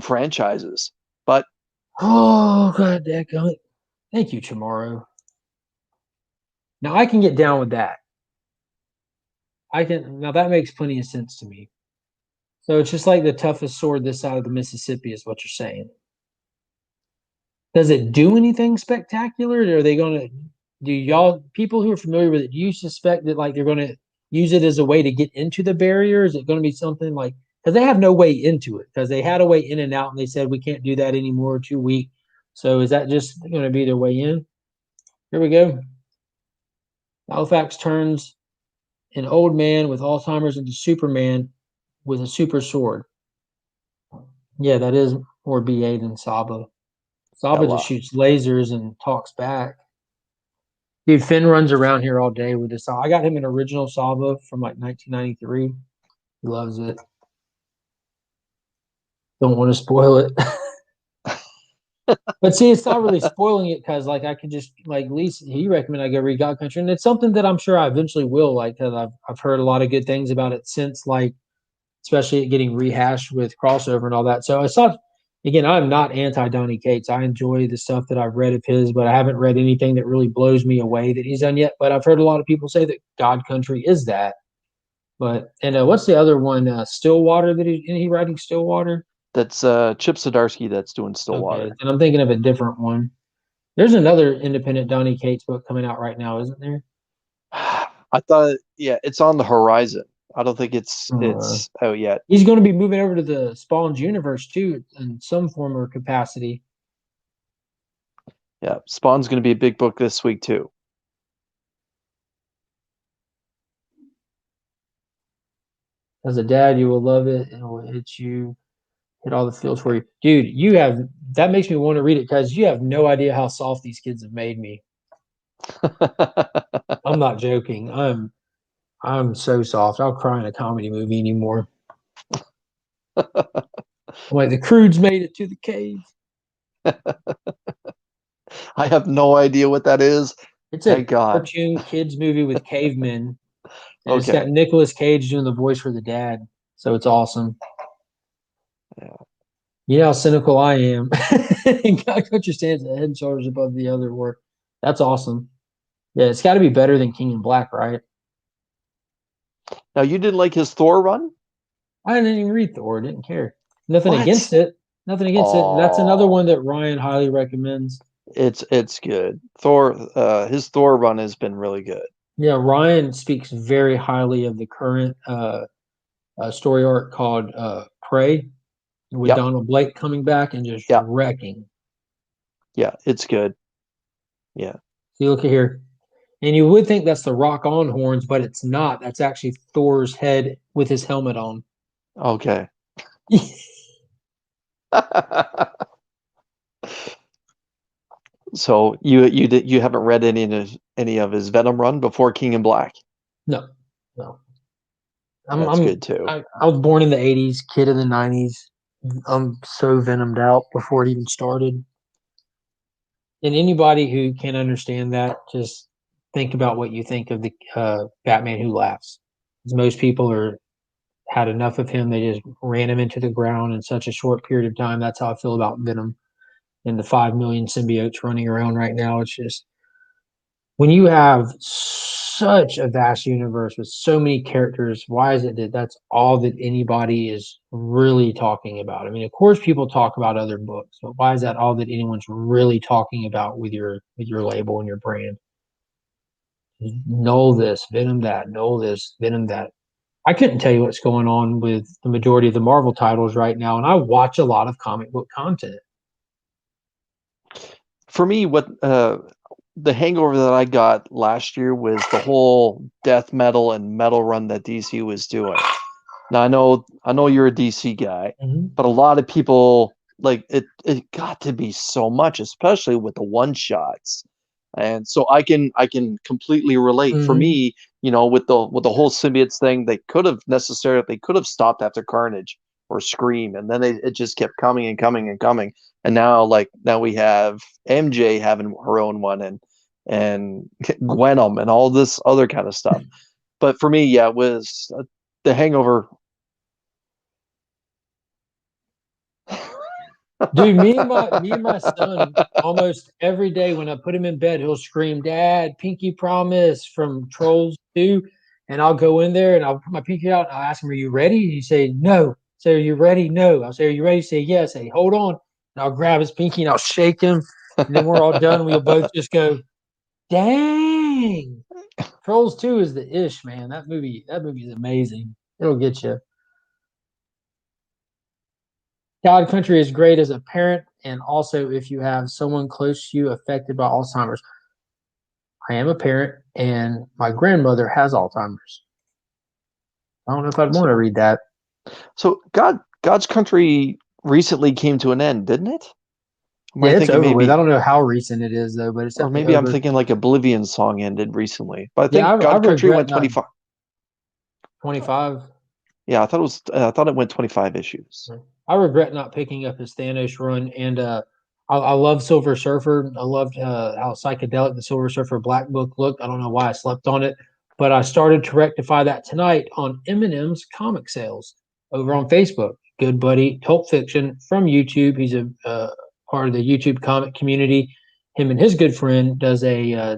franchises? But Oh god, daggone it. Thank you, Chamorro. Now I can get down with that. Now that makes plenty of sense to me. So it's just like the toughest sword this side of the Mississippi is what you're saying. Does it do anything spectacular? Or are they going to do y'all people who are familiar with it? Do you suspect that like they're going to use it as a way to get into the barrier? Is it going to be something like because they have no way into it because they had a way in and out and they said we can't do that anymore, too weak. So is that just going to be their way in? Here we go. Halifax turns an old man with Alzheimer's into Superman with a super sword. Yeah, that is more BA than Saba. Saba just shoots lasers and talks back. Dude, Finn runs around here all day with this. I got him an original Saba from like 1993. He loves it. Don't want to spoil it. But see, it's not really spoiling it because like I could just like at least he recommended I go read God Country, and it's something that I'm sure I eventually will like because I've heard a lot of good things about it since like especially it getting rehashed with crossover and all that. So it's not again, I'm not anti Donny Cates. I enjoy the stuff that I've read of his, but I haven't read anything that really blows me away that he's done yet. But I've heard a lot of people say that God Country is that. But and what's the other one? Stillwater that he writing Stillwater? That's Chip Zdarsky that's doing Stillwater. Okay, and I'm thinking of a different one. There's another independent Donny Cates book coming out right now, isn't there? I thought, yeah, it's on the horizon. I don't think it's out yet. He's going to be moving over to the Spawn's universe too, in some form or capacity. Yeah, Spawn's going to be a big book this week too. As a dad, you will love it, and it will hit all the feels for you, dude. That makes me want to read it because you have no idea how soft these kids have made me. I'm not joking. I'm so soft. I'll cry in a comedy movie anymore. I'm like the Croods made it to the cave. I have no idea what that is. It's a cartoon kids movie with cavemen. And It's got Nicolas Cage doing the voice for the dad. So it's awesome. Yeah. You know how cynical I am. God Country stands head and shoulders above the other work. That's awesome. Yeah, it's got to be better than King in Black, right? Now, you didn't like his Thor run? I didn't even read Thor. Didn't care. Nothing against it. Nothing against it. That's another one that Ryan highly recommends. It's good. Thor, his Thor run has been really good. Yeah, Ryan speaks very highly of the current story arc called Prey, with Donald Blake coming back and just wrecking. Yeah, it's good. Yeah. See, look at here. And you would think that's the Rock On horns, but it's not. That's actually Thor's head with his helmet on. Okay. So you haven't read any of his Venom run before King in Black? No. That's good too. I was born in the 80s, kid in the 90s. I'm so venomed out before it even started. And anybody who can understand that, just think about what you think of the Batman Who Laughs. Because most people had enough of him. They just ran him into the ground in such a short period of time. That's how I feel about Venom and the 5 million symbiotes running around right now. It's just when you have such a vast universe with so many characters, why is it that that's all that anybody is really talking about? I mean, of course, people talk about other books, but why is that all that anyone's really talking about with your label and your brand? Know this, Venom that, know this, Venom that. I couldn't tell you what's going on with the majority of the Marvel titles right now, and I watch a lot of comic book content. For me, what the hangover that I got last year was the whole death metal and metal run that DC was doing. Now I know you're a DC guy, but a lot of people like it got to be so much, especially with the one shots. And so I can completely relate. For me, you know, with the whole symbiotes thing, they could have stopped after Carnage or Scream, and then it just kept coming and coming and coming. And now we have MJ having her own one, and Gwenom and all this other kind of stuff. But for me, yeah, it was the Hangover. Dude, me and my son, almost every day when I put him in bed, he'll scream, "Dad, Pinky Promise" from Trolls 2. And I'll go in there and I'll put my pinky out and I'll ask him, "Are you ready?" He say, "No." I say, "Are you ready?" "No." I'll say, "Are you ready?" He say, "Yes." I say, "Hold on." And I'll grab his pinky and I'll shake him. And then we're all done. We'll both just go, "Dang." Trolls 2 is the ish, man. That movie is amazing. It'll get you. God Country is great as a parent, and also if you have someone close to you affected by Alzheimer's. I am a parent, and my grandmother has Alzheimer's. I don't know if I'd want to read that. So God's Country recently came to an end, didn't it? Yeah, it's over with. I don't know how recent it is, though, but it's or maybe over. I'm thinking like Oblivion song ended recently. But I think Yeah, God Country went 25. 25. Yeah, I thought it went 25 issues. I regret not picking up his Thanos run, and I love Silver Surfer. I loved how psychedelic the Silver Surfer Black Book looked. I don't know why I slept on it, but I started to rectify that tonight on Eminem's comic sales over on Facebook. Good buddy, Pulp Fiction from YouTube. He's a part of the YouTube comic community. Him and his good friend does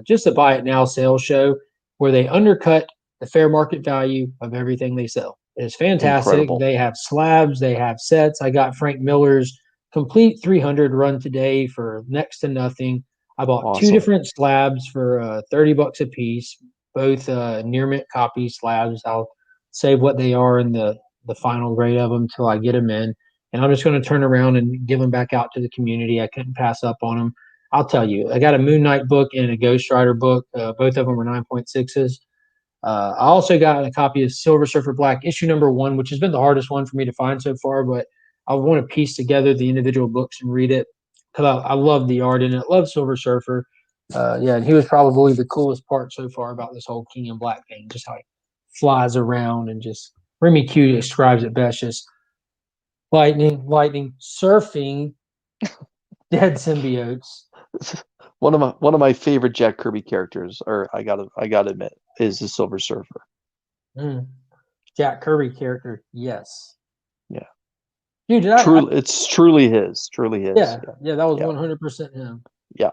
just a buy it now sales show where they undercut the fair market value of everything they sell. It's fantastic. Incredible. They have slabs, they have sets. I got Frank Miller's complete 300 run today for next to nothing. I bought two different slabs for $30 a piece, both near mint copy slabs. I'll save what they are in the final grade of them till I get them in. And I'm just going to turn around and give them back out to the community. I couldn't pass up on them. I'll tell you, I got a Moon Knight book and a Ghost Rider book. Both of them were 9.6s. I also got a copy of Silver Surfer Black issue number 1, which has been the hardest one for me to find so far, but I want to piece together the individual books and read it because I love the art in it. I love Silver Surfer. Yeah, and he was probably the coolest part so far about this whole King in Black thing, just how he flies around and just Remy Q describes it best, just lightning, surfing dead symbiotes. One of my favorite Jack Kirby characters, or I gotta admit, is the Silver Surfer. Jack Kirby character, yes. Yeah. Dude, it's truly his. Yeah, that was 100% him. Yeah.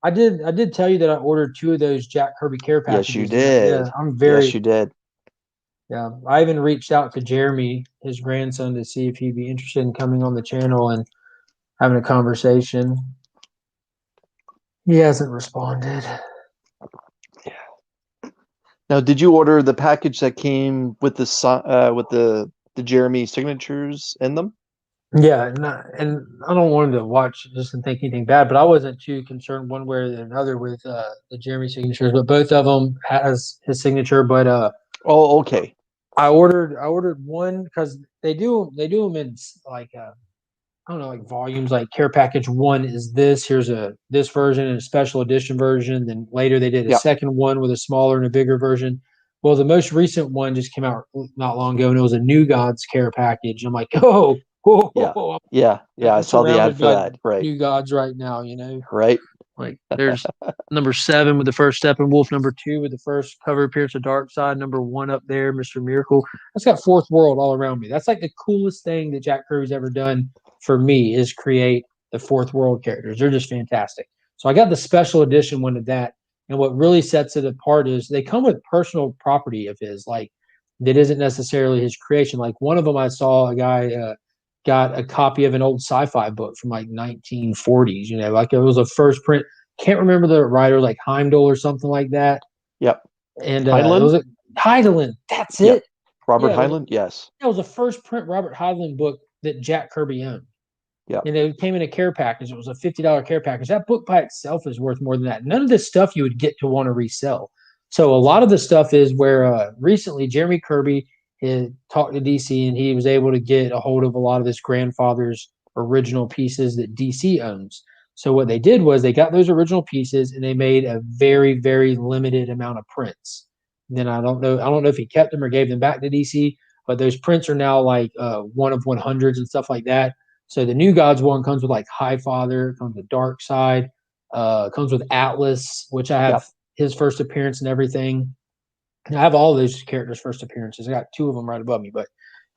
I did tell you that I ordered 2 of those Jack Kirby care packages. Yes, you did. Yeah, I'm very. Yes, you did. Yeah, I even reached out to Jeremy, his grandson, to see if he'd be interested in coming on the channel and having a conversation. He hasn't responded. Yeah. Now, did you order the package that came with the Jeremy signatures in them? Yeah, and I don't want him to watch just and think anything bad, but I wasn't too concerned one way or another with the Jeremy signatures, but both of them has his signature. But oh, okay. I ordered one because they do them in like I don't know, like volumes. Like care package 1 is this. Here's this version and a special edition version. Then later they did a second one with a smaller and a bigger version. Well, the most recent one just came out not long ago, and it was a New Gods care package. I'm like, oh, yeah. I saw the ad for that. Right, New Gods right now, you know. Right. Like there's number 7 with the first Steppenwolf, number 2 with the first cover appearance of Darkseid, number 1 up there, Mr. Miracle. That's got Fourth World all around me. That's like the coolest thing that Jack Kirby's ever done for me is create the Fourth World characters. They're just fantastic. So I got the special edition one of that, And what really sets it apart is they come with personal property of his, like that isn't necessarily his creation. Like one of them, I saw a guy got a copy of an old sci-fi book from like 1940s. You know, like it was a first print. Can't remember the writer, like Heimdall or something like that. Yep. And it Heinlein? was a Heidelin. That's Yep. it. Robert Yeah, Heinlein? Yes. That was the first print Robert Heidelin book that Jack Kirby owned. Yep. And it came in a care package. It was a $50 care package. That book by itself is worth more than that. None of this stuff you would get to want to resell. So a lot of the stuff is where recently Jeremy Kirby had talked to DC and he was able to get a hold of a lot of his grandfather's original pieces that DC owns. So what they did was they got those original pieces and they made a very, very limited amount of prints. And then I don't know if he kept them or gave them back to DC, but those prints are now like 1 of 100s and stuff like that. So the New Gods one comes with like High Father, comes with Dark Side, comes with Atlas, which I have his first appearance and everything. And I have all of those characters' first appearances. I got 2 of them right above me, but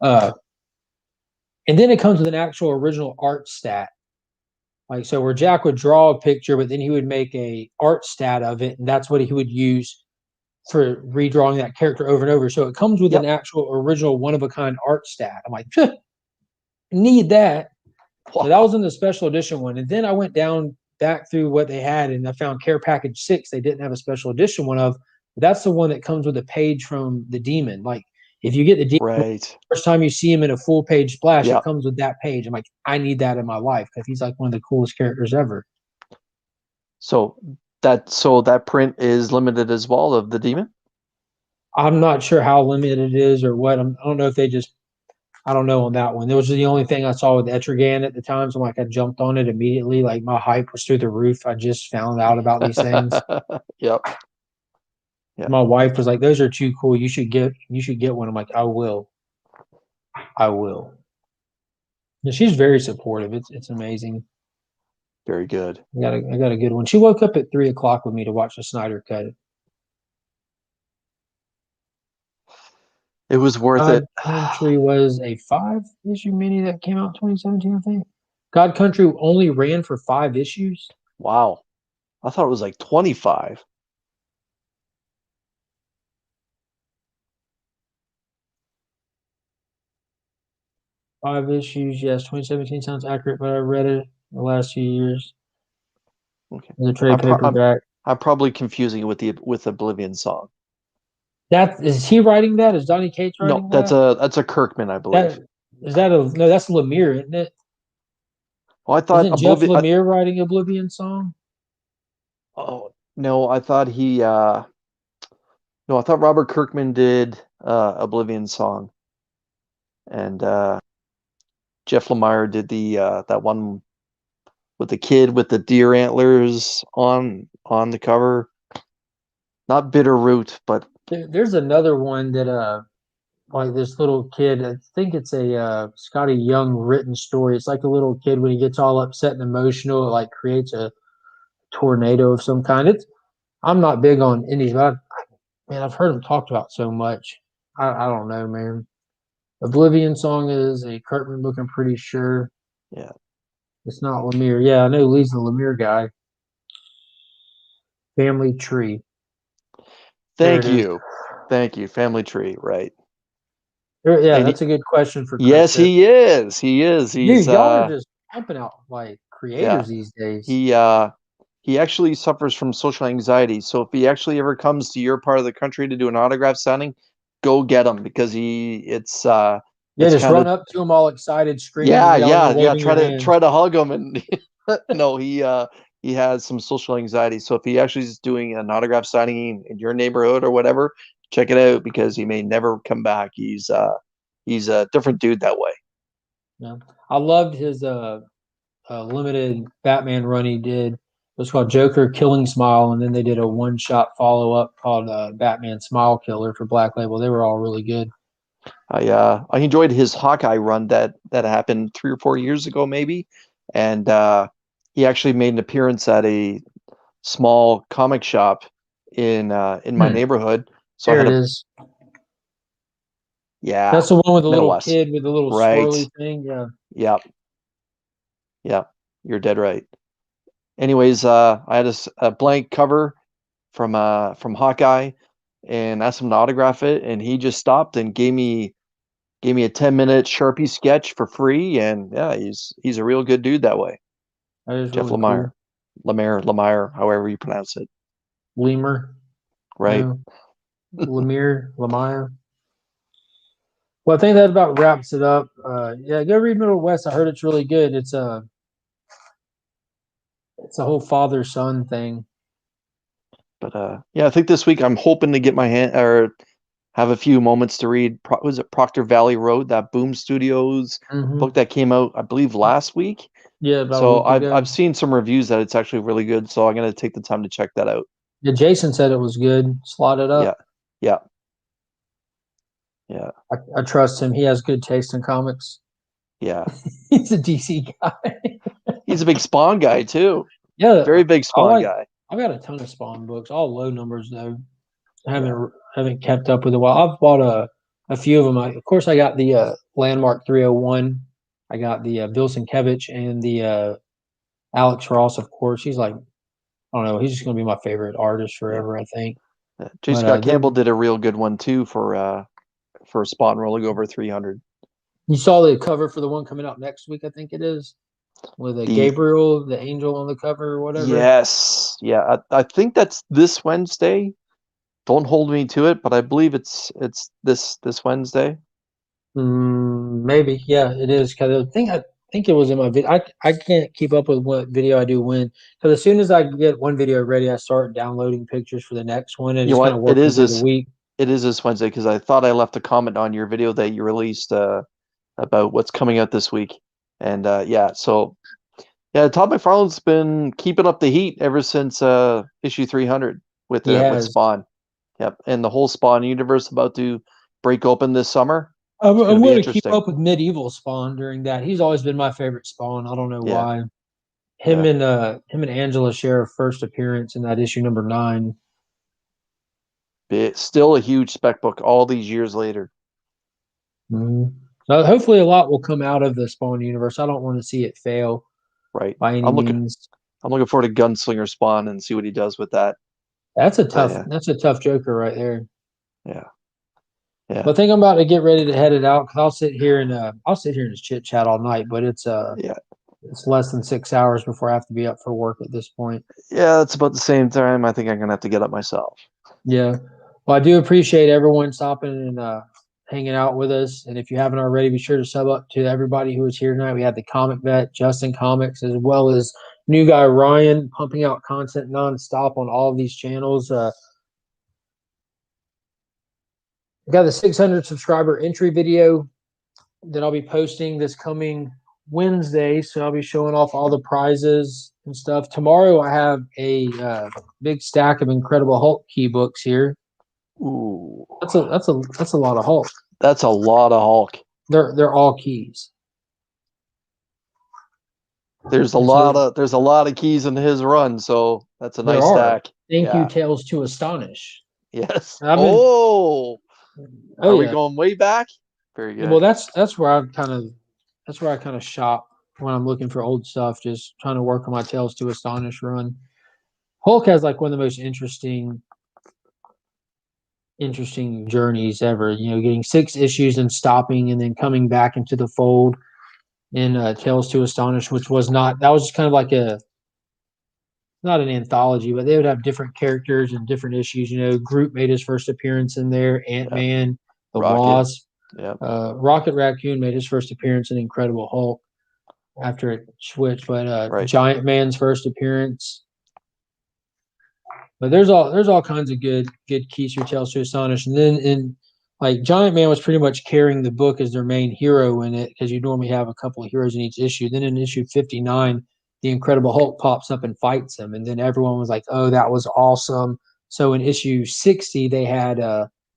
and then it comes with an actual original art stat. Like so where Jack would draw a picture, but then he would make a art stat of it, and that's what he would use for redrawing that character over and over. So it comes with an actual original one of a kind art stat. I'm like, need that. So that was in the special edition one. And then I went down back through what they had and I found Care Package 6 they didn't have a special edition one of. But that's the one that comes with a page from the Demon. Like if you get the Demon, Right. first time you see him in a full page splash, it comes with that page. I'm like, I need that in my life because he's like one of the coolest characters ever. So that print is limited as well of the Demon? I'm not sure how limited it is or what. I don't know if they just I don't know on that one. That was the only thing I saw with Etrigan at the time. So like I jumped on it immediately. Like my hype was through the roof. I just found out about these things. Yep. My wife was like, "Those are too cool. You should get one." I'm like, "I will. I will." And she's very supportive. It's amazing. Very good. I got a good one. She woke up at 3:00 with me to watch the Snyder Cut. It was worth it. Country was a 5-issue mini that came out in 2017, I think. God Country only ran for 5 issues. Wow. I thought it was like 25. Five issues, yes. 2017 sounds accurate, but I read it the last few years. Okay. The trade paperback. I'm probably confusing it with Oblivion Song. Is he writing that? Is Donny Cates writing that? No, that's a Kirkman, I believe. That's Lemire, isn't it? Well, I thought Isn't Jeff Lemire writing Oblivion Song? Oh no, I thought I thought Robert Kirkman did Oblivion Song, and Jeff Lemire did the that one with the kid with the deer antlers on the cover. Not Bitterroot, but there's another one that like this little kid. I think it's a Scotty Young written story. It's like a little kid when he gets all upset and emotional, it like creates a tornado of some kind. I'm not big on indies, but I've heard them talked about so much. I don't know, man. Oblivion Song is a Kirkman book, I'm pretty sure. Yeah. It's not Lemire. Yeah, I know Lee's the Lemire guy. Family Tree. Thank you. Family Tree, right. Yeah, that's a good question for Chris. Yes, he is. He's dude, y'all are just pumping out like creators these days. He actually suffers from social anxiety. So if he actually ever comes to your part of the country to do an autograph signing, go get him because just run up to him all excited, screaming. Try to hug him, and no, he has some social anxiety. So if he actually is doing an autograph signing in your neighborhood or whatever, check it out because he may never come back. He's a different dude that way. Yeah, I loved his limited Batman run he did. It was called Joker Killing Smile, and then they did a one-shot follow-up called Batman Smile Killer for Black Label. They were all really good. I enjoyed his Hawkeye run that happened 3 or 4 years ago, maybe, and he actually made an appearance at a small comic shop in my neighborhood. So there it is. Yeah, that's the one with the little kid with the little swirly thing. Yeah. Yep. You're dead right. Anyways, I had a blank cover from Hawkeye and asked him to autograph it, and he just stopped and gave me a 10-minute Sharpie sketch for free. And yeah, he's a real good dude that way. That is Jeff really Lemire, cool. Lemire, however you pronounce it. Lemur. Right. No. Lemire. Well, I think that about wraps it up. Yeah, go read Middle West. I heard it's really good. It's a whole father-son thing. But yeah, I think this week I'm hoping to get my hand or have a few moments to read. Was it Proctor Valley Road, that Boom Studios book that came out, I believe, last week? Yeah, about So a week ago. I've seen some reviews that it's actually really good. So I'm gonna take the time to check that out. Yeah, Jason said it was good. Slot it up. Yeah. I trust him. He has good taste in comics. Yeah. He's a DC guy. He's a big Spawn guy too. Yeah, Very big Spawn guy. I've got a ton of Spawn books, all low numbers though. I haven't kept up with it. Well, I've bought a few of them. Of course, I got the Landmark 301. I got the Bill Sienkiewicz and the Alex Ross. Of course, he's like, I don't know. He's just going to be my favorite artist forever. I think. J. Scott Campbell did a real good one too for Spawn rolling over 300. You saw the cover for the one coming out next week. I think it is with Gabriel, the angel on the cover or whatever. Yes, yeah. I think that's this Wednesday. Don't hold me to it, but I believe it's this Wednesday. Maybe, yeah, it is. Because I think it was in my video. I can't keep up with what video I do when. Because as soon as I get one video ready, I start downloading pictures for the next one, and You just know kind of what? working through the week. It is this Wednesday because I thought I left a comment on your video that you released about what's coming out this week, and so Todd McFarlane's been keeping up the heat ever since issue 300 with Spawn. Yep, and the whole Spawn universe about to break open this summer. I'm going to keep up with Medieval Spawn during that. He's always been my favorite Spawn. I don't know why. Him and Angela share a first appearance in that issue number 9. It's still a huge spec book all these years later. Hopefully a lot will come out of the Spawn universe. I don't want to see it fail. Right. By any means. I'm looking forward to Gunslinger Spawn and see what he does with that. That's a tough Joker right there. Yeah. But I think I'm about to get ready to head it out because I'll sit here and just chit chat all night. But it's less than 6 hours before I have to be up for work at this point. Yeah, it's about the same time. I think I'm gonna have to get up myself. Yeah. Well, I do appreciate everyone stopping and hanging out with us. And if you haven't already, be sure to sub up to everybody who was here tonight. We had the Comic Vet, Justin Comics, as well as new guy Ryan, pumping out content nonstop on all of these channels. I got the 600 subscriber entry video that I'll be posting this coming Wednesday. So I'll be showing off all the prizes and stuff. Tomorrow I have a big stack of Incredible Hulk key books here. Ooh, that's a lot of Hulk. That's a lot of Hulk. They're all keys. There's a lot of keys in his run, so that's a nice stack. Thank you, Tales to Astonish. Yes. Are we going way back? Very good. Well, that's where I kind of shop when I'm looking for old stuff, just trying to work on my Tales to Astonish run. Hulk has like one of the most interesting journeys ever. Getting 6 issues and stopping and then coming back into the fold in Tales to Astonish, which was just kind of like not an anthology, but they would have different characters and different issues. Groot made his first appearance in there, Ant-Man, the Wasp. Rocket Raccoon made his first appearance in Incredible Hulk after it switched, but Giant Man's first appearance. But there's all kinds of good keys for Tales to Astonish. And then Giant Man was pretty much carrying the book as their main hero in it, because you normally have a couple of heroes in each issue. Then in issue 59, the Incredible Hulk pops up and fights him, and then everyone was like, "Oh, that was awesome." So in issue 60, they had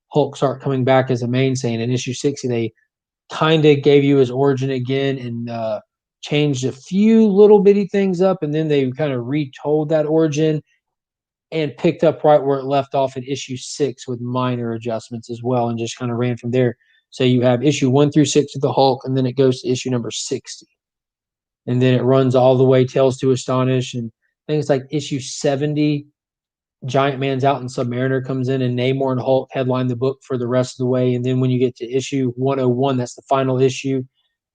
Hulk start coming back as a mainstay. And in issue 60, they kind of gave you his origin again and changed a few little bitty things up, and then they kind of retold that origin and picked up right where it left off in issue 6 with minor adjustments as well, and just kind of ran from there. So you have issue 1 through 6 of the Hulk, and then it goes to issue number 60. And then it runs all the way Tales to Astonish, and I think it's like issue 70 Giant Man's out and Submariner comes in, and Namor and Hulk headline the book for the rest of the way. And then when you get to issue 101, that's the final issue,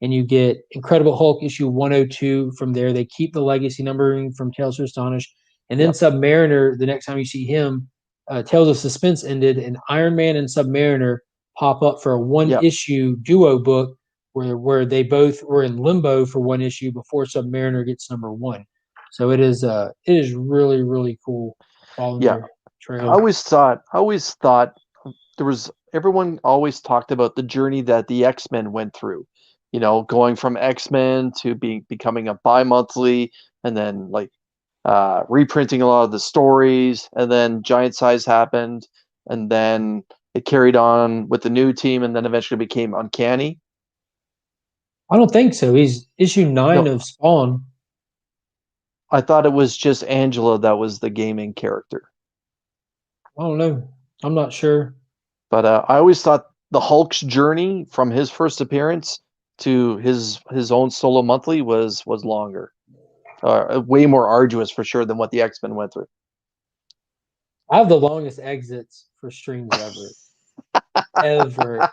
and you get Incredible Hulk issue 102 from there. They keep the legacy numbering from Tales to Astonish. And then Submariner, the next time you see him, Tales of Suspense ended, and Iron Man and Submariner pop up for a one-issue duo book where they both were in limbo for one issue before Submariner gets number 1. So it is really, really cool. Yeah, I always thought there was, everyone always talked about the journey that the X-Men went through, you know, going from X-Men to becoming a bi-monthly, and then like reprinting a lot of the stories, and then Giant Size happened, and then it carried on with the new team, and then eventually became Uncanny. I don't think so. He's issue 9 of Spawn. I thought it was just Angela that was the gaming character. I don't know. I'm not sure. But I always thought the Hulk's journey from his first appearance to his own solo monthly was longer. Way more arduous for sure than what the X-Men went through. I have the longest exits for streams ever.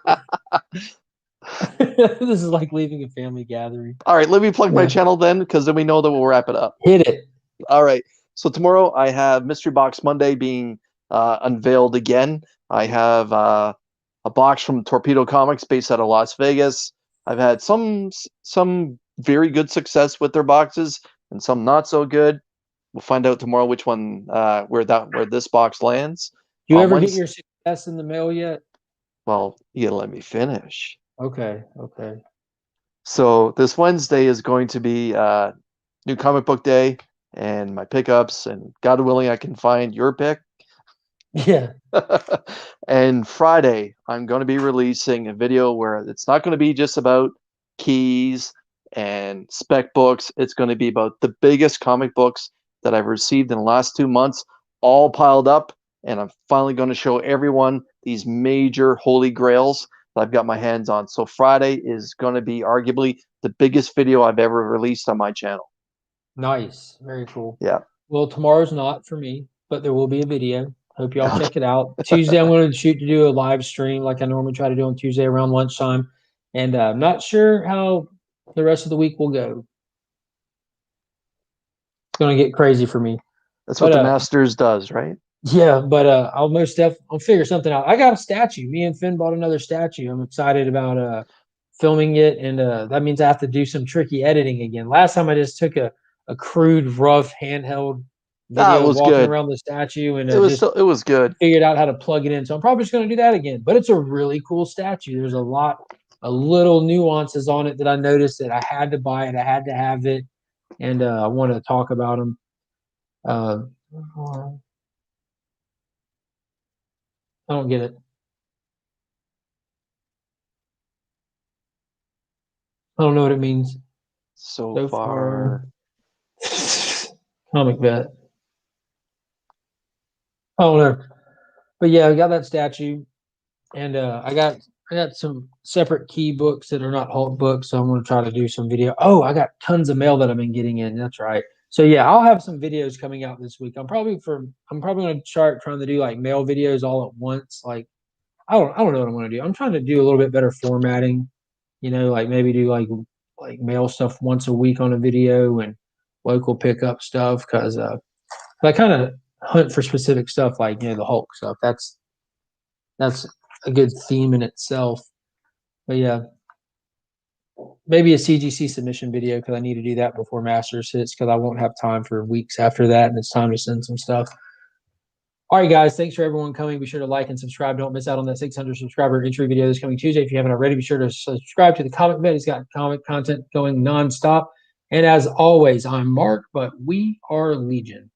This is like leaving a family gathering. All right, let me plug my channel then, because then we know that we'll wrap it up. Hit it. All right. So tomorrow I have Mystery Box Monday being unveiled again. I have a box from Torpedo Comics based out of Las Vegas. I've had some very good success with their boxes and some not so good. We'll find out tomorrow which one where this box lands. Do you ever get your success in the mail yet? Well, you let me finish. Okay. So this Wednesday is going to be New Comic Book Day and my pickups, and God willing, I can find your pick. Yeah. And Friday, I'm going to be releasing a video where it's not going to be just about keys and spec books. It's going to be about the biggest comic books that I've received in the last 2 months, all piled up. And I'm finally going to show everyone these major holy grails that I've got my hands on. So Friday is going to be arguably the biggest video I've ever released on my channel. Nice. Very cool. Yeah. Well, tomorrow's not for me, but there will be a video. Hope y'all check it out. Tuesday, I'm going to shoot to do a live stream like I normally try to do on Tuesday around lunchtime. And I'm not sure how the rest of the week will go. It's going to get crazy for me. That's what the Masters does, right? Yeah, but I'll figure something out. I got a statue. Me and Finn bought another statue. I'm excited about filming it, and that means I have to do some tricky editing again. Last time I just took a crude, rough handheld video walking around the statue, and it was good. Figured out how to plug it in. So I'm probably just going to do that again. But it's a really cool statue. There's a little nuances on it that I noticed that I had to buy it. I had to have it, and I want to talk about them. I don't get it. I don't know what it means. So far. Comic vet. I don't know. But yeah, I got that statue. And I got some separate key books that are not Hulk books. So I'm going to try to do some video. Oh, I got tons of mail that I've been getting in. That's right. So yeah, I'll have some videos coming out this week. I'm probably going to start trying to do like mail videos all at once. Like I don't know what I'm going to do. I'm trying to do a little bit better formatting. You know, like maybe do like mail stuff once a week on a video and local pickup stuff, because I kind of hunt for specific stuff, like the Hulk stuff. That's a good theme in itself. But yeah, maybe a CGC submission video, because I need to do that before Masters hits, because I won't have time for weeks after that, and it's time to send some stuff. All right, guys, thanks for everyone coming. Be sure to like and subscribe. Don't miss out on that 600 subscriber entry video this coming Tuesday. If you haven't already, be sure to subscribe to the Comic Vet. He's got comic content going nonstop. And as always, I'm Mark, but we are Legion.